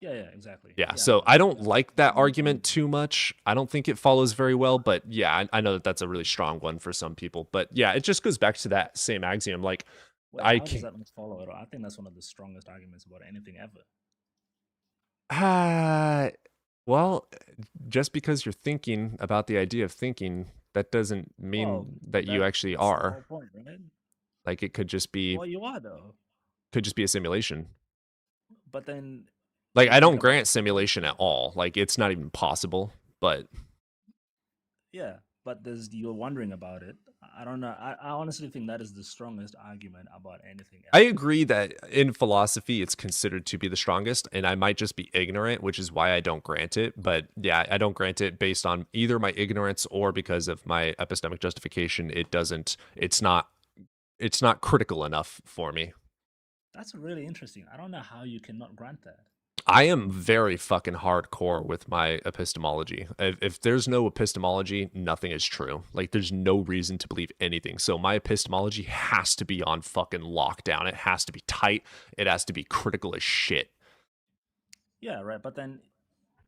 Yeah, exactly. Yeah, so I don't like that argument too much. I don't think it follows very well, but yeah, I know that that's a really strong one for some people. But yeah, it just goes back to that same axiom. Like, Well, how does that not follow at all? I think that's one of the strongest arguments about anything ever. Well, just because you're thinking about the idea of thinking, that doesn't mean Well, that you actually that's the are. whole point, right? Like it could just be Well, you are though. a simulation. But then Like you I don't think about grant simulation at all. Like it's not even possible. But yeah, but there's you're wondering about it. I don't know. I honestly think that is the strongest argument about anything I else. agree that in philosophy it's considered to be the strongest, and I might just be ignorant, which is why I don't grant it. But yeah, I don't grant it based on either my ignorance or because of my epistemic justification. It's not critical enough for me. That's really interesting. I don't know how you cannot grant that. I am very fucking hardcore with my epistemology. If there's no epistemology, nothing is true. Like there's no reason to believe anything. So my epistemology has to be on fucking lockdown. It has to be tight. It has to be critical as shit. Yeah, right. But then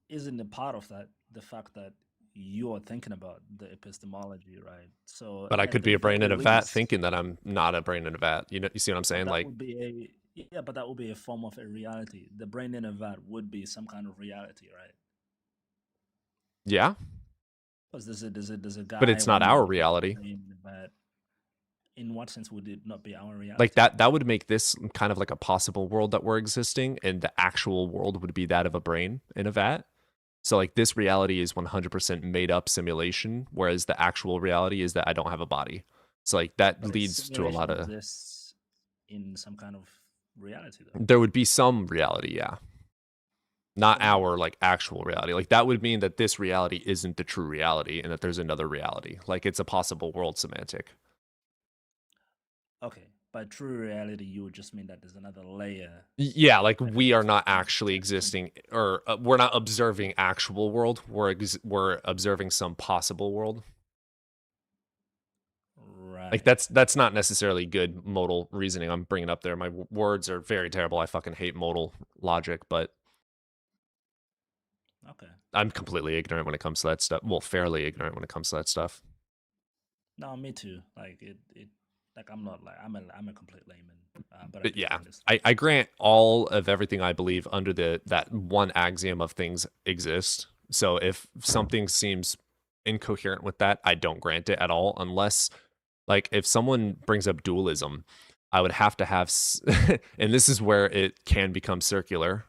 isn't a part of that the fact that you're thinking about the epistemology, right? So But I at could the be a brain in a very vat least, thinking that I'm not a brain in a vat. You see what I'm saying? that Like would be a yeah, but that would be a form of a reality. The brain in a vat would be some kind of reality, right? yeah, Because there's a but guy it's not wandering our around reality. in a vat. In what sense would it not be our reality? Like that would make this kind of like a possible world that we're existing, and the actual world would be that of a brain in a vat. So like this reality is 100% made up simulation, whereas the actual reality is that I don't have a body. So like that But a leads to a lot simulation of exists in some kind of reality, though. there would be some reality, yeah. Not Okay. our like actual reality. Like that would mean that this reality isn't the true reality and that there's another reality. Like it's a possible world semantic. Okay, by true reality, you would just mean that there's another layer. Yeah, like we are not actually existing, or we're not observing actual world. We're observing some possible world. Right. Like that's not necessarily good modal reasoning I'm bringing up there. My words are very terrible. I fucking hate modal logic, but Okay. I'm completely ignorant when it comes to that stuff. Well, fairly ignorant when it comes to that stuff. No, me too. Like like I'm not like I'm a complete layman. But I But do yeah, understand. I grant all of everything I believe under that one axiom of things exist. So if something seems incoherent with that, I don't grant it at all, unless like if someone brings up dualism, I would have to have, and this is where it can become circular,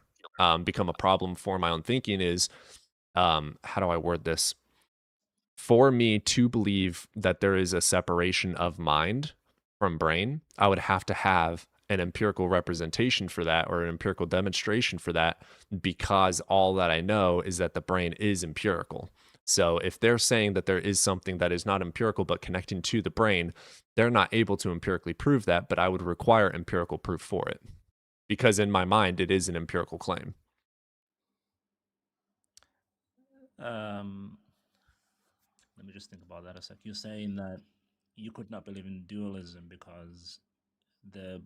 become a problem for my own thinking is, how do I word this? For me to believe that there is a separation of mind from brain, I would have to have an empirical representation for that or an empirical demonstration for that, because all that I know is that the brain is empirical. So if they're saying that there is something that is not empirical but connecting to the brain, they're not able to empirically prove that, but I would require empirical proof for it, because in my mind it is an empirical claim. Let me just think about that a sec. You're saying that you could not believe in dualism because the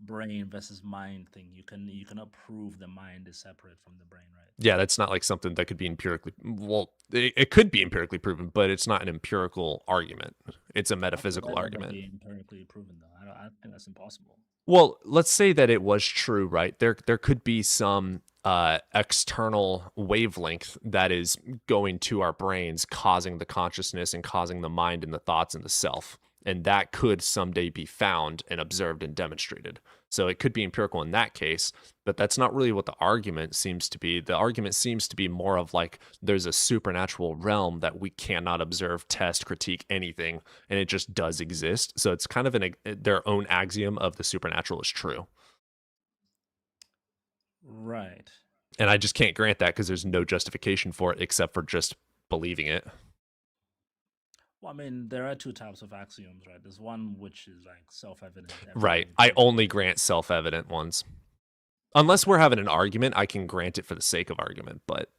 brain versus mind thing, you cannot prove the mind is separate from the brain, right? Yeah, that's not like something that could be empirically, well, it could be empirically proven, but it's not an empirical argument. It's a How could metaphysical that ever argument. be empirically proven though? I think that's impossible. Well, let's say that it was true, right? There could be some external wavelength that is going to our brains, causing the consciousness and causing the mind and the thoughts and the self. And that could someday be found and observed and demonstrated. So it could be empirical in that case, but that's not really what the argument seems to be. The argument seems to be more of like there's a supernatural realm that we cannot observe, test, critique, anything, and it just does exist. So it's kind of their own axiom of the supernatural is true. Right. And I just can't grant that because there's no justification for it except for just believing it. Well, I mean, there are two types of axioms, right? There's one which is like self-evident. Right. I only grant self-evident ones. Unless we're having an argument, I can grant it for the sake of argument, but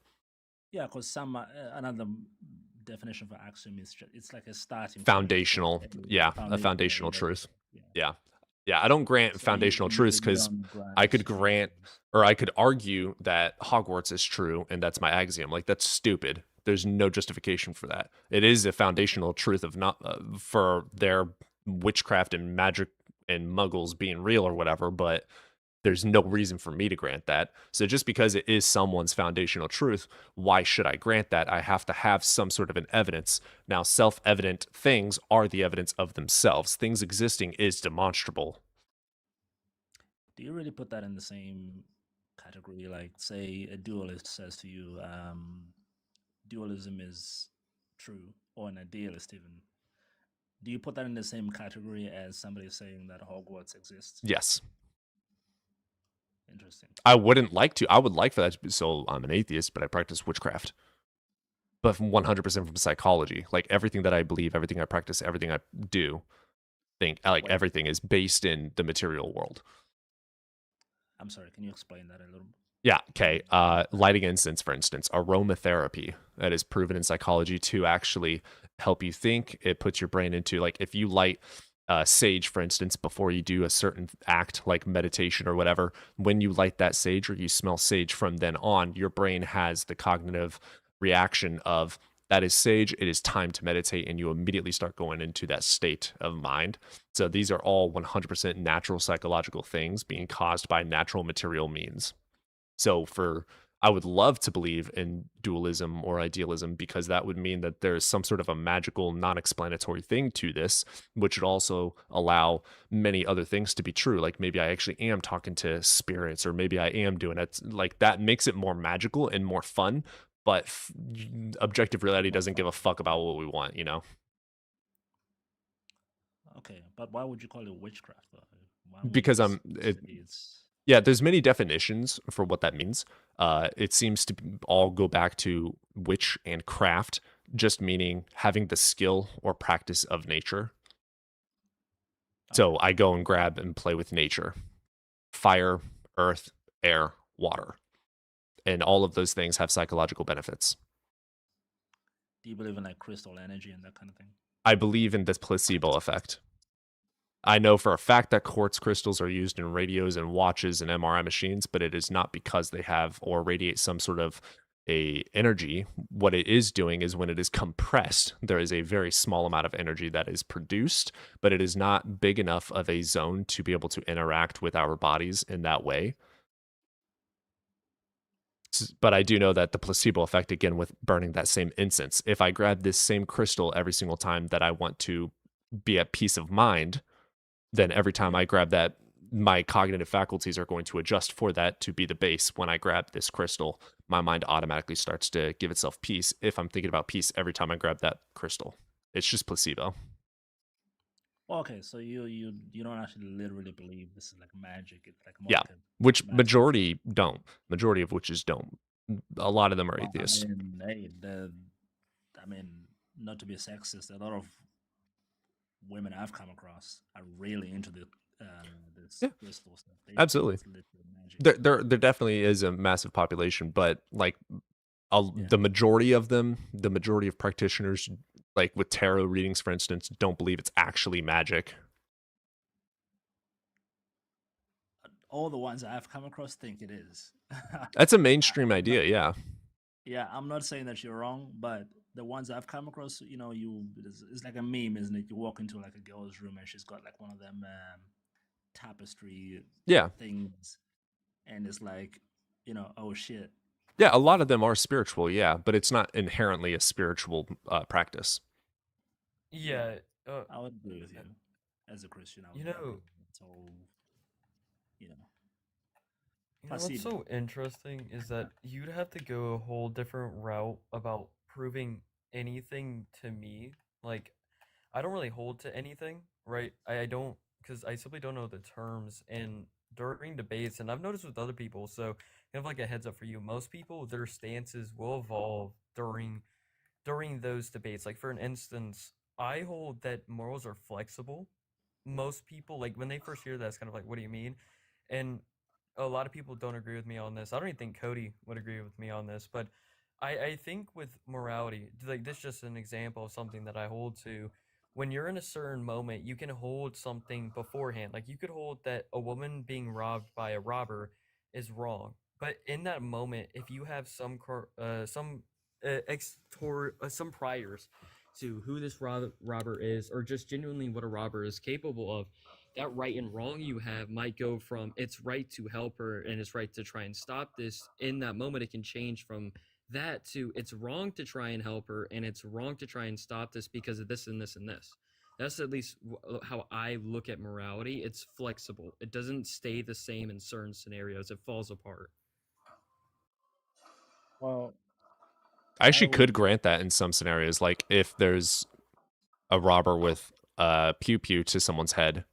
Yeah, because some another definition for axiom is it's like a starting point, foundational, yeah, a foundational truth. Yeah. Yeah, I don't grant foundational truths because I could grant, or I could argue that Hogwarts is true, and that's my axiom. Like, that's stupid. There's no justification for that. It is a foundational truth of not for their witchcraft and magic and muggles being real or whatever, but there's no reason for me to grant that. So just because it is someone's foundational truth, why should I grant that? I have to have some sort of an evidence. Now, self-evident things are the evidence of themselves. Things existing is demonstrable. Do you really put that in the same category? Like, say, a dualist says to you, dualism is true, or an idealist even. Do you put that in the same category as somebody saying that Hogwarts exists? Yes. Interesting. I wouldn't like to. I would like for that to be, so I'm an atheist, but I practice witchcraft. But 100% from psychology. Like everything that I believe, everything I practice, everything I do, everything is based in the material world. I'm sorry, can you explain that a little? Yeah, okay. Lighting incense, for instance, aromatherapy, that is proven in psychology to actually help you think. It puts your brain into, like, if you light sage, for instance, before you do a certain act like meditation or whatever, when you light that sage or you smell sage from then on, your brain has the cognitive reaction of that is sage, it is time to meditate, and you immediately start going into that state of mind. So these are all 100% natural psychological things being caused by natural material means. So I would love to believe in dualism or idealism, because that would mean that there's some sort of a magical, non-explanatory thing to this, which would also allow many other things to be true. Like maybe I actually am talking to spirits, or maybe I am doing it. Like that makes it more magical and more fun, but objective reality doesn't give a fuck about what we want, you know? Okay, but why would you call it witchcraft though? Why Because yeah, there's many definitions for what that means. It seems to all go back to witch and craft, just meaning having the skill or practice of nature. So I go and grab and play with nature, fire, earth, air, water, and all of those things have psychological benefits. Do you believe in like crystal energy and that kind of thing? I believe in this placebo effect. I know for a fact that quartz crystals are used in radios and watches and MRI machines, but it is not because they have or radiate some sort of a energy. What it is doing is when it is compressed, there is a very small amount of energy that is produced, but it is not big enough of a zone to be able to interact with our bodies in that way. But I do know that the placebo effect, again, with burning that same incense, if I grab this same crystal every single time that I want to be at peace of mind, then every time I grab that, my cognitive faculties are going to adjust for that to be the base. When I grab this crystal, my mind automatically starts to give itself peace if I'm thinking about peace every time I grab that crystal. It's just placebo. Well, okay, so you don't actually literally believe this is like magic. It's like Yeah, market which magic. majority don't. Majority of witches don't. A lot of them are Well, atheists. I mean, not to be sexist, a lot of women I've come across are really into this crystal stuff. Absolutely. It's literally magic. There definitely is a massive population, but like the majority of them, the majority of practitioners, like with tarot readings, for instance, don't believe it's actually magic. All the ones I've come across think it is. That's a mainstream idea, yeah. Yeah, I'm not saying that you're wrong, but the ones I've come across, it's like a meme, isn't it? You walk into like a girl's room and she's got like one of them tapestry things, and it's like, oh shit. Yeah, a lot of them are spiritual, yeah, but it's not inherently a spiritual practice. Yeah, I would agree with you. As a Christian, I would it's all, You know what's so interesting is that you'd have to go a whole different route about proving anything to me. Like, I don't really hold to anything, right? I don't, because I simply don't know the terms. And during debates, and I've noticed with other people, so kind of like a heads up for you, most people, their stances will evolve during those debates. Like, for an instance, I hold that morals are flexible. Most people, like, when they first hear that, it's kind of like, what do you mean? And a lot of people don't agree with me on this. I don't even think Cody would agree with me on this, but I think with morality, like, this is just an example of something that I hold to. When you're in a certain moment, you can hold something beforehand. Like, you could hold that a woman being robbed by a robber is wrong, but in that moment, if you have some priors to who this robber is, or just genuinely what a robber is capable of, that right and wrong you have might go from it's right to help her and it's right to try and stop this. In that moment, it can change from that to it's wrong to try and help her and it's wrong to try and stop this because of this and this and this. That's at least how I look at morality. It's flexible. It doesn't stay the same in certain scenarios. It falls apart. Well, I actually could would- grant that in some scenarios, like if there's a robber with pew pew to someone's head,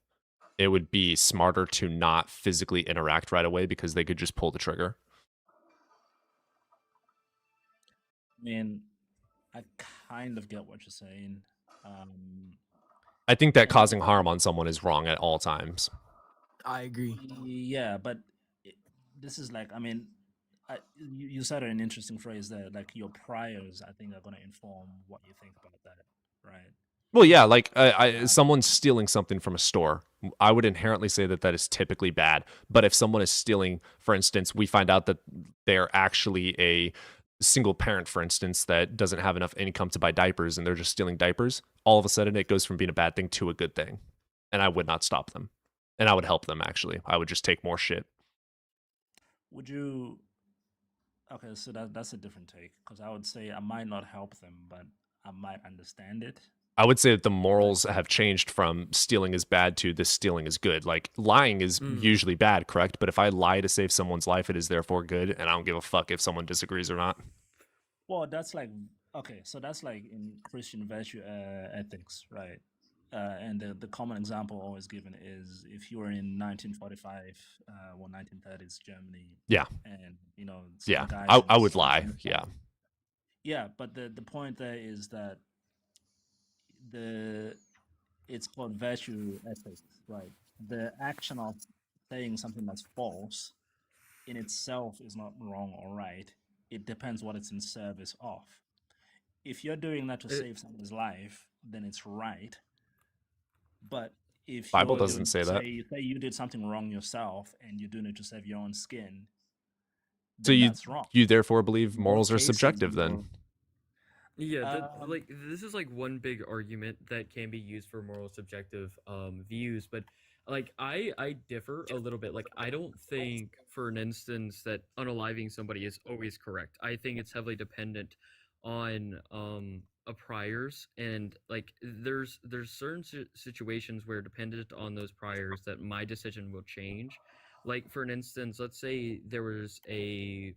it would be smarter to not physically interact right away because they could just pull the trigger. I mean, I kind of get what you're saying. I think that causing harm on someone is wrong at all times. I agree. Yeah, but this is like, I mean, you said an interesting phrase there, like your priors, I think, are going to inform what you think about that, right? Well, yeah, like someone's stealing something from a store. I would inherently say that that is typically bad. But if someone is stealing, for instance, we find out that they're actually a single parent, for instance, that doesn't have enough income to buy diapers and they're just stealing diapers, all of a sudden it goes from being a bad thing to a good thing. And I would not stop them. And I would help them, actually. I would just take more shit. Would you? Okay, so that's a different take, because I would say I might not help them, but I might understand it. I would say that the morals have changed from stealing is bad to this stealing is good. Like lying is usually bad, correct? But if I lie to save someone's life, it is therefore good, and I don't give a fuck if someone disagrees or not. Well, that's like, okay, so that's like in Christian virtue ethics, right? And the common example always given is if you were in 1945 or 1930s Germany. Yeah. And, you know, some Yeah, guys I in would some lie. uniform- Yeah. Yeah, but the point there is that it's called virtue ethics, right? The action of saying something that's false in itself is not wrong or right. It depends what it's in service of. If you're doing that to save someone's life, then it's right. But if Bible you're doesn't doing- say that. say you did something wrong yourself and you're doing it to save your own skin, So then you that's wrong. you therefore believe morals are cases, subjective you then? know. Yeah, like this is like one big argument that can be used for moral subjective views, but like I differ a little bit. Like I don't think, for an instance, that unaliving somebody is always correct. I think it's heavily dependent on a priors, and like there's certain situations where, dependent on those priors, that my decision will change. Like for an instance, let's say there was a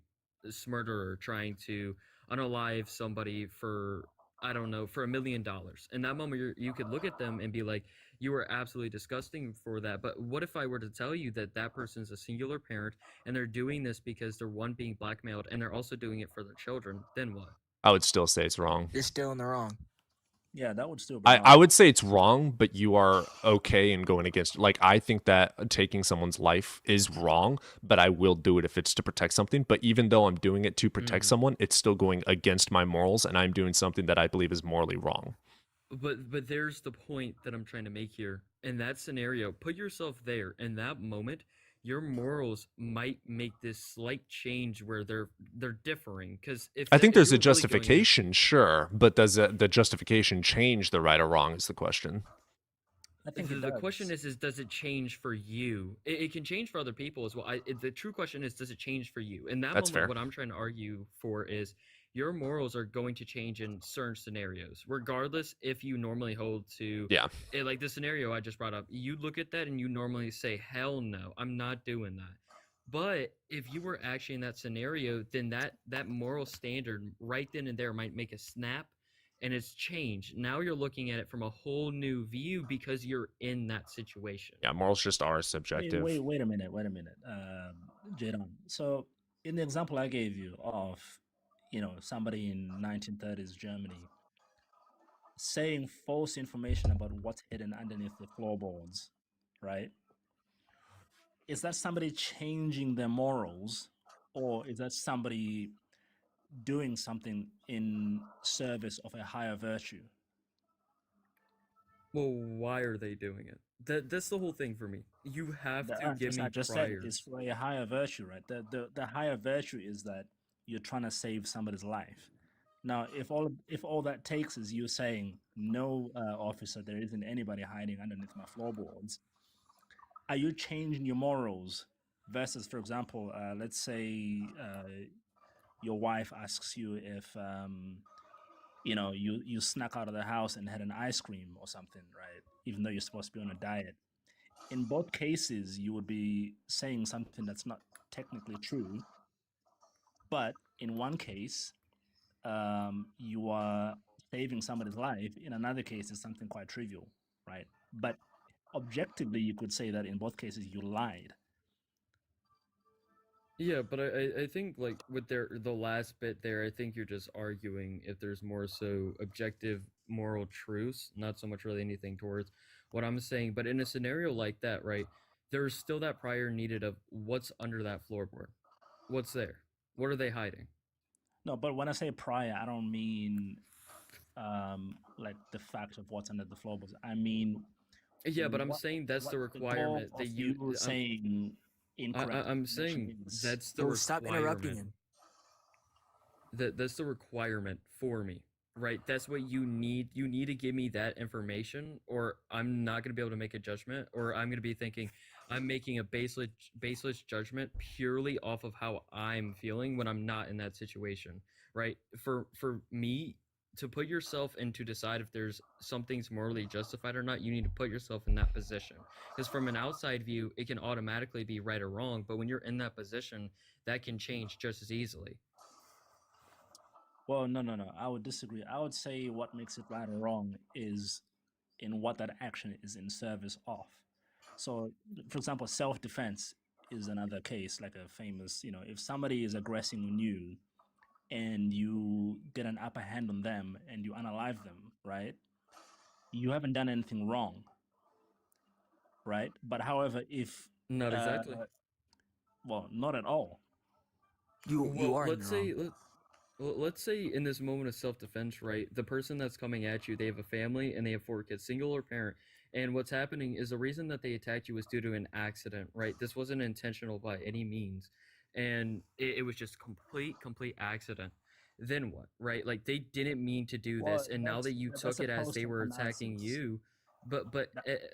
murderer trying to unalive somebody for, I don't know, for $1 million. In that moment, you could look at them and be like, you are absolutely disgusting for that. But what if I were to tell you that that person's a singular parent and they're doing this because they're, one, being blackmailed, and they're also doing it for their children? Then what? I would still say it's wrong. You're still in the wrong. Yeah, that would still be I would say it's wrong, but you are okay in going against. Like, I think that taking someone's life is wrong, but I will do it if it's to protect something. But even though I'm doing it to protect someone, it's still going against my morals, and I'm doing something that I believe is morally wrong. But there's the point that I'm trying to make here. In that scenario, put yourself there. In that moment, your morals might make this slight change where they're differing. Because if I think if there's a you're really going in- justification, sure, but does the justification change the right or wrong is the question. I think the question is does it change for you? It can change for other people as well. The true question is, does it change for you? In that That's moment, fair. what I'm trying to argue for is your morals are going to change in certain scenarios, regardless if you normally hold to. Yeah. Like the scenario I just brought up, you look at that and you normally say, hell no, I'm not doing that. But if you were actually in that scenario, then that moral standard right then and there might make a snap, and it's changed. Now you're looking at it from a whole new view because you're in that situation. Yeah, morals just are subjective. Wait a minute, Jadon. So in the example I gave you of, you know, somebody in 1930s Germany saying false information about what's hidden underneath the floorboards, right? Is that somebody changing their morals, or is that somebody doing something in service of a higher virtue? Well, why are they doing it? That's the whole thing for me. You have to give me I just said priors. it's for a higher virtue, right? The higher virtue is that you're trying to save somebody's life. Now, if all that takes is you saying, no, officer, there isn't anybody hiding underneath my floorboards, are you changing your morals versus, for example, let's say your wife asks you if you snuck out of the house and had an ice cream or something, right? Even though you're supposed to be on a diet. In both cases, you would be saying something that's not technically true, but in one case, you are saving somebody's life. In another case, it's something quite trivial, right? But objectively, you could say that in both cases, you lied. Yeah, but I think like with the last bit there, I think you're just arguing if there's more so objective moral truths, not so much really anything towards what I'm saying. But in a scenario like that, right, there's still that prior needed of what's under that floorboard. What's there? What are they hiding? No, but when I say prior, I don't mean like the fact of what's under the floorboards. I mean, Yeah, but I'm saying that's the what the goal requirement of that you I'm, saying incorrect I'm information saying is. that's the Bro, stop interrupting requirement. him. That's the requirement for me, right? That's what you need. You need to give me that information, or I'm not going to be able to make a judgment, or I'm going to be thinking I'm making a baseless judgment purely off of how I'm feeling when I'm not in that situation, right? For me to put yourself and to decide if there's something's morally justified or not, you need to put yourself in that position. Because from an outside view, it can automatically be right or wrong, but when you're in that position, that can change just as easily. Well, no. I would disagree. I would say what makes it right or wrong is in what that action is in service of. So, for example, self-defense is another case, like a famous, if somebody is aggressing on you and you get an upper hand on them and you unalive them, right? You haven't done anything wrong, right? But however, if Not exactly. Well, not at all. You are in let's the say wrong. let's say in this moment of self-defense, right, the person that's coming at you, they have a family and they have 4 kids, single or parent, and what's happening is the reason that they attacked you was due to an accident, right? This wasn't intentional by any means, and it was just complete accident. Then what, right? Like they didn't mean to do Well, this, and now that you that's took a it as they were attacking post-analysis. you, but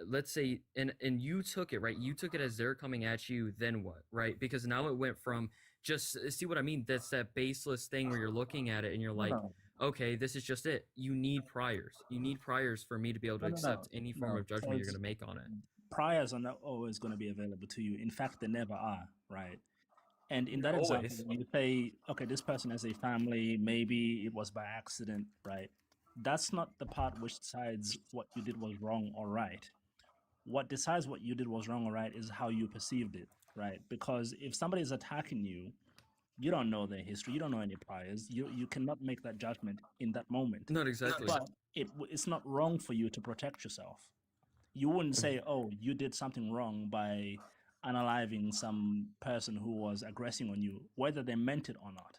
let's say and you took it, right? You took it as they're coming at you. Then what, right? Because now it went from just see what I mean. That's that baseless thing where you're looking at it and you're like, No. okay, this is just it. You need priors. You need priors for me to be able to accept any form of judgment you're because going to make on it. priors are not always going to be available to you. In fact, they never are, right? And in that example, Always. you say, okay, this person has a family, maybe it was by accident, right? That's not the part which decides what you did was wrong or right. What decides what you did was wrong or right is how you perceived it, right? Because if somebody is attacking you, you don't know their history, you don't know any priors, you cannot make that judgment in that moment. Not exactly. But it's not wrong for you to protect yourself. You wouldn't say, oh, you did something wrong by unaliving some person who was aggressing on you, whether they meant it or not.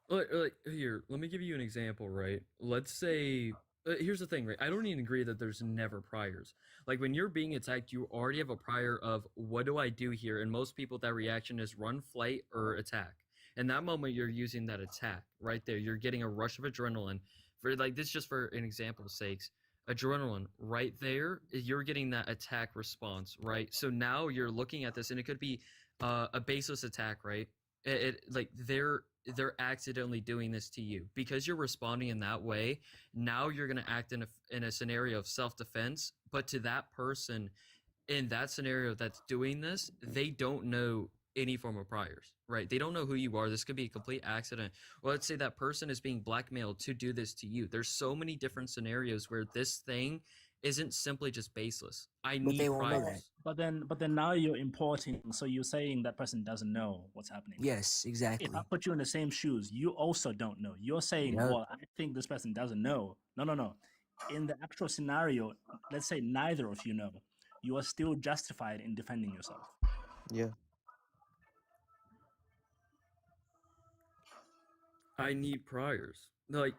Like here, let me give you an example, right? Let's say here's the thing, right? I don't even agree that there's never priors. Like when you're being attacked, you already have a prior of what do I do here? And most people, that reaction is run, flight, or attack. In that moment, you're using that attack right there. You're getting a rush of adrenaline. For like this, just for an example's sakes, adrenaline right there. You're getting that attack response, right? So now you're looking at this, and it could be a baseless attack, right? It like they're accidentally doing this to you because you're responding in that way. Now you're gonna act in a scenario of self-defense, but to that person in that scenario that's doing this, they don't know any form of priors, right? They don't know who you are. This could be a complete accident. Well, let's say that person is being blackmailed to do this to you. There's so many different scenarios where this thing isn't simply just baseless. I But need they won't know that. priors. But then now you're importing, so you're saying that person doesn't know what's happening. Yes, exactly. If I put you in the same shoes, you also don't know. You're saying, Yeah. well, I think this person doesn't know. No. In the actual scenario, let's say neither of you know. You are still justified in defending yourself. Yeah. I need priors. Like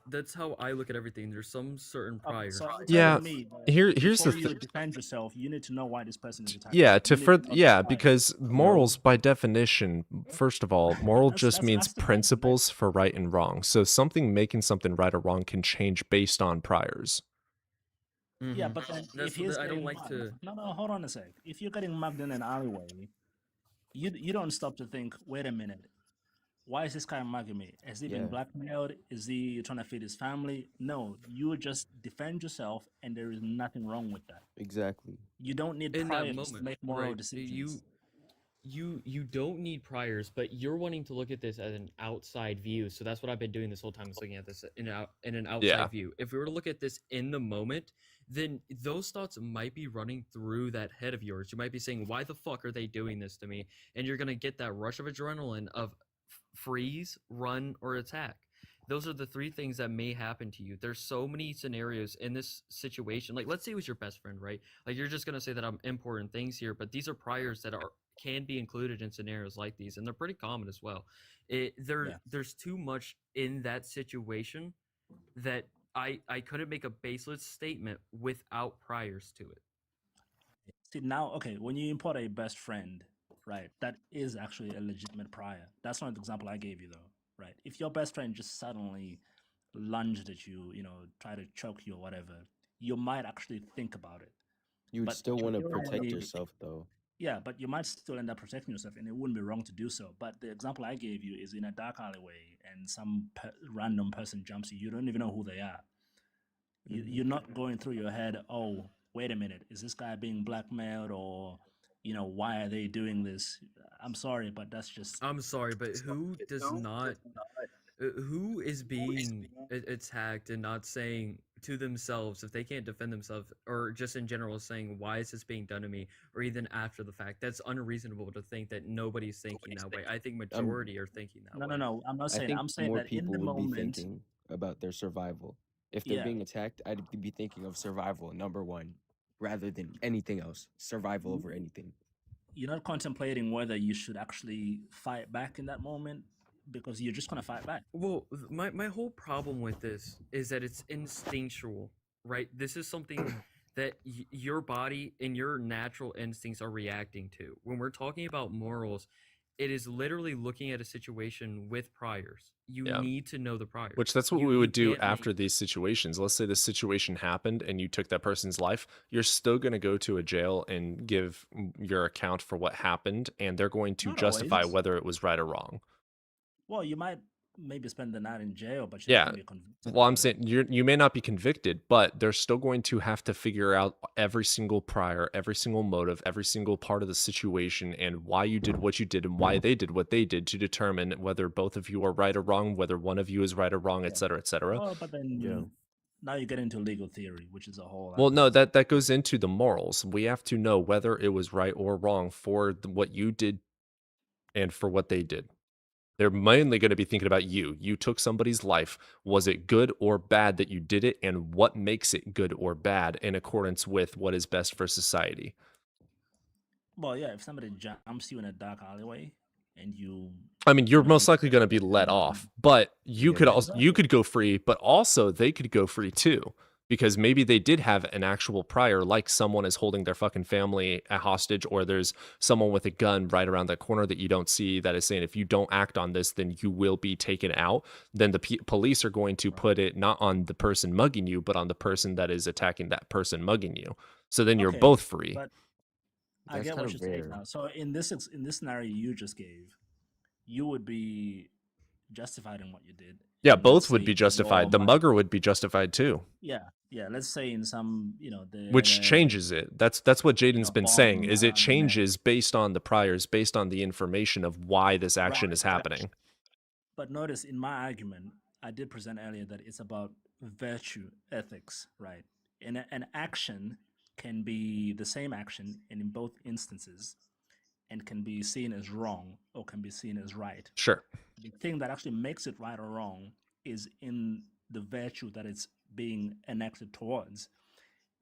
that's how I look at everything. There's some certain priors. So you're Yeah, telling me that here's the before you thing. defend yourself, you need to know why this person is attacking Yeah, you. to You need further, know yeah, why. because morals by definition, first of all, moral just means that's the point, right? principles for right and wrong. So something making something right or wrong can change based on priors. Yeah, but then That's if he's I don't getting like mugged, to. no, hold on a sec. If you're getting mugged in an alleyway, you don't stop to think, wait a minute, why is this guy mugging me? Has he been Yeah. blackmailed? Is he trying to feed his family? No, you just defend yourself, and there is nothing wrong with that. Exactly. You don't need In that priors to moment, make moral right? decisions. You don't need priors, but you're wanting to look at this as an outside view. So that's what I've been doing this whole time, is looking at this in an outside Yeah. view. If we were to look at this in the moment, then those thoughts might be running through that head of yours. You might be saying, why the fuck are they doing this to me? And you're gonna get that rush of adrenaline of freeze, run, or attack. Those are the three things that may happen to you. There's so many scenarios in this situation. Like, let's say it was your best friend, right? Like, you're just gonna say that I'm importing things here, but these are priors that can be included in scenarios like these, and they're pretty common as well. There's too much in that situation that I couldn't make a baseless statement without priors to it. See, now, okay, when you import a best friend, right, that is actually a legitimate prior. That's not the example I gave you, though, right? If your best friend just suddenly lunged at you, try to choke you or whatever, you might actually think about it. You would But still if want to you're protect already- yourself, though. Yeah, but you might still end up protecting yourself, and it wouldn't be wrong to do so. But the example I gave you is in a dark alleyway, and some random person jumps you. You don't even know who they are. You're not going through your head, oh, wait a minute, is this guy being blackmailed, or why are they doing this? I'm sorry, but that's just. I'm sorry, but who does not? Who is being attacked and not saying to themselves, if they can't defend themselves, or just in general saying, why is this being done to me, or even after the fact? That's unreasonable to think that nobody's thinking that way. I think majority are thinking that way. No, I'm not I saying. think I'm saying more that in people the would be moment. thinking about their survival. If they're Yeah. being attacked, I'd be thinking of survival number one, rather than anything else. Survival over anything. You're not contemplating whether you should actually fight back in that moment, because you're just gonna fight back. Well, my whole problem with this is that it's instinctual, right? This is something that your body and your natural instincts are reacting to. When we're talking about morals, it is literally looking at a situation with priors. You Yeah. need to know the priors. Which that's what You- we you would do can't make- after these situations. Let's say this situation happened and you took that person's life. You're still going to go to a jail and give your account for what happened, and they're going to Not justify always. whether it was right or wrong. Well, you might maybe spend the night in jail, but you're Yeah. not gonna be convicted. Well, I'm saying you may not be convicted, but they're still going to have to figure out every single prior, every single motive, every single part of the situation, and why you did what you did and why they did what they did, to determine whether both of you are right or wrong, whether one of you is right or wrong, et cetera, et cetera. Well, but then now you get into legal theory, which is a whole. Well, no, that goes into the morals. We have to know whether it was right or wrong for what you did and for what they did. They're mainly going to be thinking about you. You took somebody's life. Was it good or bad that you did it? And what makes it good or bad in accordance with what is best for society? Well, yeah, if somebody jumps you in a dark alleyway and you. I mean, you're most likely going to be let off, but you could also you could go free, but also they could go free too, because maybe they did have an actual prior, like someone is holding their fucking family a hostage, or there's someone with a gun right around that corner that you don't see that is saying, if you don't act on this, then you will be taken out. Then the police are going to put it not on the person mugging you, but on the person that is attacking that person mugging you. So then you're Okay, both free. But I That's get kind what of you're saying rare. now. So in this scenario you just gave, you would be justified in what you did. Yeah, And let's both would say be your justified. The money- mugger would be justified too. Yeah. Let's say in some, Which changes it. That's what Jaden's been saying, is it bomb, changes based on the priors, based on the information of why this action is happening. But notice in my argument, I did present earlier that it's about virtue, ethics, right? And an action can be the same action, and in both instances, and can be seen as wrong or can be seen as right. Sure. The thing that actually makes it right or wrong is in the virtue that it's being enacted towards.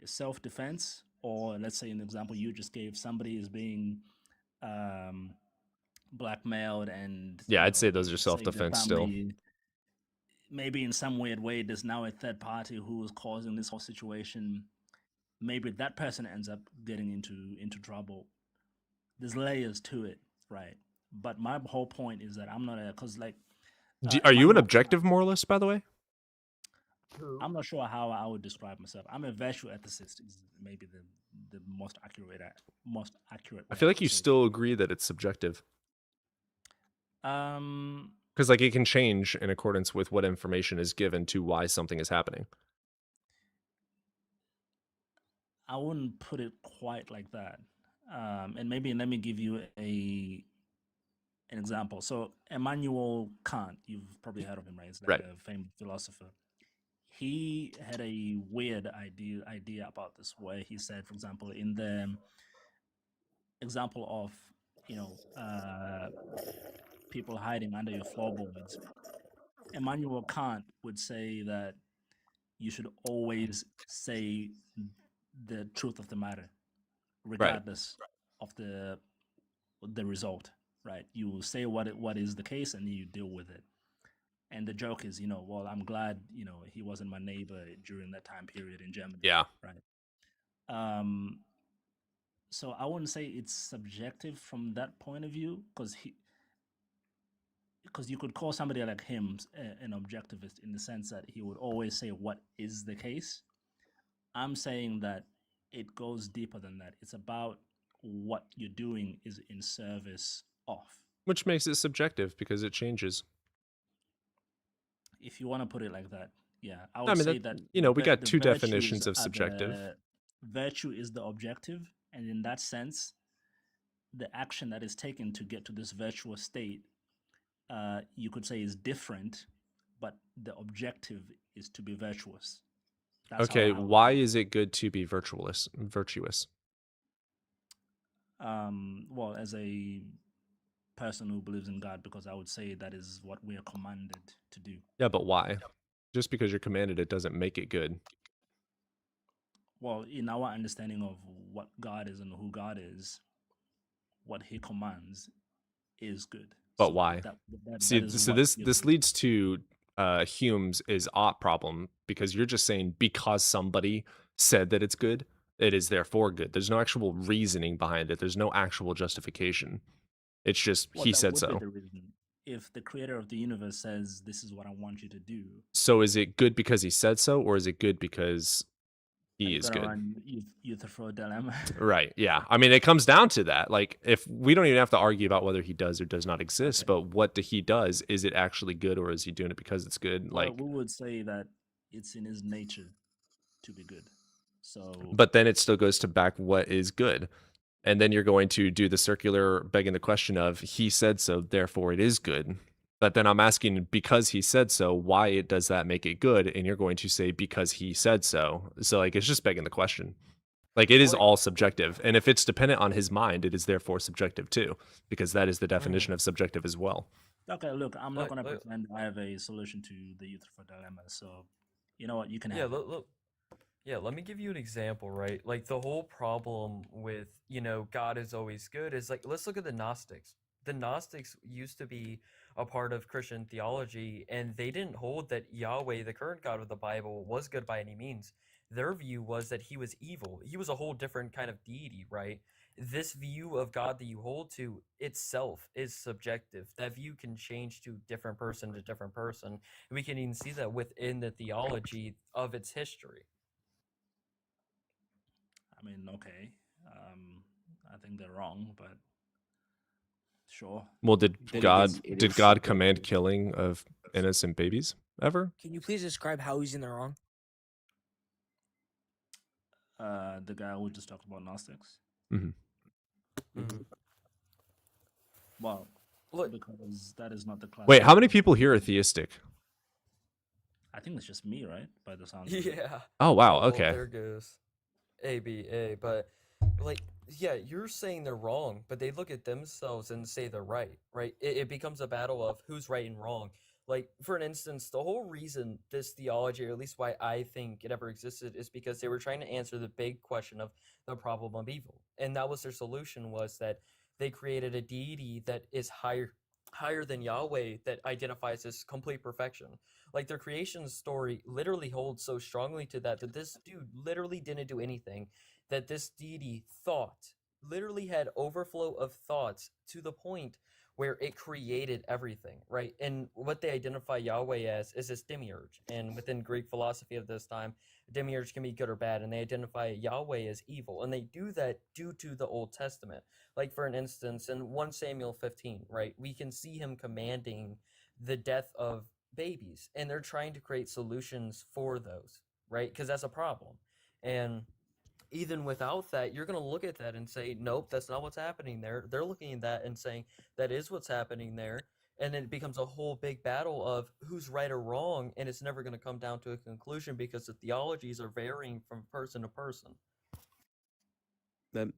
Self-defense, or let's say in the example you just gave, somebody is being blackmailed and Yeah, I'd say those are say the self-defense still. family- maybe in some weird way there's now a third party who is causing this whole situation. Maybe that person ends up getting into trouble. There's layers to it, right? But my whole point is that I'm not because like Are you an objective moralist, by the way? I'm not sure how I would describe myself. I'm a virtue ethicist. Is maybe the most accurate I way feel I like could you say still agree that it's subjective. it. Because like it can change in accordance with what information is given to why something is happening. I wouldn't put it quite like that. And maybe let me give you an example. So Immanuel Kant, you've probably heard of him, right? He's like Right. a famous philosopher. He had a weird idea about this, where he said, for example, in the example of people hiding under your floorboards, Immanuel Kant would say that you should always say the truth of the matter, regardless of the result. Right? You say what is the case, and you deal with it. And the joke is, well, I'm glad, he wasn't my neighbor during that time period in Germany. Yeah. Right. So I wouldn't say it's subjective from that point of view, because you could call somebody like him an objectivist in the sense that he would always say what is the case. I'm saying that it goes deeper than that. It's about what you're doing is in service of. Which makes it subjective because it changes. If you want to put it like that, yeah, I I would mean, say that, that we got the two virtues definitions of are subjective. Virtue is the objective, and in that sense, the action that is taken to get to this virtuous state, you could say is different, but the objective is to be virtuous. That's Okay, how I would why is it good to be virtuous? well, as a person who believes in God, because I would say that is what we are commanded to do. Yeah, but why? Just because you're commanded it doesn't make it good. Well, in our understanding of what God is and who God is, what He commands is good. But So why? See, that is so what this leads to Hume's is ought problem, because you're just saying because somebody said that it's good, it is therefore good. There's no actual reasoning behind it. There's no actual justification. It's just Well, he that said would so. be the reason. If the creator of the universe says, "This is what I want you to do," So is it good because he said so, or is it good because are he you is gonna good? run Euthyphro dilemma? Right. Yeah. I mean, it comes down to that. Like, if we don't even have to argue about whether he does or does not exist, but what he does, is it actually good, or is he doing it because it's good? Well, Like, we would say that it's in his nature to be good. So, but then it still goes to back what is good. And then you're going to do the circular begging the question of he said so, therefore it is good. But then I'm asking, because he said so, why does that make it good? And you're going to say because he said so. So like it's just begging the question. Like it is all subjective. And if it's dependent on his mind, it is therefore subjective too, because that is the definition of subjective as well. okay, look, I'm not gonna pretend I have a solution to the Euthyphro dilemma. So, you know what, you can have. Yeah, it. look. Yeah, let me give you an example, right? Like the whole problem with, God is always good is like, let's look at the Gnostics. The Gnostics used to be a part of Christian theology, and they didn't hold that Yahweh, the current God of the Bible, was good by any means. Their view was that he was evil. He was a whole different kind of deity, right? This view of God that you hold to itself is subjective. That view can change to different person to different person. We can even see that within the theology of its history. I mean, okay. I think they're wrong, but sure. Well, did Then God it did is God command subjective. killing of innocent babies ever? Can you please describe how he's in the wrong? The guy who just talked about Gnostics. Mm-hmm. Well, because that is not the class. Wait, how many people here are theistic? I think it's just me, right? By the sound. Of it. Yeah. Oh wow, Well, okay. there goes ABA. But like, yeah, you're saying they're wrong, but they look at themselves and say they're right, right? It becomes a battle of who's right and wrong. Like, for an instance, the whole reason this theology, or at least why I think it ever existed, is because they were trying to answer the big question of the problem of evil. And that was their solution, was that they created a deity that is higher than Yahweh, that identifies as complete perfection. Like, their creation story literally holds so strongly to that this dude literally didn't do anything, that this deity literally had overflow of thoughts to the point where it created everything, right? And what they identify Yahweh as is this demiurge. And within Greek philosophy of this time, demiurge can be good or bad, and they identify Yahweh as evil. And they do that due to the Old Testament. Like, for an instance, in 1 Samuel 15, right, we can see him commanding the death of babies, and they're trying to create solutions for those, right? Because that's a problem. And even without that, you're going to look at that and say, nope, that's not what's happening there. They're looking at that and saying, that is what's happening there. And then it becomes a whole big battle of who's right or wrong, and it's never going to come down to a conclusion because the theologies are varying from person to person. That,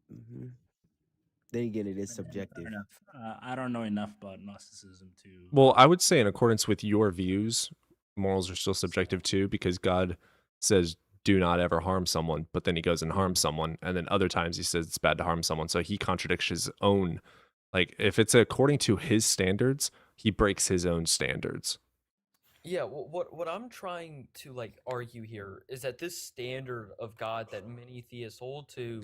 Then again, it is subjective. Fair enough. I don't know enough about Gnosticism to. Well, I would say in accordance with your views, morals are still subjective too, because God says do not ever harm someone, but then he goes and harms someone, and then other times he says it's bad to harm someone. So he contradicts his own. Like, if it's according to his standards, he breaks his own standards. Yeah, what I'm trying to like argue here is that this standard of God that many theists hold to,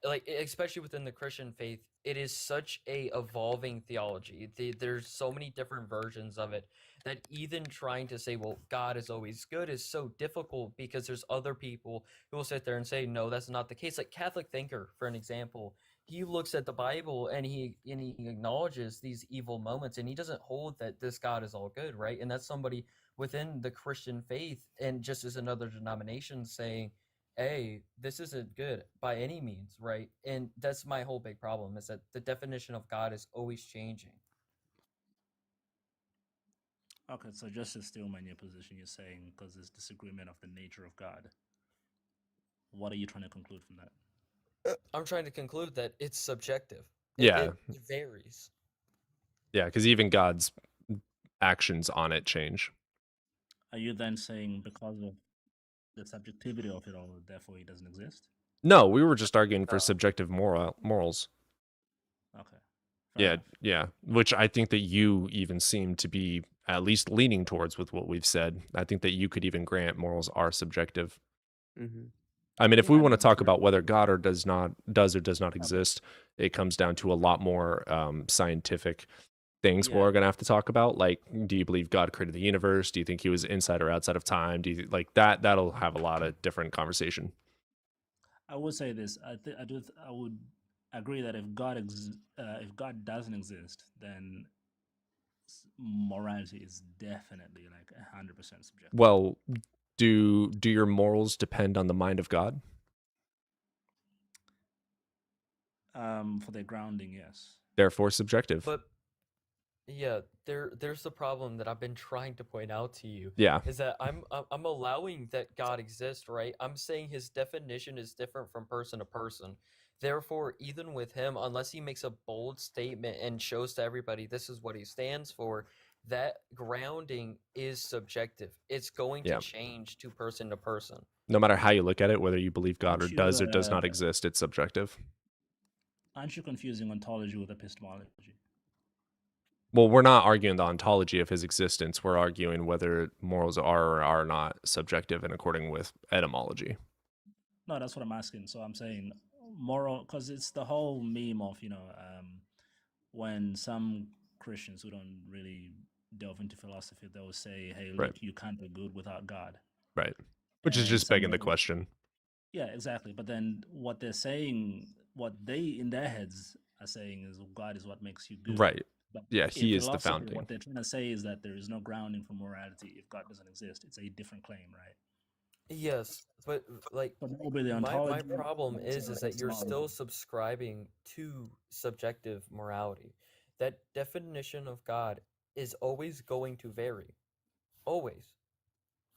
like especially within the Christian faith, it is such a evolving theology. There's so many different versions of it that even trying to say, well, God is always good is so difficult because there's other people who will sit there and say, no, that's not the case. Like Catholic Thinker, for an example, he looks at the Bible and he acknowledges these evil moments, and he doesn't hold that this God is all good, right? And that's somebody within the Christian faith and just as another denomination saying, hey, this isn't good by any means, right? And that's my whole big problem, is that the definition of God is always changing. Okay, so just to steelman your position, you're saying because there's disagreement of the nature of God. What are you trying to conclude from that? I'm trying to conclude that it's subjective. Yeah. It varies. Yeah, because even God's actions on it change. Are you then saying because of the subjectivity of it all, therefore it doesn't exist? No, we were just arguing for subjective morals. Okay. Yeah, yeah. Which I think that you even seem to be at least leaning towards with what we've said. I think that you could even grant morals are subjective. Mm-hmm. I mean, if we want to talk about whether God or does or does not exist, it comes down to a lot more scientific things we're going to have to talk about. Like, do you believe God created the universe? Do you think he was inside or outside of time? Do you like that? That'll have a lot of different conversation. I would say this. I would agree that if God doesn't exist, then morality is definitely like 100% subjective. Well, do your morals depend on the mind of God? For their grounding, yes. Therefore, subjective. But yeah, there's the problem that I've been trying to point out to you. Yeah. Is that I'm allowing that God exists, right? I'm saying his definition is different from person to person. Therefore, even with him, unless he makes a bold statement and shows to everybody this is what he stands for, that grounding is subjective. It's going to change to person. No matter how you look at it, whether you believe God Aren't does you, or does not exist, it's subjective. Aren't you confusing ontology with epistemology? Well, we're not arguing the ontology of his existence. We're arguing whether morals are or are not subjective and according with etymology. No, that's what I'm asking. So I'm saying moral, because it's the whole meme of, when some Christians who don't really delve into philosophy, they'll say, hey, look, Right. you can't be good without God. Right. Which is And just begging the somebody- question. Yeah, exactly. But then what they're saying, what they in their heads are saying is God is what makes you good. Right. But Yeah, in he is the philosophy, founding. What they're trying to say is that there is no grounding for morality if God doesn't exist. It's a different claim, right? Yes, but like But maybe the my ontology problem is is that you're epistemology. still subscribing to subjective morality. That definition of God is always going to vary. Always.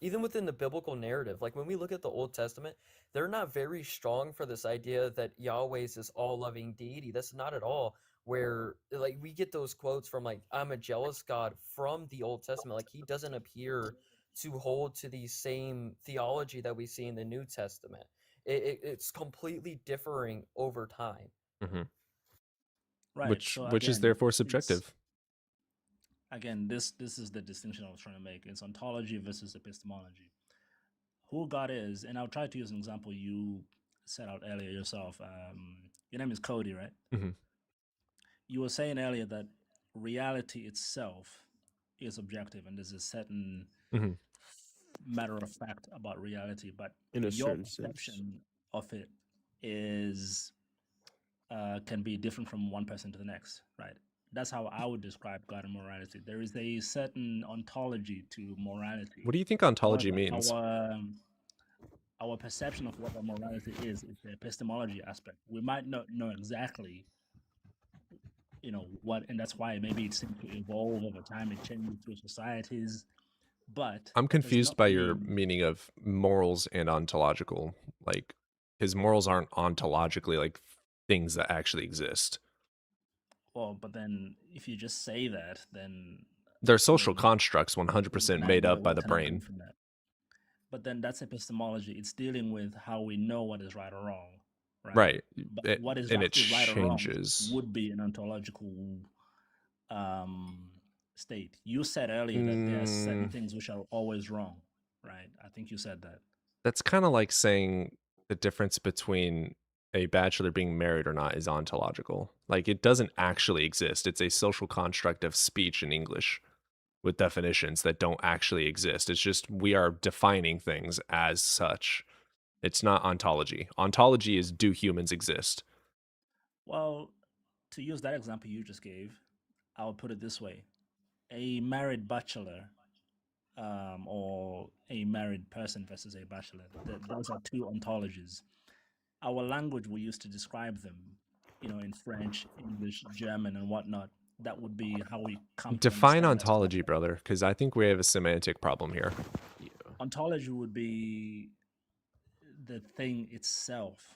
Even within the biblical narrative, like when we look at the Old Testament, they're not very strong for this idea that Yahweh is this all-loving deity. That's not at all where, like, we get those quotes from, like, I'm a jealous God from the Old Testament. Like, he doesn't appear to hold to the same theology that we see in the New Testament. It's completely differing over time. Mm-hmm. Right. Which so is again, therefore it's- subjective. Again, this is the distinction I was trying to make. It's ontology versus epistemology. Who God is, and I'll try to use an example you set out earlier yourself. Your name is Cody, right? Mhm. You were saying earlier that reality itself is objective, and there's a certain Mhm. matter of fact about reality, but In a your certain sense. perception of it is can be different from one person to the next, right? That's how I would describe God and morality. There is a certain ontology to morality. What do you think ontology However, means? our perception of what a morality is the epistemology aspect. We might not know exactly, what, and that's why maybe it seems to evolve over time. It changes through societies, but I'm does confused not by your mean meaning of morals and ontological. Like, his morals aren't ontologically like things that actually exist. well. But then, if you just say that, then They're social then constructs, there's 100% an made idea up by what the can happen brain. from that. But then that's epistemology. It's dealing with how we know what is right or wrong, right? Right. But what is And it actually right or wrong changes. would be an ontological state. You said earlier that there are certain things which are always wrong, right? I think you said that. That's kind of like saying the difference between a bachelor being married or not is ontological. Like, it doesn't actually exist. It's a social construct of speech in English with definitions that don't actually exist. It's just we are defining things as such. It's not ontology. Ontology is, do humans exist? Well, to use that example you just gave, I would put it this way: a married bachelor, or a married person versus a bachelor. Those are two ontologies. Our language we use to describe them, in French, English, German, and whatnot. That would be how we come to Define understand that. ontology, brother, because I think we have a semantic problem here. Ontology would be the thing itself.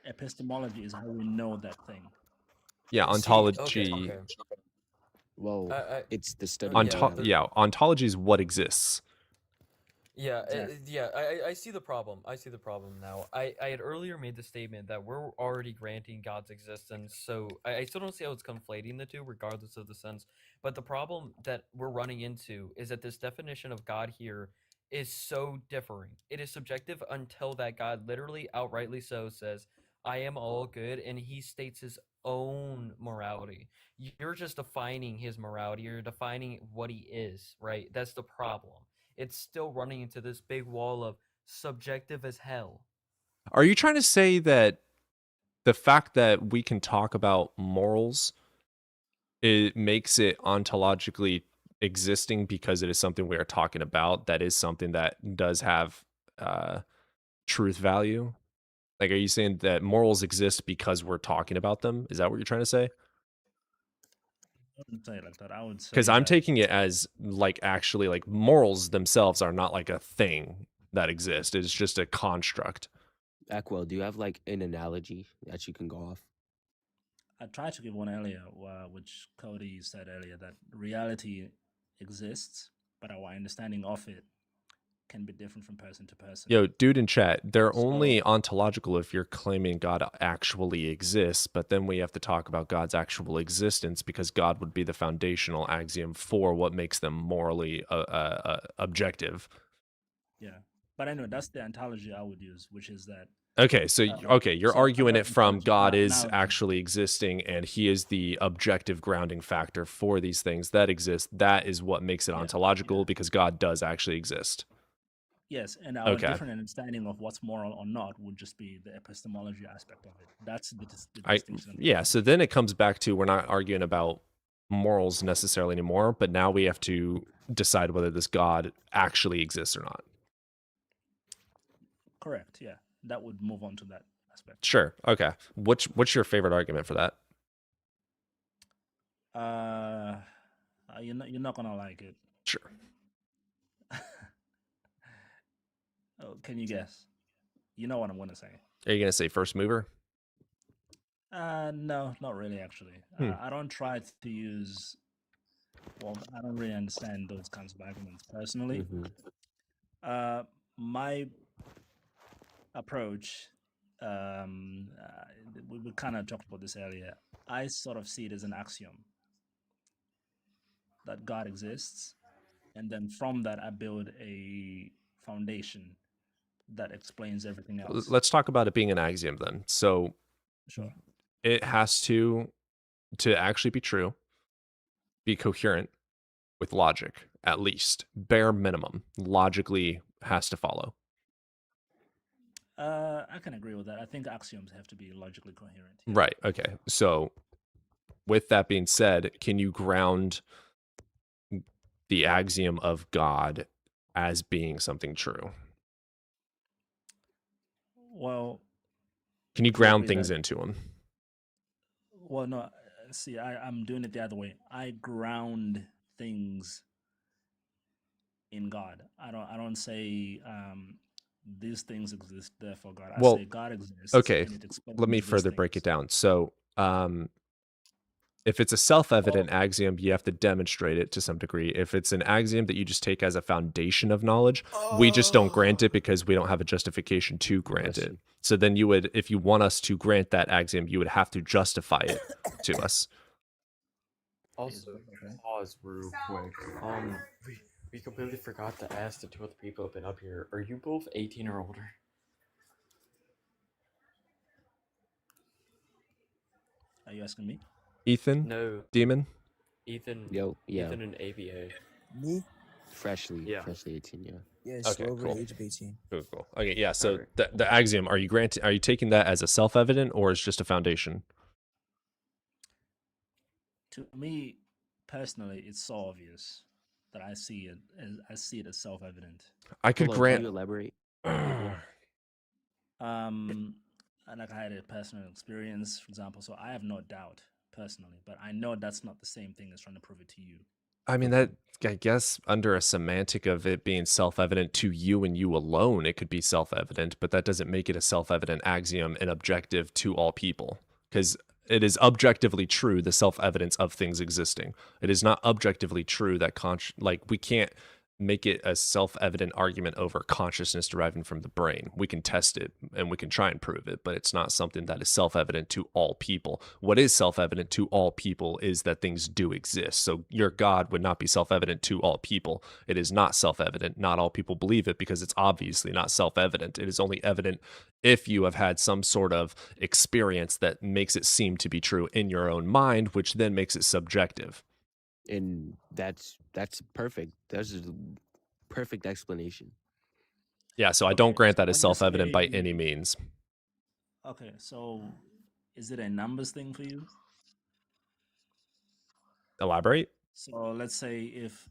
Epistemology is how we know that thing. Yeah, See, ontology. okay. Well, it's the study. Ontology is what exists. Yeah, I see the problem. I see the problem now. I had earlier made the statement that we're already granting God's existence, so I still don't see how it's conflating the two, regardless of the sense. But the problem that we're running into is that this definition of God here is so differing. It is subjective until that God literally, outrightly so, says, I am all good, and he states his own morality. You're just defining his morality. You're defining what he is, right? That's the problem. It's still running into this big wall of subjective as hell. Are you trying to say that the fact that we can talk about morals, it makes it ontologically existing because it is something we are talking about, that is something that does have truth value? Like, are you saying that morals exist because we're talking about them? Is that what you're trying to say? I wouldn't say it like that. I would say Because I'm that taking it as like actually like morals themselves are not like a thing that exists. It's just a construct. Ackwell, do you have like an analogy that you can go off? I tried to give one earlier, which Cody said earlier, that reality exists, but our understanding of it can be different from person to person. Yo, dude in chat, they're only ontological if you're claiming God actually exists, but then we have to talk about God's actual existence because God would be the foundational axiom for what makes them morally objective. Yeah. But anyway, that's the ontology I would use, which is that. Okay, so you're so arguing it another from ontology, God not is analogy. actually existing and he is the objective grounding factor for these things that exist. That is what makes it ontological because God does actually exist. Yes, and our Okay. different understanding of what's moral or not would just be the epistemology aspect of it. That's the distinction. Yeah, so then it comes back to we're not arguing about morals necessarily anymore, but now we have to decide whether this God actually exists or not. Correct, yeah. That would move on to that aspect. Sure. Okay. What's your favorite argument for that? You're not gonna like it. Sure. Oh, can you guess? You know what I'm gonna say. Are you going to say first mover? No, not really. Actually, I don't try to use. Well, I don't really understand those kinds of arguments personally. My approach, we kind of talked about this earlier. I sort of see it as an axiom that God exists, and then from that I build a foundation that explains everything else. Let's talk about it being an axiom then. So Sure. it has to actually be true, be coherent with logic, at least. Bare minimum. Logically has to follow. I can agree with that. I think axioms have to be logically coherent. Right. Okay. So, with that being said, can you ground the axiom of God as being something true? Well, Can you to ground agree things that, into them? well, no, see, I'm doing it the other way. I ground things in God. I don't say these things exist, therefore God. I Well, say God exists, okay. and it explains Let me these further break it things. down. So, if it's a self-evident axiom, you have to demonstrate it to some degree. If it's an axiom that you just take as a foundation of knowledge, we just don't grant it because we don't have a justification to grant it. So then you would, if you want us to grant that axiom, you would have to justify it to us. Also, pause real quick. We completely forgot to ask the two other people who have been up here. Are you both 18 or older? Are you asking me? Ethan? No. Demon? Ethan. Yo, yeah. Ethan and ABA. Me? Freshly Yeah. 18, yeah. Yes, Okay, over cool. the age of 18. Cool. Okay, yeah. So Alright. the axiom, are you taking that as a self-evident or as just a foundation? To me, personally, it's so obvious that I see it as self-evident. I could Hold on, grant. Can you elaborate? Like I had a personal experience, for example, so I have no doubt personally, but I know that's not the same thing as trying to prove it to you. I mean, that, I guess, under a semantic of it being self-evident to you and you alone, it could be self-evident, but that doesn't make it a self-evident axiom and objective to all people, because it is objectively true, the self-evidence of things existing. It is not objectively true that we can't make it a self-evident argument over consciousness deriving from the brain. We can test it and we can try and prove it, but it's not something that is self-evident to all people. What is self-evident to all people is that things do exist. So your God would not be self-evident to all people. It is not self-evident. Not all people believe it because it's obviously not self-evident. It is only evident if you have had some sort of experience that makes it seem to be true in your own mind, which then makes it subjective. And that's perfect. That's a perfect explanation. Yeah, so I don't grant that as when you self-evident by say- any means. Okay, so is it a numbers thing for you? Elaborate? So let's say if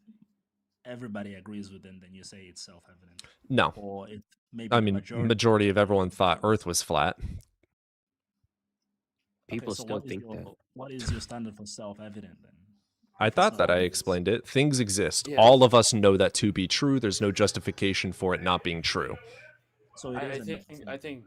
everybody agrees with it, then you say it's self-evident. No. Or if maybe I the mean, majority. majority of everyone thought Earth was flat. People so still what is think your, that. What is your standard for self-evident then? I If it's thought not that I obvious. explained it. Things exist. Yeah. All of us know that to be true. There's no justification for it not being true. So it I is a think, numbers I thing. think,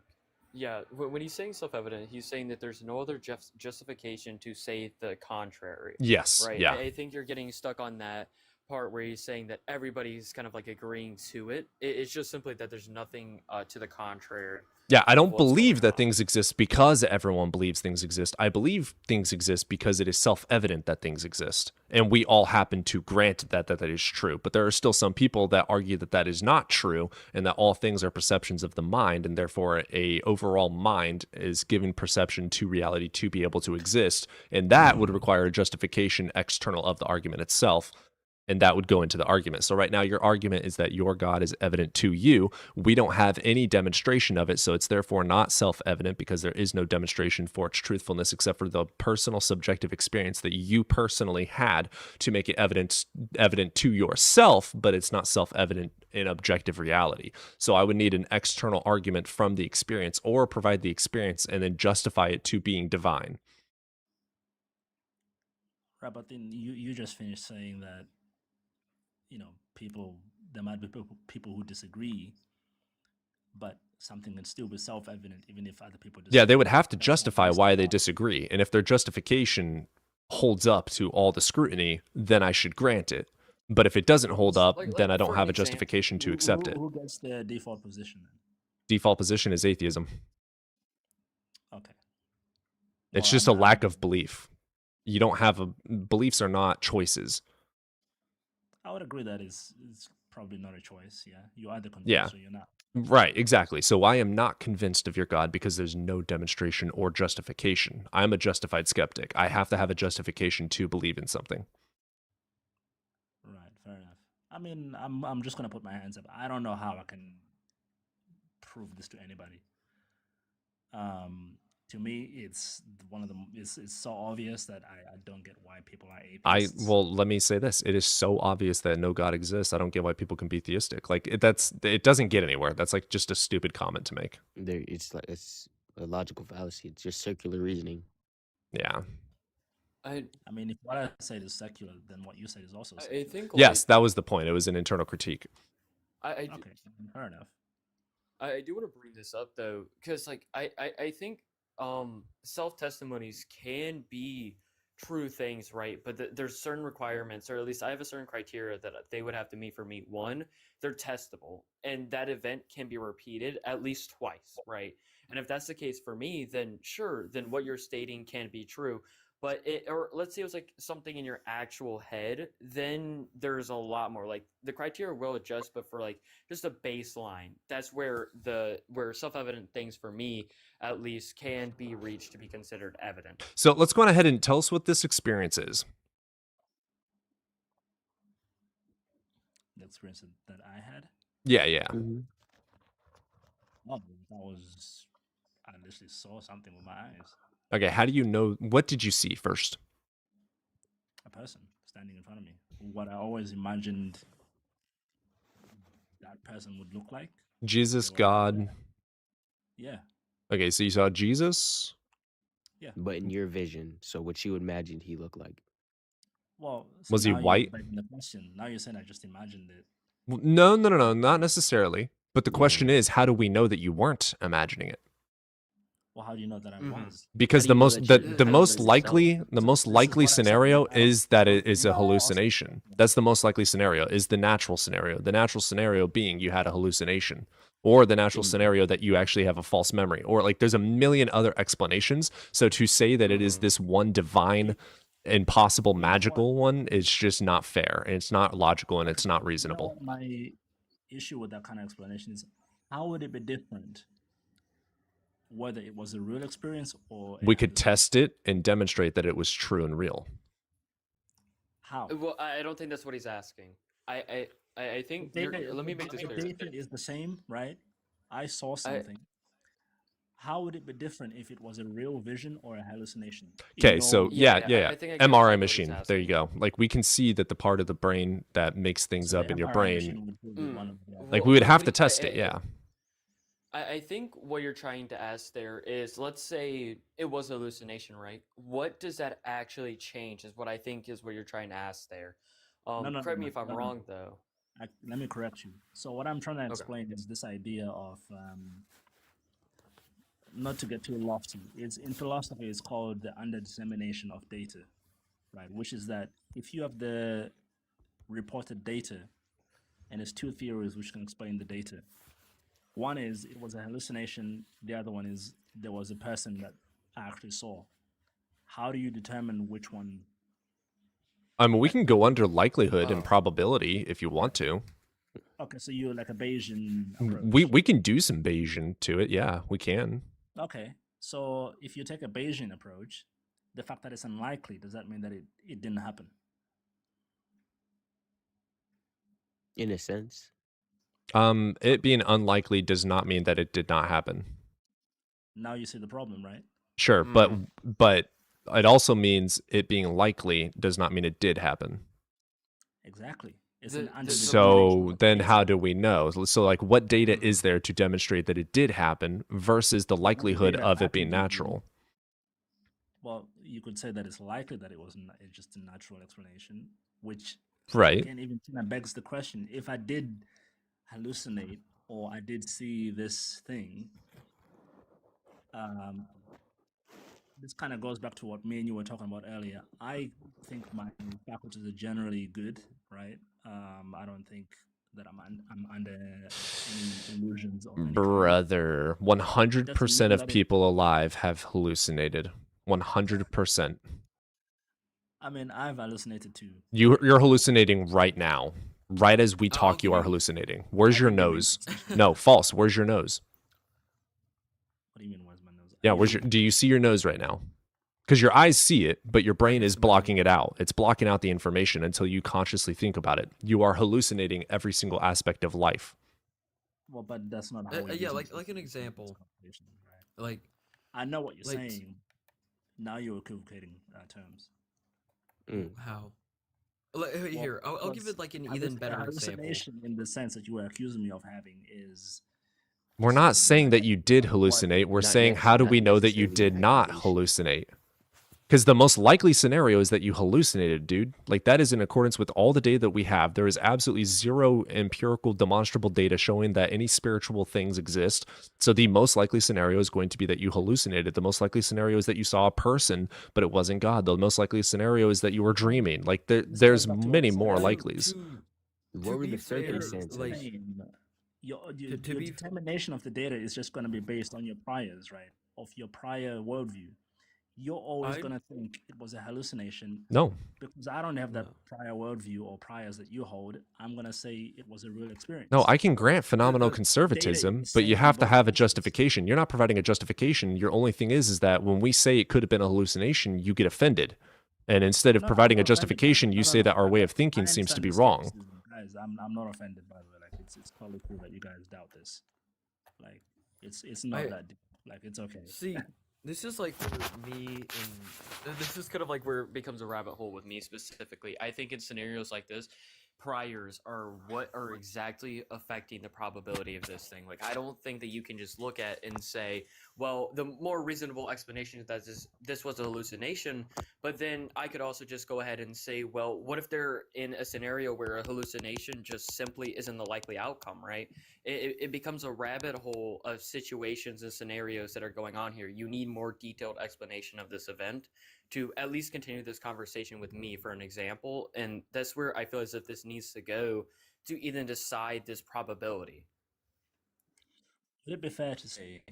yeah. When he's saying self-evident, he's saying that there's no other justification to say the contrary. Yes, Right. yeah. I think you're getting stuck on that part where he's saying that everybody's kind of like agreeing to it. It's just simply that there's nothing to the contrary. Yeah, I of don't what's believe going that on. things exist because everyone believes things exist. I believe things exist because it is self-evident that things exist. And we all happen to grant that is true. But there are still some people that argue that that is not true and that all things are perceptions of the mind, and therefore a overall mind is giving perception to reality to be able to exist. And that would require a justification external of the argument itself. And that would go into the argument. So right now, your argument is that your God is evident to you. We don't have any demonstration of it, so it's therefore not self-evident because there is no demonstration for its truthfulness except for the personal subjective experience that you personally had to make it evident to yourself, but it's not self-evident in objective reality. So I would need an external argument from the experience or provide the experience and then justify it to being divine. Right, but then you just finished saying that, there might be people who disagree, but something can still be self-evident even if other people disagree. Yeah, they would have to That's not justify based why on they law. disagree. And if their justification holds up to all the scrutiny, then I should grant it. But if it doesn't hold up, then I don't for have a example, justification to accept it. Who gets the default position then? Default position is atheism. Okay. It's Well, just a I'm- lack of belief. You don't have beliefs are not choices. I would agree that it's probably not a choice. Yeah, you're either convinced Yeah. or you're not. Right, exactly. So I am not convinced of your God because there's no demonstration or justification. I'm a justified skeptic. I have to have a justification to believe in something. I mean, I'm just gonna put my hands up. I don't know how I can prove this to anybody. To me, it's one of the it's so obvious that I don't get why people are atheists. Well, let me say this: it is so obvious that no God exists. I don't get why people can be theistic. Like it doesn't get anywhere. That's like just a stupid comment to make. It's a logical fallacy. It's just circular reasoning. Yeah. I mean, if what I said is secular, then what you said is also secular. I think Yes, that was the point. It was an internal critique. Okay, fair enough. I do want to bring this up though, because like I think self testimonies can be true things, right? But there's certain requirements, or at least I have a certain criteria that they would have to meet for me. One, they're testable, and that event can be repeated at least twice, right? And if that's the case for me, then sure, then what you're stating can be true. But or let's say it was like something in your actual head, then there's a lot more. Like the criteria will adjust, but for like just a baseline, that's where self-evident things for me at least can be reached to be considered evident. So let's go on ahead and tell us what this experience is. The experience that I had. Yeah. Oh, that was I literally saw something with my eyes. Okay, how do you know? What did you see first? A person standing in front of me. What I always imagined that person would look like. Jesus, God. Yeah. Okay, so you saw Jesus? Yeah. But in your vision, so what you imagined he looked like. Well, Was he now you're white? begging the question. Now you're saying I just imagined it. Well, no, not necessarily. But the question is, how do we know that you weren't imagining it? Well, how do you know that I was? Because the most likely scenario is that it is a hallucination. That's the most likely scenario, is the natural scenario. The natural scenario being you had a hallucination, or the natural scenario that you actually have a false memory, or like there's a million other explanations. So to say that it is this one divine, impossible, magical one is just not fair, and it's not logical, and it's not reasonable. My issue with that kind of explanation is, how would it be different whether it was a real experience or We could test it and demonstrate that it was true and real. how? Well, I don't think that's what he's asking. I think let me make this clear. Data is the same, right? I saw something. How would it be different if it was a real vision or a hallucination? Okay, so yeah. I think I get MRI exactly what he's machine. There you go. Like we can see that the part of the brain that makes things up in your brain. Like we would have to test it, yeah. I think what you're trying to ask there is, let's say it was a hallucination, right? What does that actually change is what I think is what you're trying to ask there. Correct me if I'm wrong, though. Let me correct you. So what I'm trying to explain is this idea of, not to get too lofty, it's in philosophy, it's called the under-dissemination of data, right? Which is that if you have the reported data, and there's two theories which can explain the data. One is it was a hallucination. The other one is there was a person that I actually saw. How do you determine which one? I mean, we can go under likelihood and probability if you want to. Okay, so you're like a Bayesian approach. We can do some Bayesian to it. Yeah, we can. Okay, so if you take a Bayesian approach, the fact that it's unlikely, does that mean that it didn't happen? In a sense. It being unlikely does not mean that it did not happen. Now you see the problem, right? Sure, but it also means it being likely does not mean it did happen. Exactly. It's So then how do we know? So like what data is there to demonstrate that it did happen versus the likelihood of it being natural? Well, you could say that it's likely that it was it's just a natural explanation, which Right. again even kind of begs the question: if I did hallucinate or I did see this thing, this kind of goes back to what me and you were talking about earlier. I think my faculties are generally good, right? I don't think that I'm under any illusions or Brother, 100% of people alive have hallucinated. 100%. I mean, I've hallucinated too. You're hallucinating right now. Right as we talk, you are hallucinating. Where's your nose? No, false. Where's your nose? What do you mean, where's my nose? Yeah, do you see your nose right now? Because your eyes see it, but your brain is blocking it out. It's blocking out the information until you consciously think about it. You are hallucinating every single aspect of life. Well, but that's not how. Yeah, like an example. Like, I know what you're like, saying. Now you're equivocating terms. How? Here, I'll give it like an even better example. Hallucination, in the sense that you were accusing me of having, is We're not saying that you did hallucinate. We're saying, how do we know that you did not hallucinate? Because the most likely scenario is that you hallucinated, dude. Like, that is in accordance with all the data that we have. There is absolutely zero empirical, demonstrable data showing that any spiritual things exist. So the most likely scenario is going to be that you hallucinated. The most likely scenario is that you saw a person, but it wasn't God. The most likely scenario is that you were dreaming. Like, there's many more likelies. What were the circumstances? Your determination of the data is just going to be based on your priors, right? Of your prior worldview. You're always going to think it was a hallucination. No. Because I don't have that prior worldview or priors that you hold. I'm going to say it was a real experience. No, I can grant phenomenal conservatism, but you have to have a justification. You're not providing a justification. Your only thing is that when we say it could have been a hallucination, you get offended. And instead of providing a justification, you say that our way of thinking seems to be wrong. Guys, I'm not offended, by the way. Like, it's totally cool that you guys doubt this. Like, it's not that deep. Like, it's okay. See, this is like for me, and this is kind of like where it becomes a rabbit hole with me specifically. I think in scenarios like this, priors are what are exactly affecting the probability of this thing. Like, I don't think that you can just look at and say, well, the more reasonable explanation is that this was a hallucination, but then I could also just go ahead and say, well, what if they're in a scenario where a hallucination just simply isn't the likely outcome, right? It becomes a rabbit hole of situations and scenarios that are going on here. You need more detailed explanation of this event to at least continue this conversation with me, for an example. And that's where I feel as if this needs to go to even decide this probability. Would it be fair to say,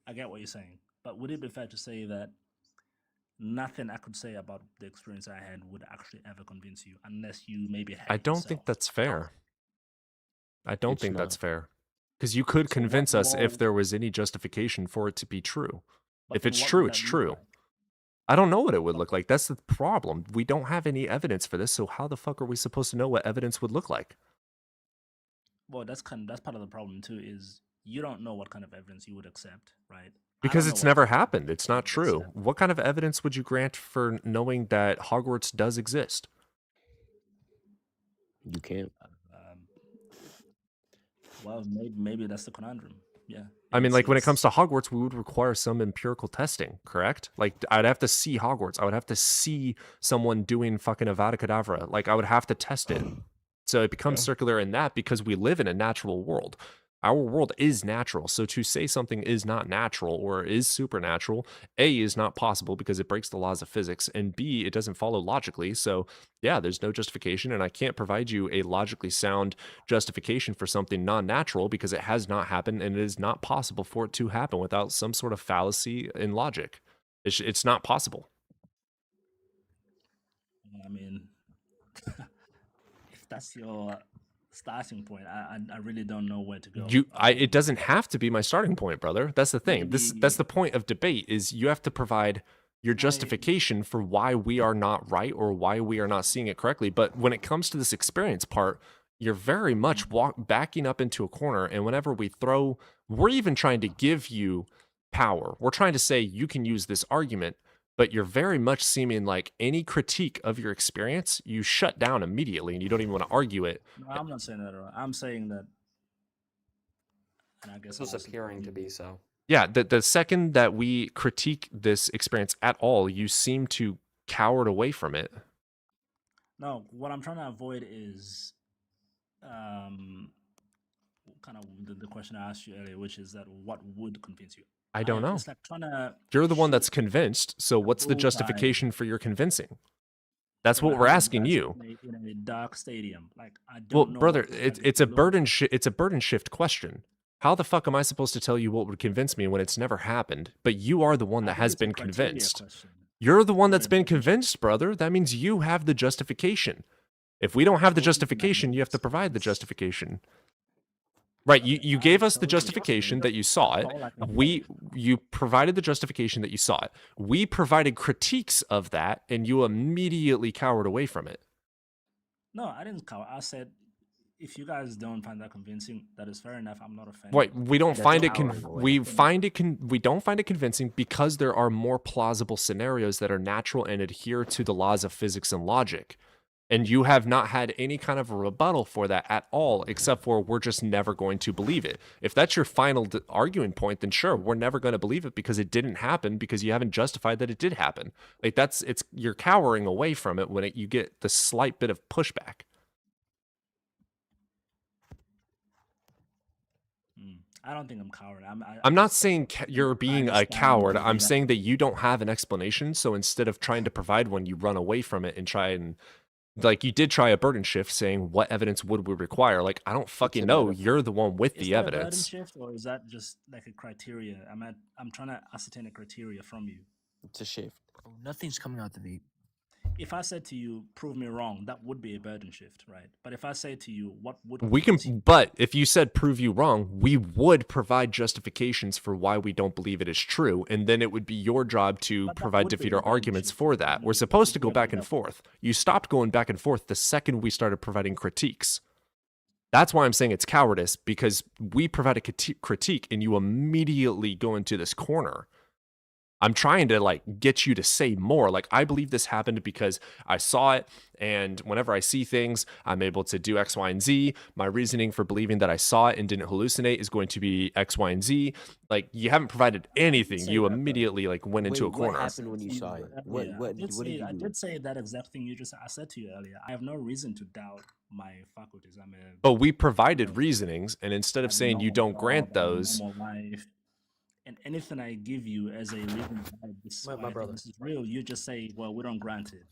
I get what you're saying, but would it be fair to say that nothing I could say about the experience I had would actually ever convince you, unless you maybe had I don't think that's fair. I don't think that's fair. Because you could convince us if there was any justification for it to be true. If it's true, it's true. I don't know what it would look like. That's the problem. We don't have any evidence for this, so how the fuck are we supposed to know what evidence would look like? Well, that's part of the problem too, is you don't know what kind of evidence you would accept, right? Because it's never happened. It's not true. What kind of evidence would you grant for knowing that Hogwarts does exist? You can't. Well, maybe that's the conundrum. Yeah. I mean, like, when it comes to Hogwarts, we would require some empirical testing, correct? Like, I'd have to see Hogwarts. I would have to see someone doing fucking Avada Kedavra. Like, I would have to test it. So it becomes circular in that because we live in a natural world. Our world is natural. So to say something is not natural or is supernatural, A, is not possible because it breaks the laws of physics, and B, it doesn't follow logically. So yeah, there's no justification, and I can't provide you a logically sound justification for something non-natural because it has not happened, and it is not possible for it to happen without some sort of fallacy in logic. It's not possible. I mean, if that's your starting point, I really don't know where to go. It doesn't have to be my starting point, brother. That's the thing. That's the point of debate, is you have to provide your justification for why we are not right or why we are not seeing it correctly. But when it comes to this experience part, you're very much backing up into a corner. And whenever we're even trying to give you power. We're trying to say you can use this argument, but you're very much seeming like any critique of your experience, you shut down immediately and you don't even want to argue it. No, I'm not saying that at all. I'm saying that, and I guess it was appearing to be so. Yeah, the second that we critique this experience at all, you seem to cower away from it. No, what I'm trying to avoid is kind of the question I asked you earlier, which is that what would convince you? I don't know. It's like trying to You're the one that's convinced, so what's the justification for your convincing? That's what we're asking you. In a dark stadium, like I don't Well, know. brother, it's a burden shift question. How the fuck am I supposed to tell you what would convince me when it's never happened? But you are the one that has been convinced. You're the one that's been convinced, brother. That means you have the justification. If we don't have the justification, you have to provide the justification. Right, you gave us the justification that you saw it. You provided the justification that you saw it. We provided critiques of that, and you immediately cowered away from it. No, I didn't cower. I said, if you guys don't find that convincing, that is fair enough. I'm not offended. Right, we don't That's find it. cowering away. We don't find it convincing because there are more plausible scenarios that are natural and adhere to the laws of physics and logic. And you have not had any kind of a rebuttal for that at all, except for we're just never going to believe it. If that's your final arguing point, then sure, we're never going to believe it because it didn't happen, because you haven't justified that it did happen. Like you're cowering away from it when you get the slight bit of pushback. I don't think I'm coward. I'm not saying you're being a coward. I'm saying that you don't have an explanation. So instead of trying to provide one, you run away from it and try and, like, you did try a burden shift saying, what evidence would we require? Like, I don't fucking know. You're the one with the that a burden evidence. shift, or is that just like a criteria? I'm trying to ascertain a criteria from you. It's a shift. Oh, nothing's coming out the vape. If I said to you, prove me wrong, that would be a burden shift, right? But if I say to you, what would We can, but if you said prove you wrong, we would provide justifications for why we don't believe it is true. And then it would be your job to provide would be defeater arguments for that. We're supposed to go back and forth. You stopped going back and forth the second we started providing critiques. That's why I'm saying it's cowardice, because we provide a critique and you immediately go into this corner. I'm trying to like get you to say more. Like, I believe this happened because I saw it, and whenever I see things, I'm able to do X, Y, and Z. My reasoning for believing that I saw it and didn't hallucinate is going to be X, Y, and Z. Like, you haven't provided anything. You immediately like went into a corner. What happened when you saw it? What did you do? I did say that exact thing I said to you earlier. I have no reason to doubt my faculties. But we provided reasonings, and instead of saying you don't grant those, and anything I give you as a reason why this is real, you just say, well, we don't grant it.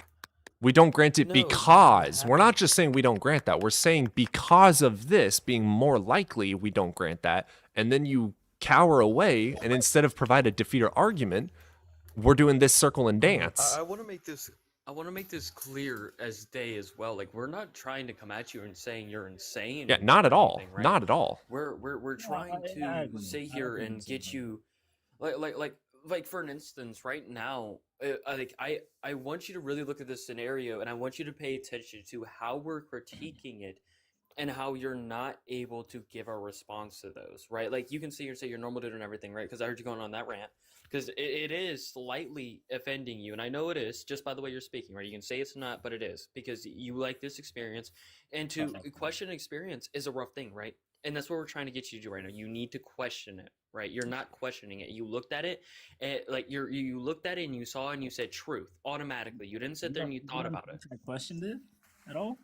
we don't grant it because we're not just saying we don't grant that. We're saying because of this being more likely, we don't grant that. And then you cower away, and instead of provide a defeater argument, we're doing this circle and dance. I want to make this clear as day as well. Like, we're not trying to come at you and saying you're insane. Yeah, or not at all. anything, right? Not at all. We're trying to sit here and get you, like for an instance, right now, I want you to really look at this scenario, and I want you to pay attention to how we're critiquing it, and how you're not able to give a response to those, right? Like, you can sit here and say you're normal dude and everything, right? Because I heard you going on that rant. Because it is slightly offending you, and I know it is just by the way you're speaking, right? You can say it's not, but it is, because you like this experience, and to question experience is a rough thing, right? And that's what we're trying to get you to do right now. You need to question it, right? You're not questioning it. You looked at it, and you looked at it and you saw it and you said truth automatically. You didn't sit there and you thought about it. I questioned it at all?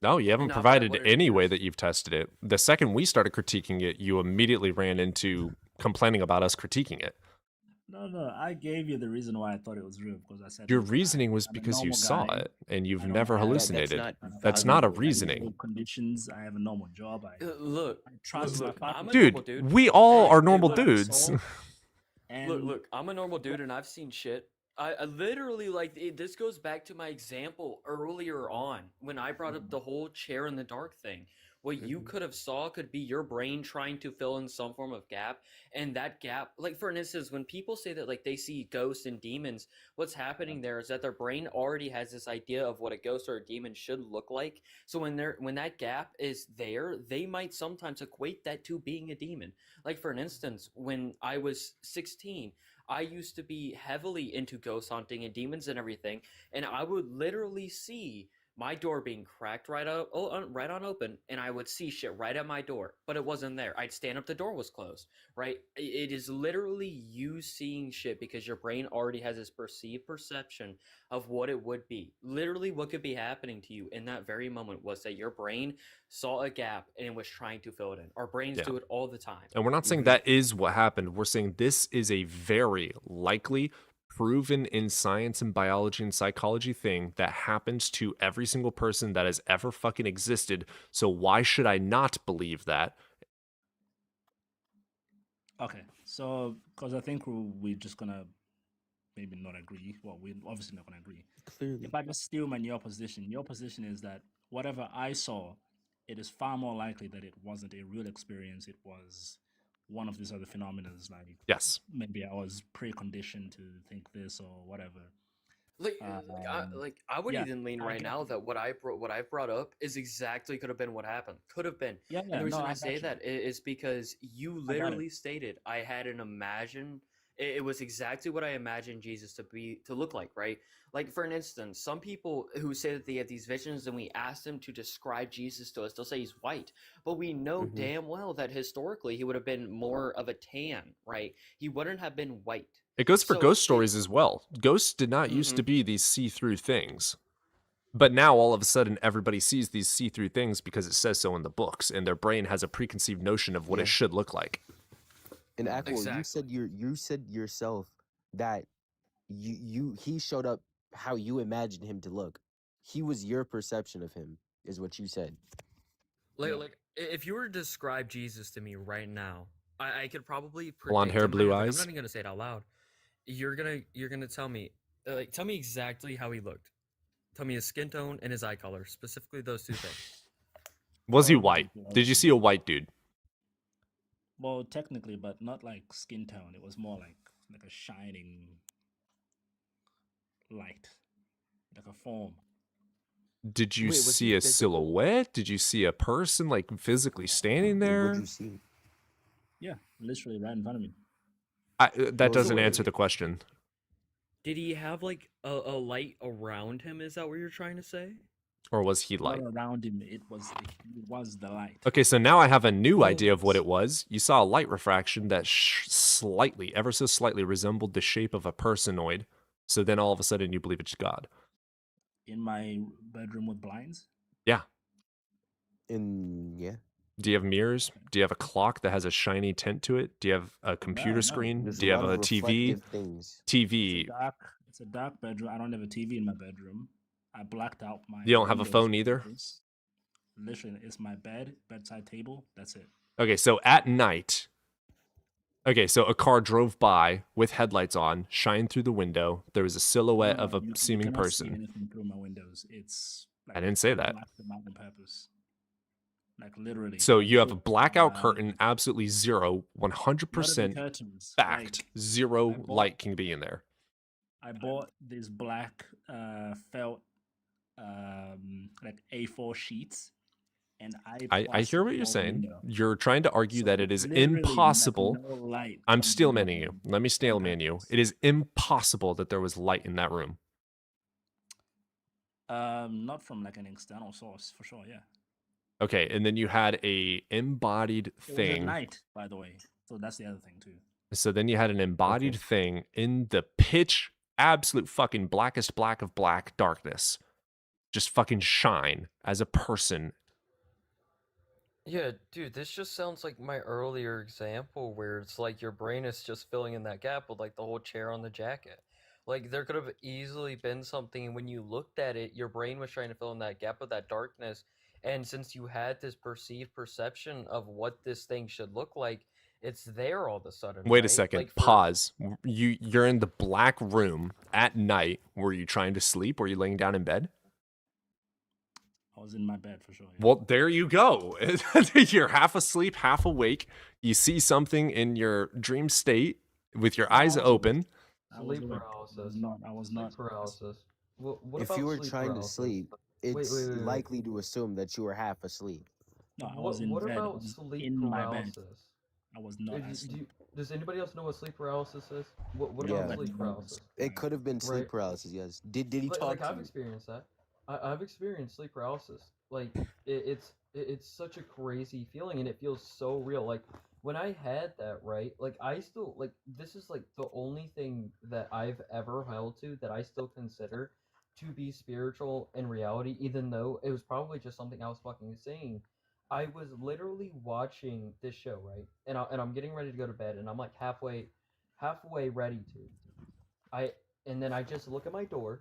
No, you haven't Not provided what it any way that you've tested it. The second we started critiquing it, you immediately ran into complaining about us critiquing it. No, I gave you the reason why I thought it was real, because I said Your reasoning was because you saw it and you've never hallucinated. That's not a reasoning. Conditions. I have a normal job. Look, I trust my I'm a normal Dude, dude. we all are normal look, dudes. Look, I'm a normal dude and I've seen shit. I literally, this goes back to my example earlier on when I brought up the whole chair in the dark thing. What you could have saw could be your brain trying to fill in some form of gap, and that gap, like for instance, when people say that like they see ghosts and demons, what's happening there is that their brain already has this idea of what a ghost or a demon should look like. So when that gap is there, they might sometimes equate that to being a demon. Like for an instance, when I was 16, I used to be heavily into ghost hunting and demons and everything, and I would literally see my door being cracked right on open, and I would see shit right at my door, but it wasn't there. I'd stand up, the door was closed, right? It is literally you seeing shit because your brain already has this perceived perception of what it would be. Literally what could be happening to you in that very moment was that your brain saw a gap and was trying to fill it in. Our brains do it all the time. And we're not saying that is what happened. We're saying this is a very likely, proven in science and biology and psychology thing that happens to every single person that has ever fucking existed. So why should I not believe that? Okay, so because I think we're just gonna maybe not agree. Well, we're obviously not gonna agree. Clearly. If I just steal your position is that whatever I saw it is far more likely that it wasn't a real experience. It was one of these other phenomena. Like, Yes. maybe I was preconditioned to think this or whatever. I would yeah, even lean I right get now you. that what I've brought up is exactly could have been what happened. Could have been. Yeah, And yeah, the reason no, I I say got you. that is because you I got it. literally stated I had an imagine. It was exactly what I imagined Jesus to look like, right? Like for an instance, some people who say that they have these visions and we ask them to describe Jesus to us, they'll say he's white. But we know Mhm. damn well that historically he would have been more of a tan, right? He wouldn't have been white. It goes for So ghost stories as well. Ghosts did not used to be these see-through things. But now all of a sudden everybody sees these see-through things because it says so in the books, and their brain has a preconceived notion of what Yeah. it should look like. And Aqua, you Exactly. said yourself that he showed up how you imagined him to look. He was your perception of him, is what you said. Like if you were to describe Jesus to me right now, I could probably Blonde predict hair, in my blue head, like, I'm eyes. not even gonna say it out loud. You're gonna tell me, tell me exactly how he looked. Tell me his skin tone and his eye color, specifically those two things. Was he Oh, white? okay, Did you okay. see a white dude? Well, technically, but not like skin tone. It was more like a shining light, like a form. Did you Wait, was he see a physical? silhouette? Did you see a person like physically standing What'd there? you see? Yeah, literally right in front of me. That doesn't answer the question. Did he have like a light around him? Is that what you're trying to say? Or was he Not light? around him. It was the light. Okay, so now I have a new idea of what it was. You saw a light refraction that slightly, ever so slightly, resembled the shape of a personoid. So then all of a sudden you believe it's God. In my bedroom with blinds. Yeah. Yeah. Do you have mirrors? Do you have a clock that has a shiny tint to it? Do you have a computer no. screen? There's Do a you have lot a of TV? reflective things. TV. It's a dark bedroom. I don't have a TV in my bedroom. I blacked out my. You don't have a windows phone and either? windows. Literally, it's my bedside table. That's it. Okay, so at night. Okay, so a car drove by with headlights on, shined through the window. There was a silhouette of a You seeming cannot see person. anything through my windows. It's. I didn't say that. Blacked them out on purpose. Like literally. So I you have a put, blackout curtain, absolutely zero, not even 100% curtains. fact, Like, zero I bought- light can be in there. I bought these black felt like A4 sheets, and I hear plastered what you're the saying. window. You're trying to argue that it is literally, like, impossible. no light I'm comes steel in my manning you. room. Let me steel man you. It is impossible that there was light in that room. Not from like an external source for sure. Yeah. Okay, and then you had a embodied It was at thing. night, by the way. So that's the other thing too. So then you had an embodied thing in the pitch, absolute fucking blackest black of black darkness. Just fucking shine as a person. Yeah, dude, this just sounds like my earlier example where it's like your brain is just filling in that gap with like the whole chair on the jacket. Like there could have easily been something, and when you looked at it, your brain was trying to fill in that gap with that darkness. And since you had this perceived perception of what this thing should look like, it's there all of a sudden. Wait a right? second. Like, Pause. You're in the black room at night. Were you trying to sleep? Were you laying down in bed? I was in my bed for sure. Yeah. Well, there you go. You're half asleep, half awake. You see something in your dream state with your eyes open. Sleep paralysis. I was not. Sleep paralysis. What If about you were sleep trying to paralysis? sleep, Wait, it's wait, wait, wait. likely to assume that you were half asleep. No, I was in What bed. I about was sleep in my bed. paralysis? I was not Do asleep. does anybody else know what sleep paralysis is? What Yeah. about sleep paralysis? It could have been sleep Right. paralysis. Yes. Did he Like, talk like to I've you? experienced that. I've experienced sleep paralysis. Like it's such a crazy feeling, and it feels so real. Like when I had that, right? Like I still like this is like the only thing that I've ever held to that I still consider to be spiritual in reality, even though it was probably just something I was fucking saying. I was literally watching this show, right? And I'm getting ready to go to bed, and I'm like halfway ready to. And then I just look at my door.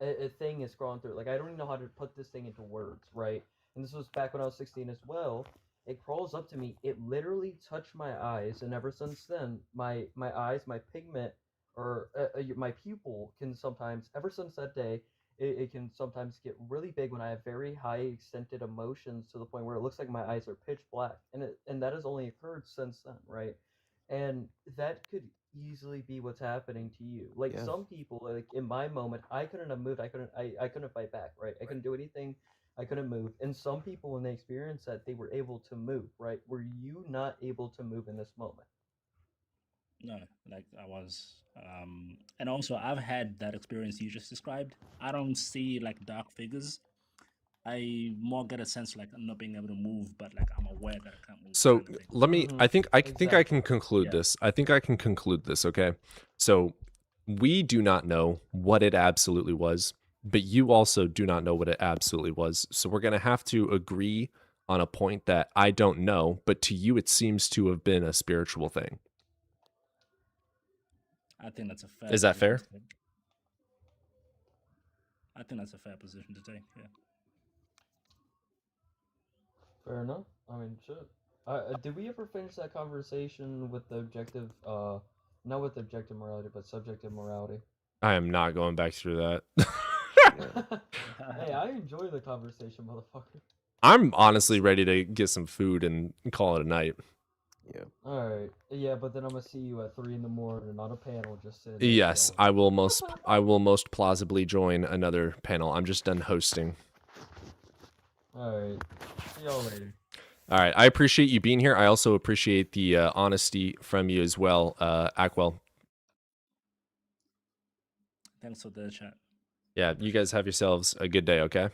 A thing is scrolling through. Like I don't even know how to put this thing into words, right? And this was back when I was 16 as well. It crawls up to me. It literally touched my eyes, and ever since then, my eyes, my pigment, or my pupil can sometimes. Ever since that day, it can sometimes get really big when I have very high extended emotions to the point where it looks like my eyes are pitch black, and that has only occurred since then, right? And that could easily be what's happening to you. Like Yeah. some people, like in my moment, I couldn't have moved. I couldn't fight back, right? I couldn't do anything. I couldn't move. And some people, when they experience that, they were able to move, right? Were you not able to move in this moment? No, like I was. And also I've had that experience you just described. I don't see like dark figures. I more get a sense like I'm not being able to move, but like I'm aware that I can't move. So kind of thing. let me. I think I think I can conclude Yeah. this. I think I can conclude this. Okay. So we do not know what it absolutely was, but you also do not know what it absolutely was. So we're gonna have to agree on a point that I don't know, but to you it seems to have been a spiritual thing. I think that's a fair. Is that position fair? to take. I think that's a fair position to take. Yeah. Fair enough. I mean, shit. Did we ever finish that conversation with the objective, not with objective morality, but subjective morality? I am not going back through that. Hey, I enjoy the conversation, motherfucker. I'm honestly ready to get some food and call it a night. Yeah. All right. Yeah, but then I'm gonna see you at 3 in the morning on a panel, just sitting there Yes, chilling. I will most plausibly join another panel. I'm just done hosting. All right. See y'all later. All right. I appreciate you being here. I also appreciate the honesty from you as well, Ackwell. Thanks for the chat. Yeah, you guys have yourselves a good day, okay?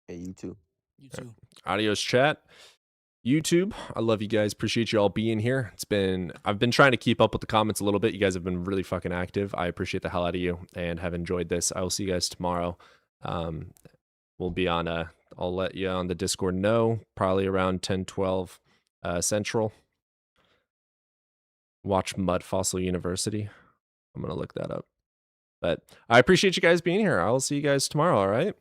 Hey, you too. You too. Adios, chat. YouTube, I love you guys. Appreciate you all being here. I've been trying to keep up with the comments a little bit. You guys have been really fucking active. I appreciate the hell out of you and have enjoyed this. I will see you guys tomorrow. We'll be on I'll let you on the Discord know, probably around 10-12 Central. Watch Mud Fossil University. I'm gonna look that up. But I appreciate you guys being here. I'll see you guys tomorrow, all right?